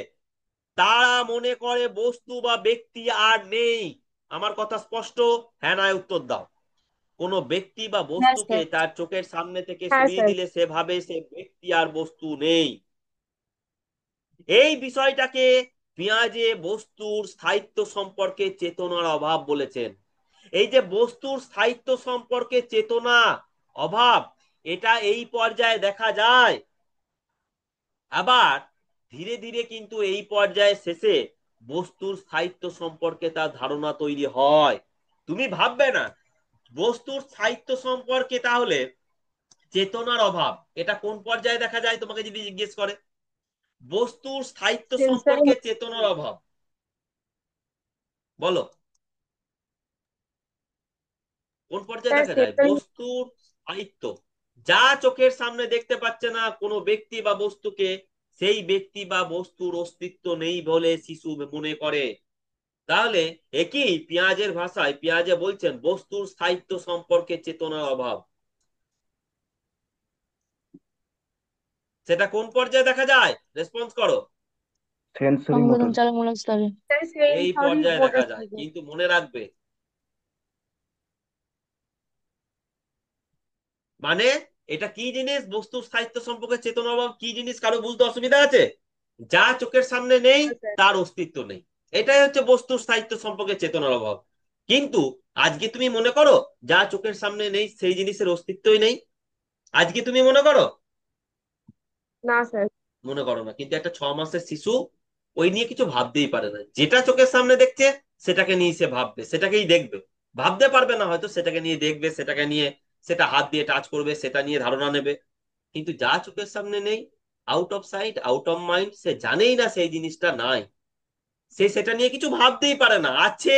তারা মনে করে বস্তু বা ব্যক্তি আর নেই। আমার কথা স্পষ্ট? হ্যাঁ না উত্তর দাও। কোনো ব্যক্তি বা হ্যাঁ বস্তুকে স্যার। তার চোখের সামনে থেকে হ্যাঁ সরিয়ে স্যার। দিলে সে ভাবে সে ব্যক্তি আর বস্তু নেই। এই বিষয়টাকে পিঁয়াজে বস্তুর স্থায়িত্ব সম্পর্কে চেতনার অভাব বলেছেন। এই যে বস্তুর স্থায়িত্ব সম্পর্কে চেতনা অভাব, এটা এই পর্যায়ে দেখা যায়। আবার ধীরে ধীরে কিন্তু এই পর্যায়ে শেষে বস্তুর স্থায়িত্ব সম্পর্কে তার ধারণা তৈরি হয়। তুমি ভাববে না বস্তুর স্থায়িত্ব সম্পর্কে তাহলে চেতনার অভাব, এটা কোন পর্যায়ে দেখা যায় তোমাকে যদি জিজ্ঞেস করে? বস্তুর স্থায়িত্ব সেন্সারি। সম্পর্কে চেতনার অভাব, বলো কোন পর্যায়ে স্যার দেখা যায়? সেন্সারি। বস্তুর স্থায়িত্ব, যা চোখের সামনে দেখতে পাচ্ছে না কোনো ব্যক্তি বা বস্তুকে, সেই ব্যক্তি বা বস্তুর অস্তিত্ব নেই বলে শিশু মনে করে। তাহলে একই পেঁয়াজের ভাষায় পেঁয়াজে বলছেন বস্তুর স্থায়িত্ব সম্পর্কে চেতনার অভাব। সেটা কোন পর্যায়ে দেখা যায়? রেসপন্স করো। Sensory motor. সংবেদনচালকমূলক স্তরে। স্যার এই সেন্সরি পর্যায়ে দেখা মোটর যায়, থেকে। কিন্তু মনে রাখবে, মানে এটা কি জিনিস? বস্তুর স্থায়িত্ব সম্পর্কে চেতনার অভাব কি জিনিস? কারো বুঝতে অসুবিধা আছে? যা চোখের সামনে নেই হ্যাঁ স্যার। তার অস্তিত্ব নেই, এটাই হচ্ছে বস্তুর স্থায়িত্ব সম্পর্কে চেতনার অভাব। কিন্তু আজকে তুমি মনে করো যা চোখের সামনে নেই সেই জিনিসের অস্তিত্বই নেই? আজকে তুমি মনে করো? না স্যার। মনে করো না, কিন্তু একটা 6 মাসের শিশু ওই নিয়ে কিছু ভাবতেই পারে না। যেটা চোখের সামনে দেখছে সেটাকে নিয়ে সে ভাববে, সেটাকেই দেখবে। ভাবতে পারবে না হয়তো, সেটাকে নিয়ে দেখবে, সেটাকে নিয়ে সেটা হাত দিয়ে টাচ করবে, সেটা নিয়ে ধারণা নেবে। কিন্তু যা চোখের সামনে নেই, out of sight out of mind, সে জানেই না সেই জিনিসটা নাই। সে সেটা নিয়ে কিছু ভাবতেই পারে না, আছে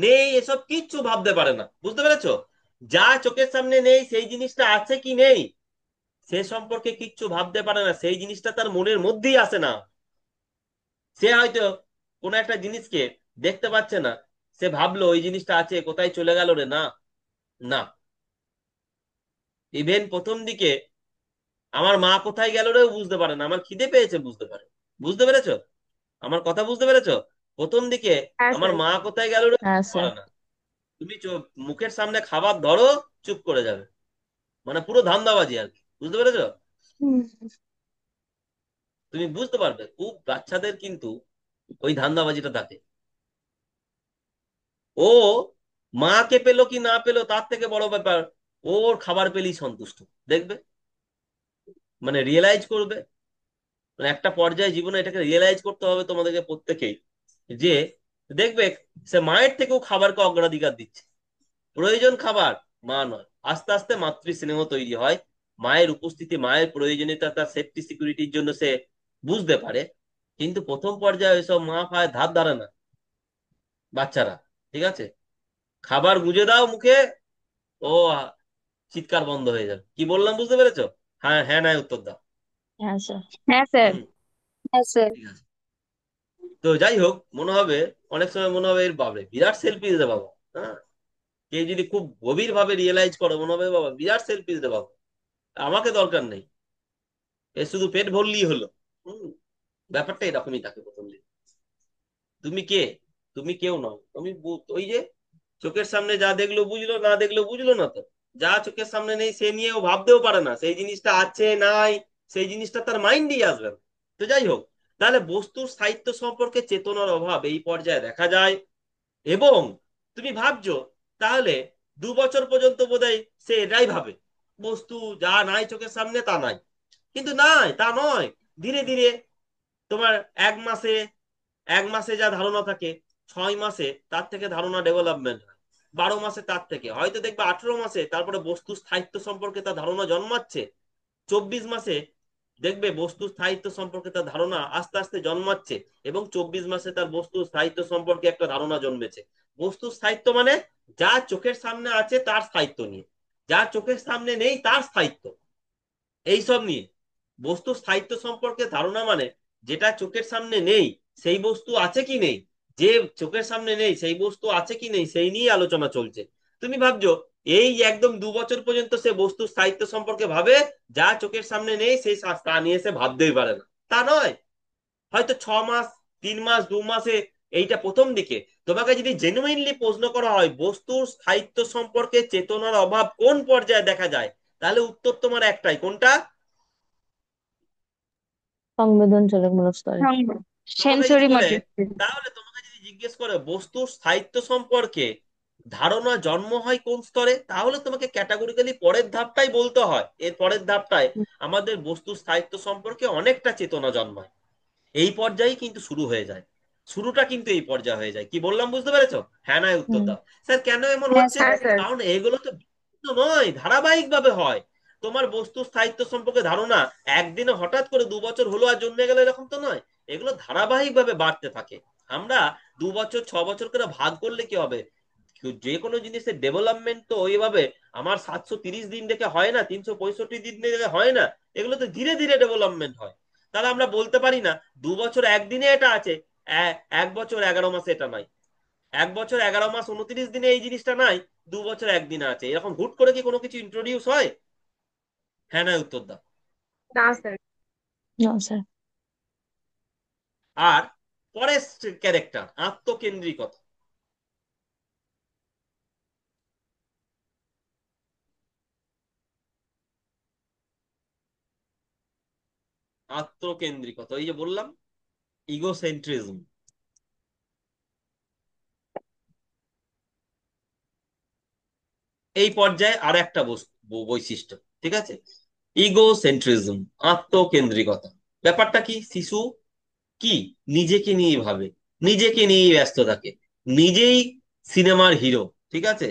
নেই এসব কিচ্ছু ভাবতে পারে না। বুঝতে পেরেছো? যা চোখের সামনে নেই সেই জিনিসটা আছে কি নেই সে সম্পর্কে কিচ্ছু ভাবতে পারে না, সেই জিনিসটা তার মনের মধ্যেই আসে না। সে হয়তো কোনো একটা জিনিসকে দেখতে পাচ্ছে না, সে ভাবলো ওই জিনিসটা আছে, কোথায় চলে গেল রে, না, না। ইভেন প্রথম দিকে আমার মা কোথায় গেল রে বুঝতে পারে না, আমার খিদে পেয়েছে বুঝতে পারে। বুঝতে পেরেছো? আমার কথা বুঝতে পেরেছো? প্রথম দিকে হ্যাঁ আমার স্যার। মা কোথায় গেল রে হ্যাঁ বুঝতে স্যার। পারে না। তুমি মুখের সামনে খাবার ধরো, চুপ করে যাবে, মানে পুরো ধান্দাবাজি আর কি। বুঝতে পেরেছো? হুম। তুমি বুঝতে পারবে খুব বাচ্চাদের কিন্তু ওই ধান্দাবাজিটা থাকে। ও মাকে পেলো কি না পেলো তার থেকে বড় ব্যাপার, ওর খাবার পেলেই সন্তুষ্ট। দেখবে, মানে রিয়েলাইজ করবে, মানে একটা পর্যায়ে জীবনে এটাকে রিয়েলাইজ করতে হবে তোমাদেরকে প্রত্যেকেই, যে দেখবে সে মায়ের থেকেও খাবারকে অগ্রাধিকার দিচ্ছে। প্রয়োজন খাবার, মা নয়। আস্তে আস্তে মাতৃ স্নেহ তৈরি হয়, মায়ের উপস্থিতি, মায়ের প্রয়োজনীয়তা, তার সেফটি সিকিউরিটির জন্য সে বুঝতে পারে। কিন্তু প্রথম পর্যায়ে এসব মা পায় ধার ধারে না বাচ্চারা, ঠিক আছে? খাবার গুঁজে দাও মুখে, ও চিৎকার বন্ধ হয়ে যাবে। কি বললাম বুঝতে পেরেছো? হ্যাঁ হ্যাঁ, নাই উত্তর দাও। হ্যাঁ স্যার। হ্যাঁ স্যার। হুম, হ্যাঁ স্যার। ঠিক আছে। তো যাই হোক, মনে হবে অনেক সময় মনে হবে এর বাবরে বিরাট সেলফিশ রে বাবা। হ্যাঁ, কেউ যদি খুব গভীর ভাবে রিয়েলাইজ করো মনে হবে বাবা বিরাট সেলফিশ রে বাবা, আমাকে দরকার নেই, এ শুধু পেট ভরলেই হলো। হুম, ব্যাপারটা এরকমই থাকে প্রথম দিন। তুমি কে? তুমি কেউ নও, তুমি ওই যে চোখের সামনে যা দেখলো বুঝলো, না দেখলো বুঝলো না তো। যা চোখের সামনে নেই সে নিয়ে ও ভাবতেও পারে না, সেই জিনিসটা আছে নাই, সেই জিনিসটা তার মাইন্ডেই আসবে না। তো যাই হোক, তাহলে বস্তুর স্থায়িত্ব সম্পর্কে চেতনার অভাব এই পর্যায়ে দেখা যায়। এবং তুমি ভাবছো তাহলে 2 বছর পর্যন্ত বোধহয় সে এটাই ভাবে, বস্তু যা নাই চোখের সামনে তা নাই। কিন্তু নাই, তা নয়। ধীরে ধীরে তোমার 1 মাসে, 1 মাসে যা ধারণা থাকে, 6 মাসে তার থেকে ধারণা ডেভেলপমেন্ট হয়, 12 মাসে তার থেকে হয়তো দেখবে 18 মাসে তারপরে বস্তু স্থায়িত্ব সম্পর্কে তার ধারণা জন্মাচ্ছে, 24 মাসে দেখবে বস্তু স্থায়িত্ব সম্পর্কে তার ধারণা আস্তে আস্তে জন্মাচ্ছে, এবং 24 মাসে তার বস্তু স্থায়িত্ব সম্পর্কে একটা ধারণা জন্মেছে। বস্তু স্থায়িত্ব মানে যা চোখের সামনে আছে তার স্থায়িত্ব নিয়ে, যা চোখের সামনে নেই তার স্থায়িত্ব, এইসব নিয়ে। বস্তু স্থায়িত্ব সম্পর্কে ধারণা মানে যেটা চোখের সামনে নেই সেই বস্তু আছে কি নেই, যে চোখের সামনে নেই সেই বস্তু আছে কি নেই সেই নিয়ে আলোচনা চলছে। তুমি ভাবছো এই একদম 2 বছর পর্যন্ত সে বস্তু স্থায়িত্ব সম্পর্কে ভাবে, যা চোখের সামনে নেই সেই তা নিয়ে সে ভাবতেই পারে না। তা নয়, হয়তো 6 মাস, 3 মাস, 2 মাসে, এইটা প্রথম দিকে। তোমাকে যদি জেনুইনলি প্রশ্ন করা হয় বস্তুর স্থায়িত্ব সম্পর্কে চেতনার অভাব কোন পর্যায়ে দেখা যায়, তাহলে উত্তর তোমার একটাই, কোনটা? সংবেদনশীলমূলক স্তরে। তোমাকে যদি সেন্সরি বলে, মোটর। তাহলে তোমাকে যদি জিজ্ঞেস করে বস্তুর স্থায়িত্ব সম্পর্কে ধারণা জন্ম হয় কোন স্তরে, তাহলে তোমাকে ক্যাটাগরিক্যালি পরের ধাপটাই বলতে হয়। এর পরের ধাপটায় আমাদের বস্তুর স্থায়িত্ব সম্পর্কে অনেকটা চেতনা জন্মায়, এই পর্যায়ে কিন্তু শুরু হয়ে যায়। শুরুটা কিন্তু এই পর্যায়ে হয়ে যায়। কি বললাম বুঝতে পেরেছো? হ্যাঁ না উত্তর হুম। দাও। স্যার কেন এমন হ্যাঁ হচ্ছে? স্যার। হ্যাঁ স্যার। কারণ এগুলো তো বিচ্ছিন্ন নয়, ধারাবাহিক ভাবে হয়। তোমার বস্তু স্থায়িত্ব সম্পর্কে ধারণা একদিনে হঠাৎ করে 2 বছর হলো আর জন্মে গেল এরকম তো নয়, এগুলো ধারাবাহিক ভাবে বাড়তে থাকে। আমরা 2 বছর 6 বছর করে ভাগ করলে কি হবে? যে কোনো জিনিসের ডেভেলপমেন্ট তো ওইভাবে আমার 730 দিন দেখে হয় না, 365 দিন দেখে হয় না, এগুলো তো ধীরে ধীরে ডেভেলপমেন্ট হয়। তাহলে আমরা বলতে পারি না 2 বছর একদিনে এটা আছে, 1 বছর 11 মাসে এটা নাই, 1 বছর 11 মাস 29 দিনে এই জিনিসটা নাই, 2 বছর একদিনে আছে, এরকম হুট করে কি কোনো কিছু ইন্ট্রোডিউস হয়? হ্যাঁ না উত্তর দাও। না স্যার। না স্যার। আর পরের ক্যারেক্টার আত্মকেন্দ্রিকতা। আত্মকেন্দ্রিকতা, এই যে বললাম ইগোসেন্ট্রিজম, এই পর্যায়ে আর একটা বৈশিষ্ট্য, ঠিক আছে? ইগোসেন্ট্রিজম, আত্মকেন্দ্রিকতা। ব্যাপারটা কি? শিশু কি নিজেকে নিয়ে ভাবে, নিজেকে নিয়েই ব্যস্ত থাকে, নিজেই সিনেমার হিরো, ঠিক আছে?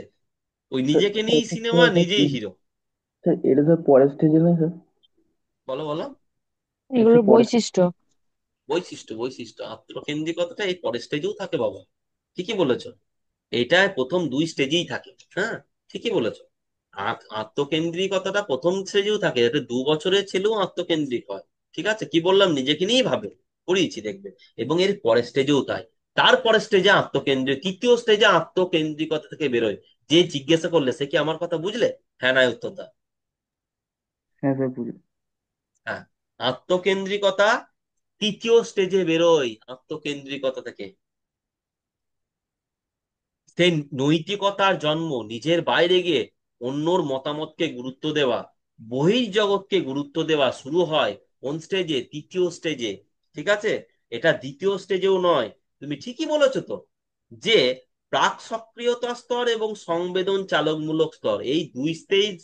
ওই স্যার নিজেকে স্যার নিয়েই সিনেমা, এটা কি? নিজেই হিরো। স্যার এটা স্যার পরের স্টেজে নয় স্যার? বলো বলো। এটা কি এগুলোর পরের? বৈশিষ্ট্য। বৈশিষ্ট্য, বৈশিষ্ট্য আত্মকেন্দ্রিকতাটা এই পরের স্টেজেও থাকে বাবা, ঠিকই বলেছো। এটা প্রথম 2 স্টেজেই থাকে, হ্যাঁ, ঠিকই বলেছো। আত্মকেন্দ্রিকতাটা প্রথম স্টেজেও থাকে, এটা 2 বছরের ছেলেও আত্মকেন্দ্রিক হয়, ঠিক আছে? কি বললাম, নিজেকে নিয়েই ভাবে, পড়িয়েছি দেখবে। এবং এর পরের স্টেজেও তাই। তারপরের স্টেজে আত্মকেন্দ্রিক, তৃতীয় স্টেজে আত্মকেন্দ্রিকতা থেকে বেরোয়। যে জিজ্ঞাসা করলে সে কি আমার কথা বুঝলে? হ্যাঁ না উত্তর দাও। হ্যাঁ স্যার বুঝি। হ্যাঁ, আত্মকেন্দ্রিকতা তৃতীয় স্টেজে বেরোয় আত্মকেন্দ্রিকতা থেকে। সেই নৈতিকতার জন্ম নিজের বাইরে গিয়ে অন্যর মতামতকে গুরুত্ব দেওয়া, বহির্জগৎকে গুরুত্ব দেওয়া শুরু হয় কোন স্টেজে? তৃতীয় স্টেজে। ঠিক আছে, এটা দ্বিতীয় স্টেজেও নয়। তুমি ঠিকই বলেছো তো, যে প্রাক সক্রিয়তা স্তর এবং সংবেদন চালকমূলক স্তর, এই দুই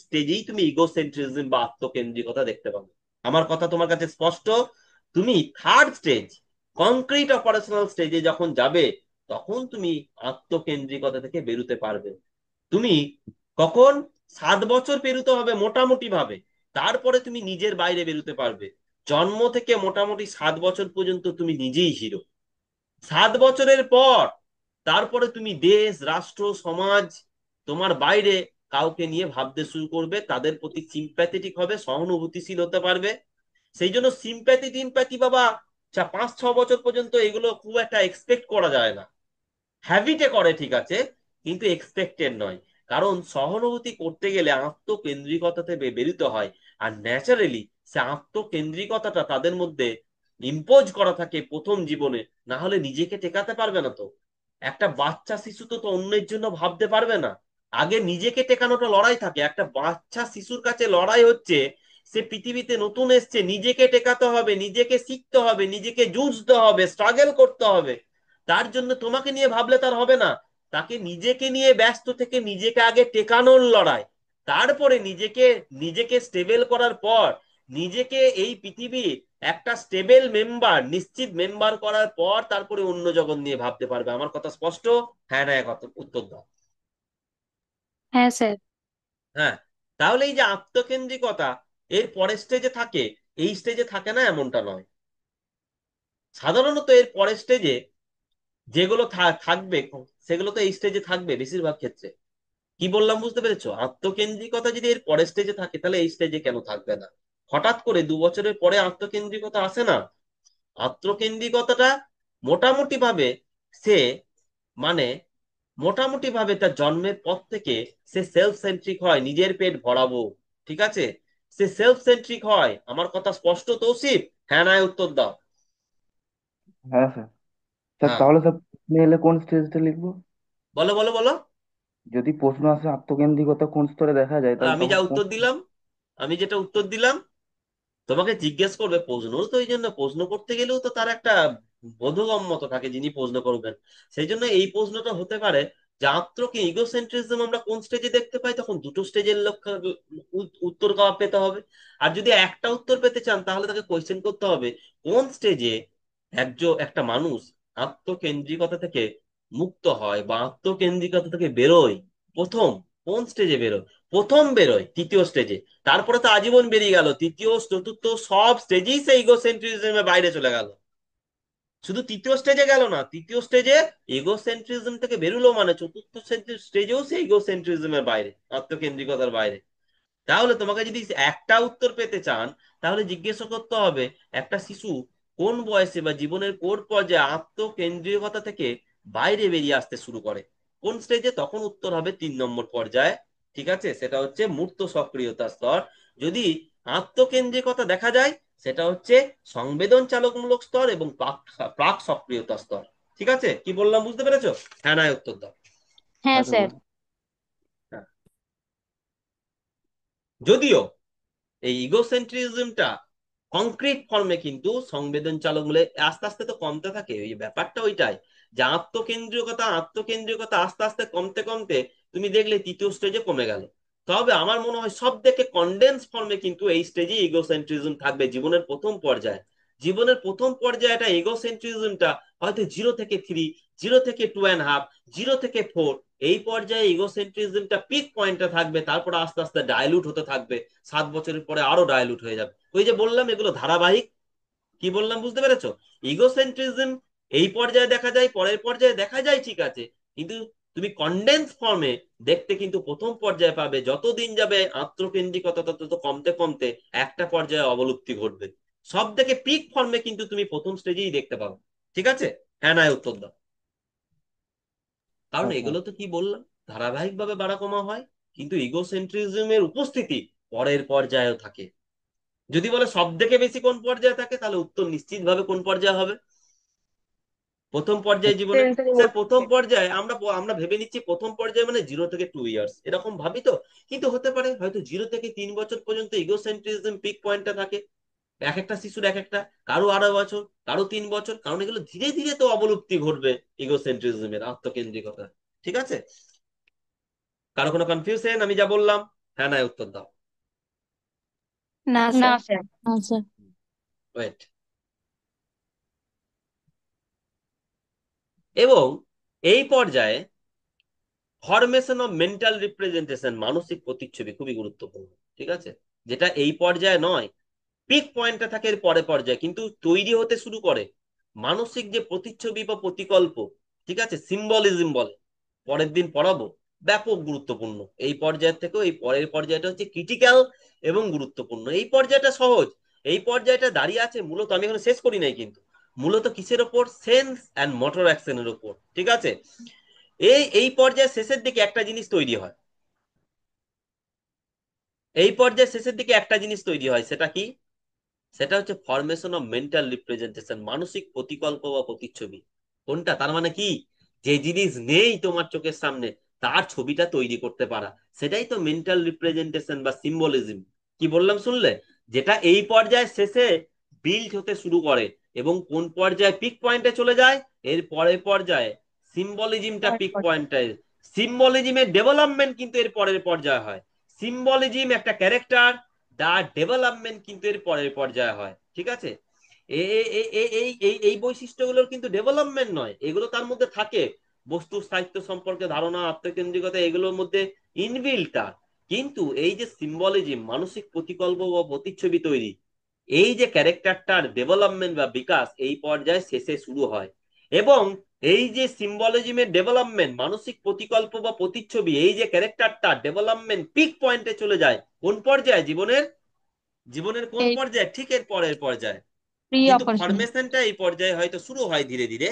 স্টেজেই তুমি ইগোসেন্ট্রিজম বা আত্মকেন্দ্রিকতা দেখতে পাবে। আমার কথা তোমার কাছে স্পষ্ট? তুমি থার্ড স্টেজ, কংক্রিট অপারেশনাল স্টেজে যখন যাবে, তখন তুমি আত্মকেন্দ্রিকতা থেকে বেরোতে পারবে। তুমি কখন? 7 বছর পেরোতে হবে মোটামুটি ভাবে, তারপরে তুমি নিজের বাইরে বেরোতে পারবে। জন্ম থেকে মোটামুটি 7 বছর পর্যন্ত তুমি নিজেই হিরো। 7 বছরের পর তারপরে তুমি দেশ, রাষ্ট্র, সমাজ, তোমার বাইরে কাউকে নিয়ে ভাবতে শুরু করবে, তাদের প্রতি সিম্প্যাথেটিক হবে, সহানুভূতিশীল হতে পারবে। সেই জন্য সিম্প্যাথি টিম্প্যাথি বাবা, 5-6 বছর পর্যন্ত এগুলো খুব একটা এক্সপেক্ট করা যায় না। হ্যাবিটে করে ঠিক আছে, কিন্তু এক্সপেক্টেড নয়। কারণ সহানুভূতি করতে গেলে আত্মকেন্দ্রিকতা থেকে বেরোতে হয়। আর ন্যাচারালি সে আত্মকেন্দ্রিকতাটা তাদের মধ্যে ইম্পোজ করা থাকে প্রথম জীবনে, না হলে নিজেকে টেকাতে পারবে না তো। একটা বাচ্চা শিশু তো তো অন্যের জন্য ভাবতে পারবে না। আগে নিজেকে টেকানোটা লড়াই থাকে। একটা বাচ্চা শিশুর কাছে লড়াই হচ্ছে, সে পৃথিবীতে নতুন এসছে, নিজেকে টেকাতে হবে, নিজেকে শিখতে হবে, নিজেকে যুঝতে হবে, স্ট্রাগল করতে হবে। তার জন্য তোমাকে নিয়ে ভাবলে তার হবে না। তাকে নিজেকে নিয়ে ব্যস্ত থেকে নিজেকে আগে টেকানোর লড়াই। তারপরে নিজেকে নিজেকে স্টেবল করার পর, নিজেকে এই পৃথিবী একটা স্টেবল মেম্বার, নিশ্চিত মেম্বার করার পর তারপরে অন্য জগৎ নিয়ে ভাবতে পারবে। আমার কথা স্পষ্ট? হ্যাঁ না উত্তর দাও। হ্যাঁ স্যার। হ্যাঁ, তাহলে এই যে আত্মকেন্দ্রিকতা এর পরের স্টেজে থাকে, এই স্টেজে থাকে না এমনটা নয়। সাধারণত এর পরের স্টেজে যেগুলো থাকবে, সেগুলো তো এই স্টেজে থাকবে বেশিরভাগ ক্ষেত্রে। কি বললাম বুঝতে পেরেছো? আত্মকেন্দ্রিকতা যদি এর পরের স্টেজে থাকে, তাহলে এই স্টেজে কেন থাকবে না? হঠাৎ করে 2 বছরের পরে আত্মকেন্দ্রিকতা আসে না। আত্মকেন্দ্রিকতাটা মোটামুটি ভাবে সে, মানে মোটামুটি ভাবে তার জন্মের পর থেকে সে সেলফ সেন্ট্রিক হয়, নিজের পেট ভরাবো। ঠিক আছে, সে সেলফ সেন্ট্রিক হয়। আমার কথা স্পষ্ট তৌসিফ? হ্যাঁ না উত্তর দাও। হ্যাঁ স্যার। স্যার হ্যাঁ, তাহলে স্যার প্রশ্ন এলে কোন স্টেজটা লিখবো? বলো বলো বলো। যদি প্রশ্ন আসে আত্মকেন্দ্রিকতা কোন স্তরে দেখা যায়, তাহলে আমি যা তখন কোন? উত্তর দিলাম, আমি যেটা উত্তর দিলাম, তোমাকে জিজ্ঞেস করবে, প্রশ্ন তো এই জন্য, প্রশ্ন করতে গেলেও তো তার একটা বোধগম্যতা থাকে যিনি প্রশ্ন করবেন। সেই জন্য এই প্রশ্নটা হতে পারে যে আত্মকে ইগোসেন্ট্রিজম আমরা কোন স্টেজে দেখতে পাই, তখন দুটো স্টেজের লক্ষ্য উত্তর পেতে হবে। আর যদি একটা উত্তর পেতে চান, তাহলে তাকে কোয়েশ্চেন করতে হবে কোন স্টেজে একটা মানুষ আত্মকেন্দ্রিকতা থেকে মুক্ত হয় বা আত্মকেন্দ্রিকতা থেকে বেরোয়। প্রথম কোন স্টেজে বেরোয়? প্রথম বেরোয় তৃতীয় স্টেজে, তারপরে তো আজীবন বেরিয়ে গেল, তৃতীয় চতুর্থ সব স্টেজেই সে ইগোসেন্ট্রিজমের বাইরে চলে গেল। শুধু তৃতীয় স্টেজে গেল না, তৃতীয় স্টেজে ইগোসেন্ট্রিজম থেকে বেরোলো মানে চতুর্থ স্টেজেও সে ইগোসেন্ট্রিজমের বাইরে, আত্মকেন্দ্রিকতার বাইরে। তাহলে তোমাকে যদি একটা উত্তর পেতে চান, তাহলে জিজ্ঞাসা করতে হবে একটা শিশু কোন বয়সে বা জীবনের কোন পর্যায়ে আত্মকেন্দ্রিকতা থেকে বাইরে বেরিয়ে আসতে শুরু করে, কোন স্টেজে, তখন উত্তর হবে 3 নম্বর পর্যায়ে। ঠিক আছে, সেটা হচ্ছে মূর্ত সক্রিয়তা স্তর। যদি আত্মকেন্দ্রিকতা দেখা যায়, সেটা হচ্ছে সংবেদন চালকমূলক স্তর এবং প্রাক প্রাক সক্রিয়তা স্তর। ঠিক আছে, কি বললাম বুঝতে পেরেছো? হ্যাঁ না উত্তর দাও। হ্যাঁ হ্যাঁ স্যার স্যার। বলুন। হ্যাঁ। যদিও এই ইগোসেন্ট্রিজমটা কংক্রিট ফর্মে কিন্তু সংবেদন চালক বলে আস্তে আস্তে তো কমতে থাকে, ওই ব্যাপারটা ওইটাই, যে আত্মকেন্দ্রিকতা আত্মকেন্দ্রিকতা আস্তে আস্তে কমতে কমতে তুমি দেখলে তৃতীয় স্টেজে কমে গেল। তবে আমার মনে হয় সব থেকে কনডেন্স ফর্মে কিন্তু এই স্টেজে ইগোসেন্ট্রিজম থাকবে জীবনের প্রথম পর্যায়ে। জীবনের প্রথম পর্যায়ে এটা ইগোসেন্ট্রিজমটা হয়তো 0 থেকে 3, 0 থেকে 2.5, 0 থেকে 4, এই পর্যায়ে ইগোসেন্ট্রিজমটা পিক পয়েন্টে থাকবে, তারপরে আস্তে আস্তে ডাইলুট হতে থাকবে। 7 বছরের পরে আরো ডাইলুট হয়ে যাবে। ওই যে বললাম এগুলো ধারাবাহিক। কি বললাম বুঝতে পেরেছো? ইগোসেন্ট্রিজম এই পর্যায়ে দেখা যায়, পরের পর্যায়ে দেখা যায়, ঠিক আছে, কিন্তু তুমি কনডেন্স ফর্মে দেখতে কিন্তু প্রথম পর্যায়ে পাবে। যতদিন যাবে আত্মকেন্দ্রিকতা তত কমতে কমতে একটা পর্যায়ে অবলুপ্তি ঘটবে। সব থেকে পিক ফর্মে কিন্তু তুমি প্রথম স্টেজেই দেখতে পাবে। ঠিক আছে, হ্যাঁ না উত্তর দাও। কারণ হ্যাঁ স্যার। এগুলো তো কি বললাম, ধারাবাহিক ভাবে বাড়া কমা হয়, কিন্তু ইগোসেন্ট্রিজমের উপস্থিতি পরের পর্যায়েও থাকে। যদি বলে সব থেকে বেশি কোন পর্যায়ে থাকে, তাহলে উত্তর নিশ্চিত ভাবে কোন পর্যায়ে হবে? প্রথম পর্যায়ে জীবনে। সেন্টারি স্যার প্রথম মোডে। পর্যায়ে আমরা আমরা ভেবে নিচ্ছি প্রথম পর্যায়ে মানে 0 থেকে 2 ইয়ার্স এরকম ভাবি তো। কিন্তু হতে পারে হয়তো 0 থেকে 3 বছর পর্যন্ত ইগোসেন্ট্রিজম পিক পয়েন্টটা থাকে। এক একটা শিশুর এক একটা, কারো 2.5 বছর, কারো 3 বছর, কারণ এগুলো ধীরে ধীরে তো অবলুপ্তি ঘটবে ইগোসেন্ট্রিজমের, আত্মকেন্দ্রিকতা। ঠিক আছে? কারো কোনো কনফিউশন আমি যা বললাম? হ্যাঁ না উত্তর দাও। না না স্যার। স্যার। না স্যার। ওয়েট। এবং এই পর্যায়ে ফরমেশন অফ মেন্টাল রিপ্রেজেন্টেশন, মানসিক প্রতিচ্ছবি খুবই গুরুত্বপূর্ণ। ঠিক আছে? যেটা এই পর্যায়ে নয়, পিক পয়েন্টে থাকে এর পরে পর্যায়ে, কিন্তু তৈরি হতে শুরু করে মানসিক যে প্রতিচ্ছবি বা প্রতিকল্প, ঠিক আছে, সিম্বলিজম বলে, পরের দিন পড়াবো, ব্যাপক গুরুত্বপূর্ণ। এই পর্যায়ের থেকেও এই পরের পর্যায়টা হচ্ছে ক্রিটিক্যাল এবং গুরুত্বপূর্ণ। এই পর্যায়টা সহজ, এই পর্যায়টা দাঁড়িয়ে আছে মূলত, আমি এখন শেষ করি নাই কিন্তু, মূলত কিসের ওপর? সেন্স অ্যান্ড মোটর অ্যাকশনের ওপর। ঠিক আছে? এই পর্যায়ের শেষের দিকে একটা জিনিস তৈরি হয়, এই পর্যায়ের শেষের দিকে একটা জিনিস তৈরি হয়, সেটা কি? সেটা হচ্ছে ফরমেশন অফ মেন্টাল রিপ্রেজেন্টেশন, মানসিক প্রতিকল্প বা প্রতিচ্ছবি। কোনটা? তার মানে কি? যে জিনিস নেই তোমার চোখের সামনে, তার ছবিটা তৈরি করতে পারা, সেটাই তো মেন্টাল রিপ্রেজেন্টেশন বা সিম্বলিজম। কি বললাম শুনলে? যেটা এই পর্যায়ে শেষে বিল্ড হতে শুরু করে এবং কোন পর্যায়ে পিক পয়েন্টে চলে যায়, এর পরের পর্যায়ে সিম্বলিজমটা পরের পিক পর্যায়ে। পয়েন্টে। সিম্বলিজমের ডেভেলপমেন্ট কিন্তু এর পরের পর্যায়ে হয়। সিম্বলিজম একটা ক্যারেক্টার, তার ডেভেলপমেন্ট কিন্তু এর পরের পর্যায়ে হয়। ঠিক আছে? এই বৈশিষ্ট্যগুলোর কিন্তু ডেভেলপমেন্ট নয়, এগুলো তার মধ্যে থাকে। বস্তু স্থায়িত্ব সম্পর্কে ধারণা, আত্মকেন্দ্রিকতা, এগুলোর মধ্যে ইনবিল্ট। কিন্তু এই যে সিম্বলিজম, মানসিক প্রতিকল্প বা প্রতিচ্ছবি তৈরি, এই যে ক্যারেক্টারটার ডেভেলপমেন্ট বা বিকাশ এই পর্যায়ে শেষে শুরু হয়। এবং এই যে সিম্বলিজমের ডেভেলপমেন্ট, মানসিক প্রতিকল্প বা প্রতিচ্ছবি, এই যে ক্যারেক্টারটা ডেভেলপমেন্ট পিক পয়েন্টে চলে যায় কোন পর্যায়ে? জীবনের, জীবনের কোন এই পর্যায়ে? ঠিক এর পরের পর্যায়ে। প্রি কিন্তু অপারেশন। ফরমেশনটা এই পর্যায়ে হয়তো শুরু হয় ধীরে ধীরে,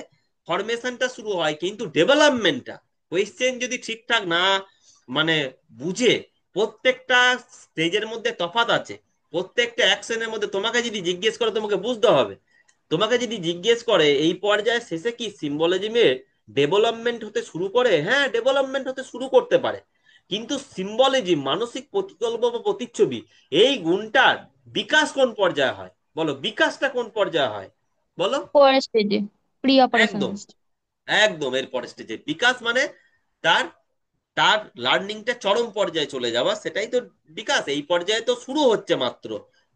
ফরমেশনটা শুরু হয়, কিন্তু ডেভেলপমেন্টটা, কোয়েশ্চেন যদি ঠিকঠাক না মানে বুঝে, প্রত্যেকটা স্টেজের মধ্যে তফাৎ আছে, প্রত্যেকটা অ্যাকশনের মধ্যে তোমাকে যদি জিজ্ঞেস করে তোমাকে বুঝতে হবে। তোমাকে যদি জিজ্ঞেস করে এই পর্যায়ে শেষে কি সিম্বলিজমের ডেভেলপমেন্ট হতে শুরু করে, হ্যাঁ ডেভেলপমেন্ট হতে শুরু করতে পারে, কিন্তু সিম্বলিজম, মানসিক প্রতিকল্প বা প্রতিচ্ছবি, এই গুণটার বিকাশ কোন পর্যায়ে হয়? বলো, বিকাশটা কোন পর্যায়ে হয়? বলো। পরের স্টেজে, প্রি অপারেশন। একদম, একদম এর পরের স্টেজে বিকাশ মানে তার তার লার্নিংটা চরম পর্যায়ে চলে যাওয়া, সেটাই তো বিকাশ। এই পর্যায়ে তো শুরু হচ্ছে মাত্র,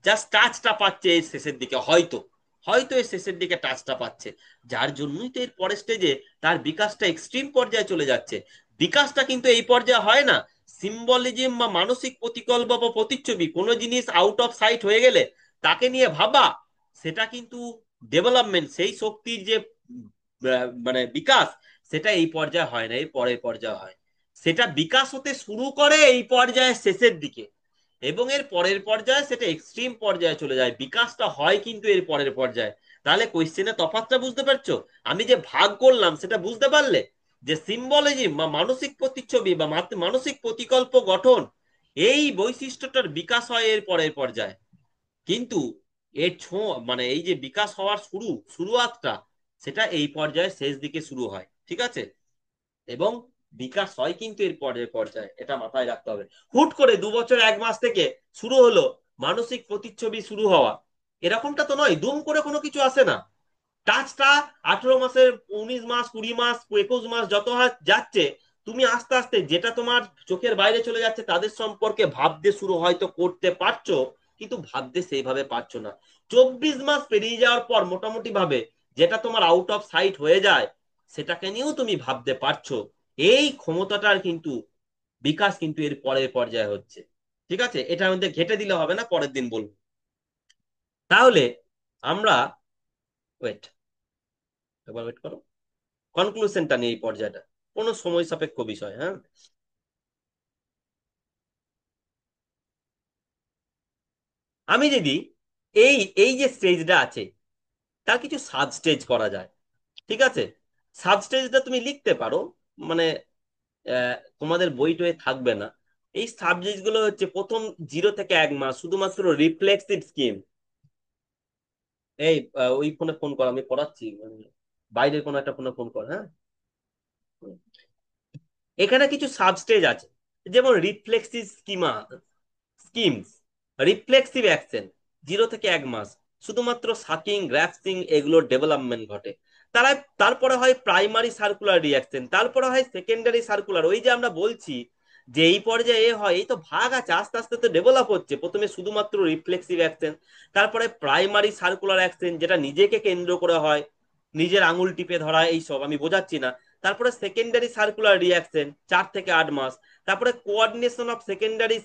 জাস্ট টাচটা পাচ্ছে এর শেষের দিকে, হয়তো হয়তো এর শেষের দিকে টাচটা পাচ্ছে, যার জন্যই তো এর পরের স্টেজে তার বিকাশটা এক্সট্রিম পর্যায়ে চলে যাচ্ছে। বিকাশটা কিন্তু এই পর্যায়ে হয় না। সিম্বলিজম বা মানসিক প্রতিকল্প বা প্রতিচ্ছবি, কোনো জিনিস আউট অফ সাইট হয়ে গেলে তাকে নিয়ে ভাবা, সেটা কিন্তু ডেভেলপমেন্ট, সেই শক্তির যে মানে বিকাশ, সেটা এই পর্যায়ে হয় না, এই পরের পর্যায়ে হয়। সেটা বিকাশ হতে শুরু করে এই পর্যায়ের শেষের দিকে, এবং এর পরের পর্যায়ে সেটা এক্সট্রিম পর্যায়ে চলে যায়, বিকাশটা হয় কিন্তু এর পরের পর্যায়ে। তাহলে কোয়েশ্চেনের তফাৎটা বুঝতে পারছো? আমি যে ভাগ করলাম সেটা বুঝতে পারলে, যে সিম্বলিজম বা মানসিক প্রতিচ্ছবি বা মানসিক প্রতিকল্প গঠন, এই বৈশিষ্ট্যটার বিকাশ হয় এর পরের পর্যায়ে, কিন্তু এর মানে এই যে বিকাশ হওয়ার শুরুয়াতটা, সেটা এই পর্যায়ে শেষ দিকে শুরু হয়। ঠিক আছে? এবং বিকাশ হয় কিন্তু এর পরের পর্যায়ে, এটা মাথায় রাখতে হবে। হুট করে 2 বছর 1 মাস থেকে শুরু হলো মানসিক প্রতিচ্ছবি শুরু হওয়া, এরকমটা তো নয়, দুম করে কোনো কিছু আসে না। টাচটা 18 মাসের, 19 মাস, 20 মাস, 21 মাস যত যাচ্ছে, তুমি আস্তে আস্তে যেটা তোমার চোখের বাইরে চলে যাচ্ছে তাদের সম্পর্কে ভাবতে শুরু হয়তো করতে পারছো, কিন্তু ভাবতে সেইভাবে পারছো না। 24 মাস পেরিয়ে যাওয়ার পর মোটামুটি ভাবে যেটা তোমার আউট অফ সাইট হয়ে যায়, সেটাকে নিয়েও তুমি ভাবতে পারছো। এই ক্ষমতাটার কিন্তু বিকাশ কিন্তু এর পরের পর্যায়ে হচ্ছে। ঠিক আছে? এটা আমাদের ঘেটে দিলে হবে না, পরের দিন বলবো। তাহলে আমরা, ওয়েট, একবার ওয়েট করো, কনক্লুশনটা নিয়ে এই পর্যায়টা কোনো সময় সাপেক্ষ বিষয়। হ্যাঁ, আমি যদি এই এই যে স্টেজটা আছে, তার কিছু সাব স্টেজ করা যায়। ঠিক আছে? সাব স্টেজটা তুমি লিখতে পারো, মানে তোমাদের বই টয়ে থাকবে না। এই সাবজেক্ট গুলো হচ্ছে, প্রথম 0 থেকে 1 মাস শুধুমাত্র রিফ্লেক্সিভ স্কিম। এই ওই ফোনে ফোন কর, আমি পড়াচ্ছি, মানে বাইরের কোনো একটা ফোনে ফোন কর, হ্যাঁ। এখানে কিছু সাবস্টেজ আছে, যেমন reflexive schema, schemes, reflexive action, 0 থেকে 1 মাস শুধুমাত্র সাকিং গ্রাফটিং এগুলোর ডেভেলপমেন্ট ঘটে। তারা তারপরে হয় প্রাইমারি সার্কুলার রিয়াকশন, তারপরে হয় সেকেন্ডারি সার্কুলার। ওই যে আমরা বলছি যে এই পর্যায়ে এ হয়, এই তো ভাগ আছে, আস্তে আস্তে তো ডেভেলপ হচ্ছে। প্রথমে শুধুমাত্র রিফ্লেক্সিভ অ্যাকশন, তারপরে প্রাইমারি সার্কুলার অ্যাকশন যেটা নিজেকে কেন্দ্র করে হয়, নিজের আঙুল টিপে ধরা, এইসব আমি বোঝাচ্ছি না। তারপরে সেকেন্ডারি সার্কুলার রিয়াকশন 4 থেকে 8 মাস, তারপরে কোঅর্ডিনেশন অফ সেকেন্ডারি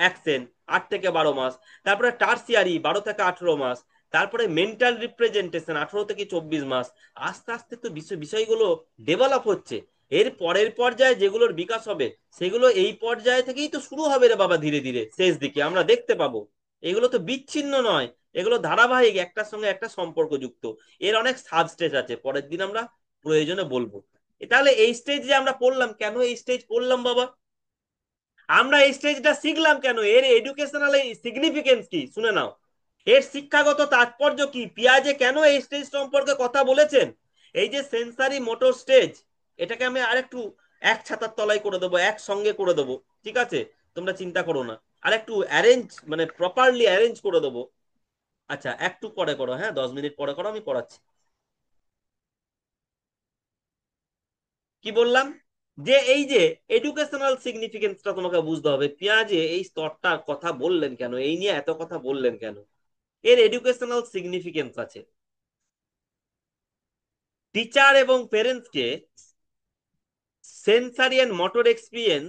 অ্যাকশন 8 থেকে 12 মাস, তারপরে টার্সিয়ারি 12 থেকে 18 মাস, তারপরে মেন্টাল রিপ্রেজেন্টেশন 18 থেকে 24 মাস। আস্তে আস্তে তো বিষয়গুলো ডেভেলপ হচ্ছে। এর পরের পর্যায়ে যেগুলোর বিকাশ হবে সেগুলো এই পর্যায়ে থেকেই তো শুরু হবে রে বাবা, ধীরে ধীরে শেষ দিকে আমরা দেখতে পাবো। এগুলো তো বিচ্ছিন্ন নয়, এগুলো ধারাবাহিক, একটার সঙ্গে একটা সম্পর্কযুক্ত। এর অনেক সাব স্টেজ আছে, পরের দিন আমরা প্রয়োজনে বলবো। তাহলে এই স্টেজ যে আমরা পড়লাম, কেন এই স্টেজ পড়লাম বাবা? আমরা এই স্টেজটা শিখলাম কেন? এর এডুকেশনাল সিগনিফিকেন্স কি শুনে নাও। এর শিক্ষাগত তাৎপর্য কি? পিয়াজে কেন এই স্টেজ সম্পর্কে কথা বলেছেন? এই যে সেন্সারি মোটর স্টেজ, এটাকে আমি আরেকটু এক ছাতার তলায় করে দেবো, একসঙ্গে করে দেবো, ঠিক আছে? তোমরা চিন্তা করো না, আর একটু অ্যারেঞ্জ, মানে প্রপারলি অ্যারেঞ্জ করে দেবো। আচ্ছা, একটু পরে করো, হ্যাঁ, 10 মিনিট পরে করো, আমি পড়াচ্ছি। কি বললাম? যে এই যে এডুকেশনাল সিগনিফিকেন্সটা তোমাকে বুঝতে হবে। পেঁয়াজে এই স্তরটার কথা বললেন কেন, এই নিয়ে এত কথা বললেন কেন? এর এডুকেশনাল সিগনিফিকেন্স আছে। টিচার এবং প্যারেন্টসকে সেন্সারি এন্ড মোটর এক্সপিরিয়েন্স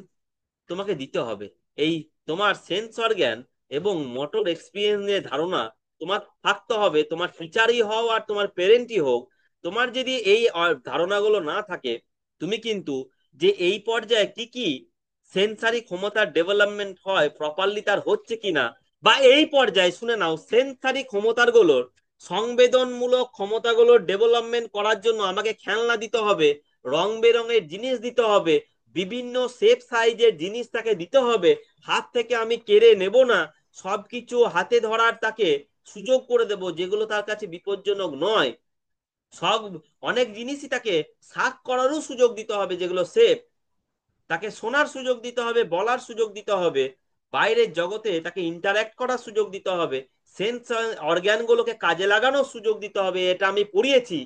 তোমাকে দিতে হবে। এই তোমার সেন্স অর্গান এবং মোটর এক্সপিরিয়েন্স এর ধারণা তোমার থাকতে হবে। তোমার টিচারই হও আর তোমার প্যারেন্টই হোক, তোমার যদি এই ধারণাগুলো না থাকে, তুমি কিন্তু যে এই পর্যায়ে কি কি সেন্সারি ক্ষমতার ডেভেলপমেন্ট হয় প্রপারলি তার হচ্ছে কিনা, বা এই পর্যায়ে শুনে নাও সেন্সারি ক্ষমতাগুলোর সংবেদনমূলক ক্ষমতাগুলোর ডেভেলপমেন্ট করার জন্য আমাকে খেলনা দিতে হবে, রং বেরঙের জিনিস দিতে হবে, বিভিন্ন শেপ সাইজের জিনিস তাকে দিতে হবে। হাত থেকে আমি কেড়ে নেব না, সবকিছু হাতে ধরার তাকে সুযোগ করে দেব যেগুলো তার কাছে বিপজ্জনক নয়। সব অনেক জিনিসই তাকে শাক করারও সুযোগ দিতে হবে যেগুলো সেফ, তাকে শোনার সুযোগ দিতে হবে, বলার সুযোগ দিতে হবে, বাইরের জগতে তাকে ইন্টারঅ্যাক্ট করার সুযোগ দিতে হবে, সেন্স অর্গ্যানগুলোকে কাজে লাগানোর সুযোগ দিতে হবে। এটা আমি পড়িয়েছি,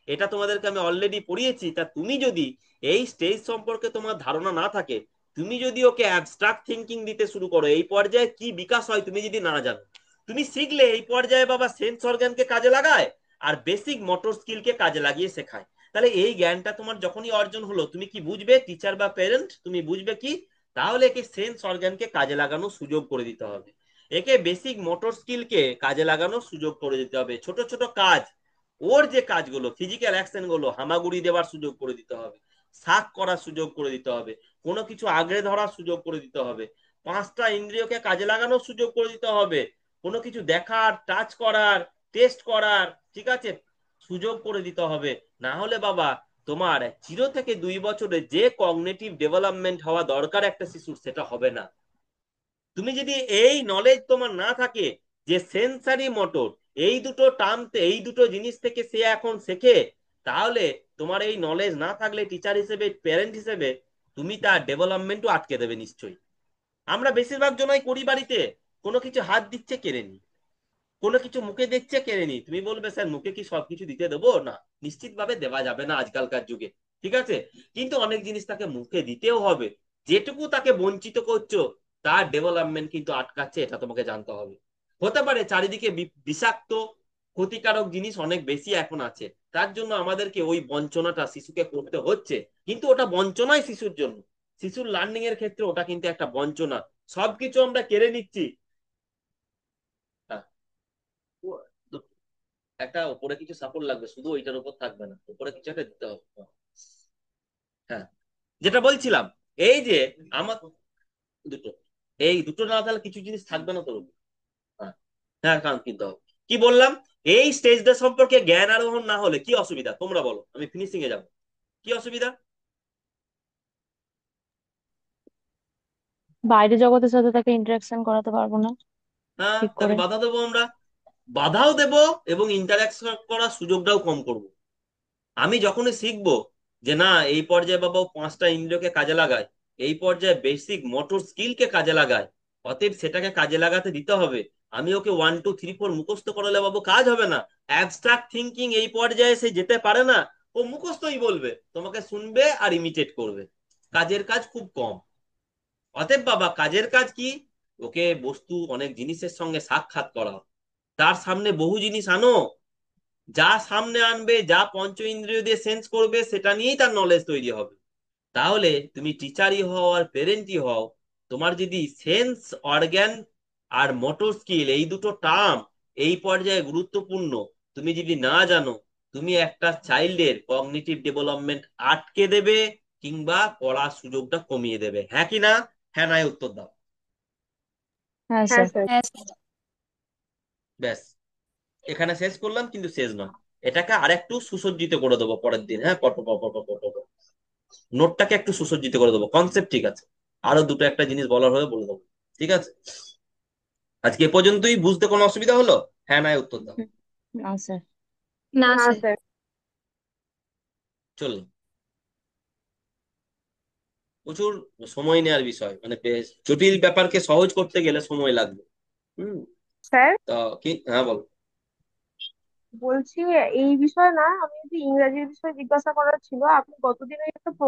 এটা তোমাদেরকে আমি অলরেডি পড়িয়েছি। তা তুমি যদি এই স্টেজ সম্পর্কে তোমার ধারণা না থাকে, তুমি যদি ওকে অ্যাবস্ট্রাক্ট থিঙ্কিং দিতে শুরু করো, এই পর্যায়ে কি বিকাশ হয় তুমি যদি না জানো, তুমি শিখলে এই পর্যায়ে বাবা সেন্স অর্গানকে কাজে লাগায় আর বেসিক মোটর স্কিলকে কাজে লাগিয়ে শেখায়। তাহলে এই জ্ঞানটা তোমার যখনই অর্জন হলো, তুমি কি বুঝবে? টিচার বা প্যারেন্ট তুমি বুঝবে কি? তাহলে একে সেন্স অর্গানকে কাজে লাগানোর সুযোগ করে দিতে হবে, একে বেসিক মোটর স্কিলকে কাজে লাগানোর সুযোগ করে দিতে হবে। ছোট ছোট কাজ, ওর যে কাজগুলো ফিজিক্যাল অ্যাকশন গুলো, হামাগুড়ি দেওয়ার সুযোগ করে দিতে হবে, শাক করার সুযোগ করে দিতে হবে, কোনো কিছু আগড়ে ধরার সুযোগ করে দিতে হবে, 5টা ইন্দ্রিয়কে কাজে লাগানোর সুযোগ করে দিতে হবে, কোনো কিছু দেখার, টাচ করার, টেস্ট করার, ঠিক আছে, সুযোগ করে দিতে হবে। না হলে বাবা তোমার 0 থেকে 2 বছরে যে কগনিটিভ ডেভেলপমেন্ট হওয়া দরকার একটা শিশুর, সেটা হবে না। তুমি যদি এই নলেজ তোমার না থাকে যে সেন্সারি মোটর, এই দুটো টার্ম, এই দুটো জিনিস থেকে সে এখন শেখে, তাহলে তোমার এই নলেজ না থাকলে টিচার হিসেবে, প্যারেন্ট হিসেবে তুমি তার ডেভেলপমেন্টও আটকে দেবে নিশ্চয়ই। আমরা বেশিরভাগ জনাই করি বাড়িতে, কোনো কিছু হাত দিচ্ছে কেড়ে নি, কোনো কিছু মুখে দিচ্ছে কেড়ে নি। তুমি বলবে স্যার মুখে কি সবকিছু দিতে দেবো? না, নিশ্চিত ভাবে দেওয়া যাবে না আজকালকার যুগে, ঠিক আছে? কিন্তু অনেক জিনিস তাকে মুখে দিতেও হবে। যেটুকু তাকে বঞ্চিত করছো তার ডেভেলপমেন্ট কিন্তু আটকাচ্ছে, এটা তোমাকে জানতে হবে। হতে পারে চারিদিকে বিষাক্ত ক্ষতিকারক জিনিস অনেক বেশি এখন আছে, তার জন্য আমাদেরকে ওই বঞ্চনাটা শিশুকে করতে হচ্ছে, কিন্তু ওটা বঞ্চনাই শিশুর জন্য। শিশুর লার্নিং এর ক্ষেত্রে ওটা কিন্তু একটা বঞ্চনা। সবকিছু আমরা কেড়ে নিচ্ছি। হ্যাঁ, একটা উপরে কিছু সাপোর্ট লাগবে, শুধু ওইটার উপর থাকবে না, উপরে কিছু একটা দিতে হবে। হ্যাঁ, যেটা বলছিলাম, এই যে আমার দুটো, এই দুটো না তাহলে কিছু জিনিস থাকবে না তোর উপর। হ্যাঁ, হ্যাঁ, কারণ কিনতে হবে। কি বললাম? এই স্টেজটা সম্পর্কে জ্ঞান আরোহণ না হলে কি অসুবিধা তোমরা বলো, আমি ফিনিশিং এ যাবো। কি অসুবিধা? বাইরের জগতের সাথে তাকে ইন্টারাকশন করাতে পারবো না হ্যাঁ, ঠিক তাকে করে। বাধা দেবো আমরা, বাধাও দেব এবং ইন্টারাকশন করার সুযোগটাও কম করব। আমি যখনই শিখবো যে না এই পর্যায়ে বাবা ও 5টা ইন্দ্রিয়কে কাজে লাগায়, এই পর্যায়ে বেসিক মোটর স্কিলকে কাজে লাগায়, অতএব সেটাকে কাজে লাগাতে দিতে হবে, আমি ওকে 1 2 3 4 মুখস্থ করালে বাবু কাজ হবে না। অ্যাবস্ট্রাক্ট থিঙ্কিং এই পর্যায়ে সে যেতে পারে না। ও মুখস্থই বলবে, তোমাকে শুনবে আর ইমিটেট করবে। কাজের কাজ খুব কম। অতএব বাবা কাজের কাজ কি? ওকে বস্তু অনেক জিনিসের সঙ্গে সাক্ষাৎ করা, তার সামনে বহু জিনিস আনো, যা সামনে আনবে, যা পঞ্চ ইন্দ্রিয় দিয়ে সেন্স করবে, সেটা নিয়েই তার নলেজ তৈরি হবে। তাহলে তুমি টিচারই হও আর পেরেন্টই হও, তোমার যদি সেন্স অর্গ্যান আর মোটর স্কিল এই দুটো টার্ম এই পর্যায়ে গুরুত্বপূর্ণ তুমি যদি না জানো, তুমি একটা চাইল্ডের কগনিটিভ ডেভেলপমেন্ট আটকে দেবে, কিংবা করার সুযোগটা কমিয়ে দেবে। হ্যাঁ কি না? হ্যাঁ নাই উত্তর দাও। হ্যাঁ হ্যাঁ স্যার। স্যার। ব্যাস, এখানে শেষ করলাম, কিন্তু শেষ নয়। এটাকে আরেকটু সুসজ্জিত করে দেবো পরের দিন। হ্যাঁ, পর পর পর পর পর পর পর। নোটটাকে একটু সুসজ্জিত করে দেবো, কনসেপ্ট ঠিক আছে, আরো দুটো একটা জিনিস বলার হয়ে বলে দেবো। ঠিক আছে, আজকে এ পর্যন্তই। বুঝতে কোনো অসুবিধা হলো? হ্যাঁ নাই উত্তর দাও। না স্যার। না না স্যার। স্যার। চলুন, প্রচুর সময় নেওয়ার বিষয়, মানে বেশ জটিল ব্যাপারকে সহজ করতে গেলে সময় লাগবে। হুম। স্যার তা কি, হ্যাঁ বল। বলছি, এই বিষয়ে না, আমি যদি ইংরাজির বিষয়ে জিজ্ঞাসা করার ছিল, আপনি গতদিন ওই একটা